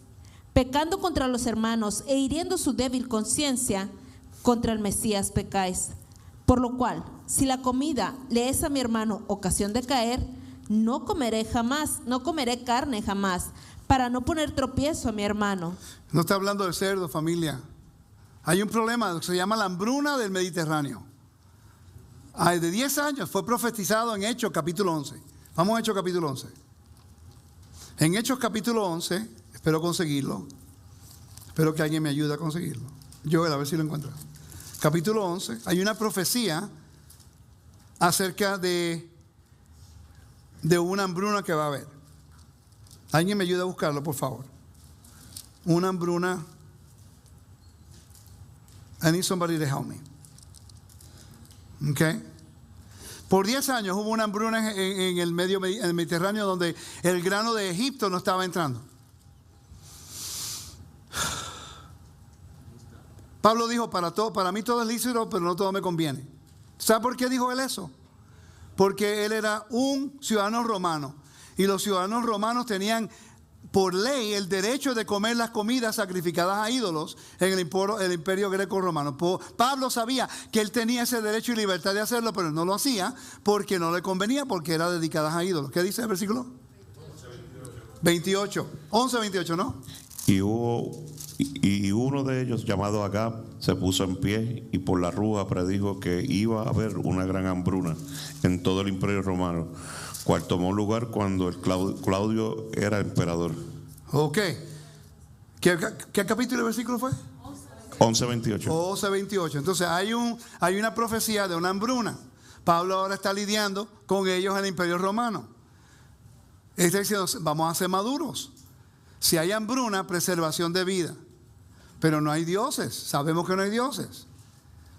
pecando contra los hermanos e hiriendo su débil conciencia, contra el Mesías pecáis. Por lo cual, si la comida le es a mi hermano ocasión de caer, no comeré carne jamás, para no poner tropiezo a mi hermano. No está hablando del cerdo, familia. Hay un problema que se llama la hambruna del Mediterráneo. De 10 años fue profetizado en Hechos capítulo 11. Vamos a Hechos capítulo 11. En Hechos capítulo 11, espero conseguirlo. Espero que alguien me ayude a conseguirlo. Joel, a ver si lo encuentro. Capítulo 11, hay una profecía acerca de una hambruna que va a haber. Alguien me ayuda a buscarlo, por favor. Una hambruna. I need somebody to help me. Okay. Por 10 años hubo una hambruna en el Mediterráneo donde el grano de Egipto no estaba entrando. Pablo dijo, para mí todo es lícito, pero no todo me conviene. ¿Sabe por qué dijo él eso? Porque él era un ciudadano romano. Y los ciudadanos romanos tenían por ley el derecho de comer las comidas sacrificadas a ídolos en el imperio greco-romano. Pablo sabía que él tenía ese derecho y libertad de hacerlo, pero él no lo hacía porque no le convenía, porque era dedicadas a ídolos. ¿Qué dice el versículo? 28. 11:28, ¿no? Y uno de ellos, llamado Agab, se puso en pie y por la rúa predijo que iba a haber una gran hambruna en todo el imperio romano, cual tomó lugar cuando el Claudio era emperador. Ok. ¿Qué capítulo y versículo fue? 11:28. 11:28. Entonces hay una profecía de una hambruna. Pablo ahora está lidiando con ellos en el imperio romano. Está diciendo, vamos a ser maduros. Si hay hambruna, preservación de vida. Pero no hay dioses. Sabemos que no hay dioses.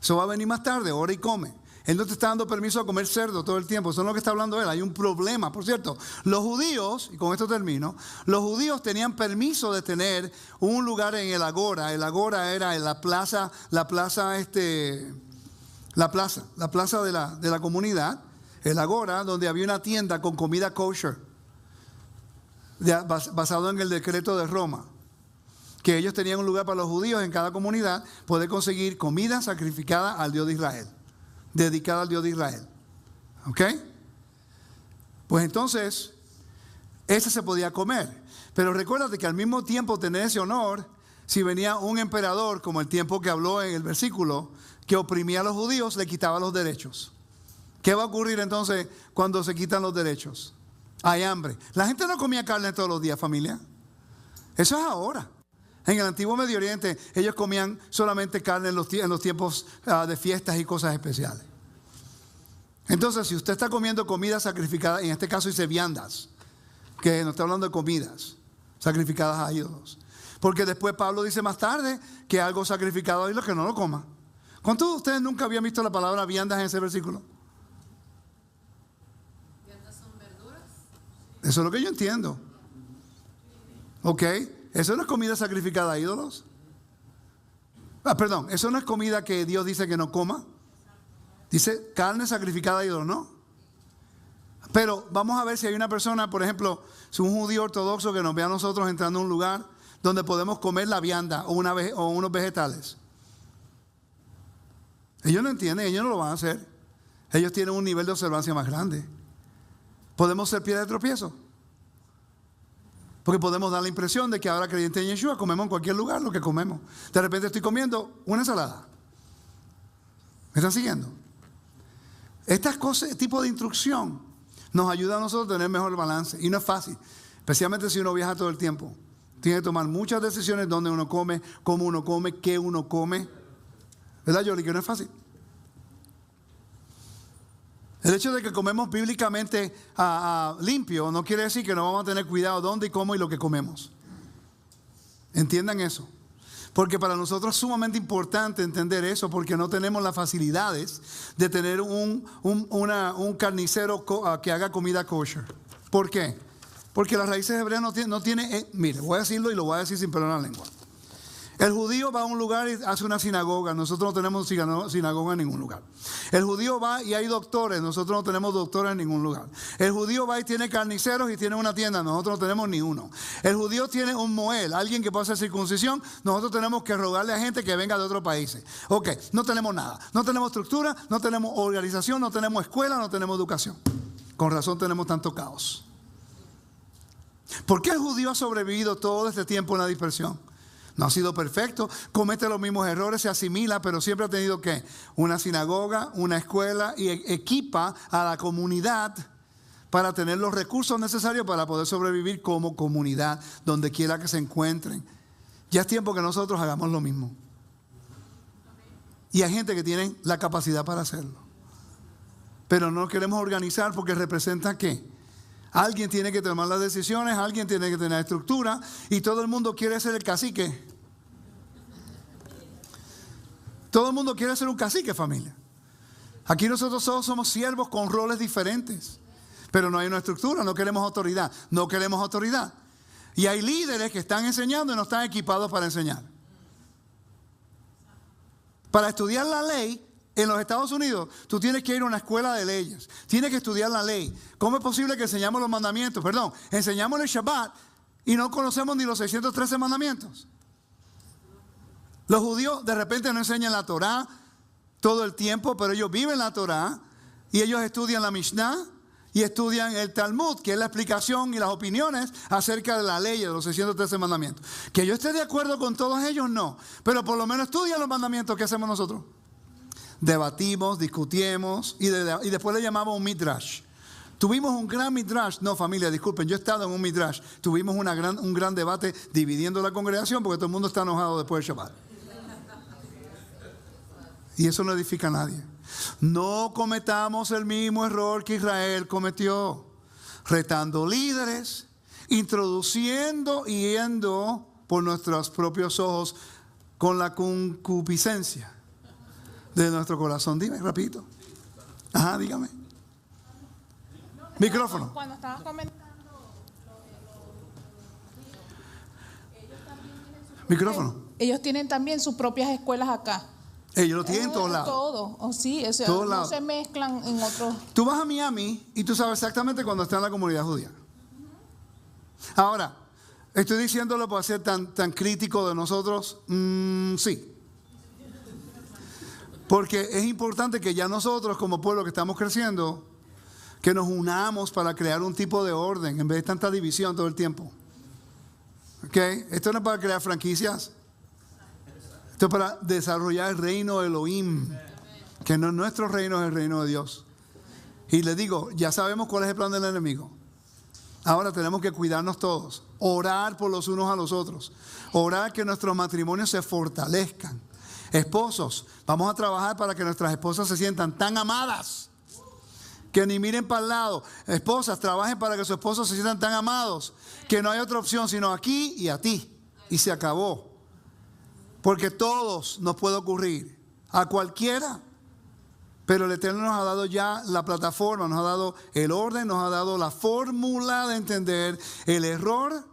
Eso va a venir más tarde, ora y come. Él no te está dando permiso a comer cerdo todo el tiempo. Eso es lo que está hablando él. Hay un problema. Por cierto, los judíos, y con esto termino, los judíos tenían permiso de tener un lugar en el agora. El agora era en la plaza de la comunidad. El agora, donde había una tienda con comida kosher, basado en el decreto de Roma. Que ellos tenían un lugar para los judíos en cada comunidad poder conseguir comida sacrificada al Dios de Israel. Dedicada al Dios de Israel. ¿Ok? Pues entonces, ese se podía comer. Pero recuérdate que al mismo tiempo tener ese honor, si venía un emperador, como el tiempo que habló en el versículo, que oprimía a los judíos, le quitaba los derechos. ¿Qué va a ocurrir entonces cuando se quitan los derechos? Hay hambre. La gente no comía carne todos los días, familia. Eso es ahora. En el antiguo Medio Oriente ellos comían solamente carne en los tiempos de fiestas y cosas especiales. Entonces, si usted está comiendo comida sacrificada, en este caso dice viandas, que no está hablando de comidas sacrificadas a ídolos. Porque después Pablo dice más tarde que algo sacrificado a ídolos que no lo coma. ¿Cuántos de ustedes nunca habían visto la palabra viandas en ese versículo? ¿Viandas son verduras? Eso es lo que yo entiendo. ¿Ok? ¿Eso no es comida sacrificada a ídolos? Perdón, eso no es comida que Dios dice que no coma. Dice carne sacrificada a ídolos, ¿no? Pero vamos a ver si hay una persona, por ejemplo, si un judío ortodoxo que nos ve a nosotros entrando a un lugar donde podemos comer la vianda o unos vegetales. Ellos no entienden, ellos no lo van a hacer. Ellos tienen un nivel de observancia más grande. ¿Podemos ser piedra de tropiezo? Porque podemos dar la impresión de que ahora creyentes en Yeshua comemos en cualquier lugar lo que comemos. De repente estoy comiendo una ensalada. ¿Me están siguiendo? Estas cosas, este tipo de instrucción nos ayuda a nosotros a tener mejor balance. Y no es fácil, especialmente si uno viaja todo el tiempo. Tiene que tomar muchas decisiones: dónde uno come, cómo uno come, qué uno come. ¿Verdad, Yoli? Que no es fácil. El hecho de que comemos bíblicamente limpio no quiere decir que no vamos a tener cuidado dónde y cómo y lo que comemos. Entiendan eso. Porque para nosotros es sumamente importante entender eso, porque no tenemos las facilidades de tener un carnicero que haga comida kosher. ¿Por qué? Porque las raíces hebreas no tiene mire, voy a decirlo y lo voy a decir sin pelo en la lengua. El judío va a un lugar y hace una sinagoga. Nosotros no tenemos sinagoga en ningún lugar. El judío va y hay doctores. Nosotros no tenemos doctores en ningún lugar. El judío va y tiene carniceros y tiene una tienda. Nosotros no tenemos ni uno. El judío tiene un moel, alguien que puede hacer circuncisión. Nosotros tenemos que rogarle a gente que venga de otros países. Ok, no tenemos nada. No tenemos estructura, no tenemos organización, no tenemos escuela, no tenemos educación. Con razón tenemos tanto caos. ¿Por qué el judío ha sobrevivido todo este tiempo en la dispersión? No ha sido perfecto, comete los mismos errores, se asimila, pero siempre ha tenido ¿qué? Una sinagoga, una escuela y equipa a la comunidad para tener los recursos necesarios para poder sobrevivir como comunidad, donde quiera que se encuentren. Ya es tiempo que nosotros hagamos lo mismo. Y hay gente que tiene la capacidad para hacerlo. Pero no nos queremos organizar porque representa ¿qué? Alguien tiene que tomar las decisiones, alguien tiene que tener estructura y todo el mundo quiere ser el cacique. Todo el mundo quiere ser un cacique, familia. Aquí nosotros todos somos siervos con roles diferentes, pero no hay una estructura, no queremos autoridad, no queremos autoridad. Y hay líderes que están enseñando y no están equipados para enseñar. Para estudiar la ley, en los Estados Unidos, tú tienes que ir a una escuela de leyes. Tienes que estudiar la ley. ¿Cómo es posible que enseñamos los mandamientos? Enseñamos el Shabbat y no conocemos ni los 613 mandamientos. Los judíos de repente no enseñan la Torá todo el tiempo, pero ellos viven la Torá y ellos estudian la Mishnah y estudian el Talmud, que es la explicación y las opiniones acerca de la ley de los 613 mandamientos. Que yo esté de acuerdo con todos ellos, no. Pero por lo menos estudian los mandamientos que hacemos nosotros. Debatimos, discutimos y después le llamamos un midrash. Tuvimos un gran midrash. No, familia, disculpen, yo he estado en un midrash. Tuvimos un gran debate dividiendo la congregación porque todo el mundo está enojado después del Shabbat. Y eso no edifica a nadie. No cometamos el mismo error que Israel cometió, retando líderes, introduciendo y yendo por nuestros propios ojos con la concupiscencia de nuestro corazón. Dime, rapidito. Ajá, dígame. Micrófono. Cuando estabas comentando. Micrófono. Ellos tienen también sus propias escuelas acá. Ellos lo tienen en todos lados. Todo, o sí, o sea, Todos no lados. se mezclan en otros. Tú vas a Miami y tú sabes exactamente cuando está en la comunidad judía. Ahora, ¿estoy diciéndolo para ser tan crítico de nosotros? Sí. Porque es importante que ya nosotros como pueblo que estamos creciendo, que nos unamos para crear un tipo de orden en vez de tanta división todo el tiempo. ¿Ok? Esto no es para crear franquicias. Esto es para desarrollar el reino de Elohim, que no es nuestro reino, es el reino de Dios. Y les digo, ya sabemos cuál es el plan del enemigo. Ahora tenemos que cuidarnos todos, orar por los unos a los otros, orar que nuestros matrimonios se fortalezcan. Esposos, vamos a trabajar para que nuestras esposas se sientan tan amadas que ni miren para el lado. Esposas, trabajen para que sus esposos se sientan tan amados que no hay otra opción sino aquí y a ti. Y se acabó. Porque todos nos puede ocurrir, a cualquiera. Pero el Eterno nos ha dado ya la plataforma, nos ha dado el orden, nos ha dado la fórmula de entender el error.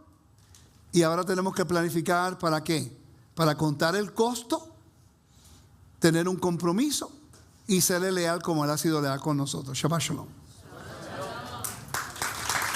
Y ahora tenemos que planificar ¿para qué? Para contar el costo, tener un compromiso y serle leal como Él ha sido leal con nosotros. Shabbat Shalom.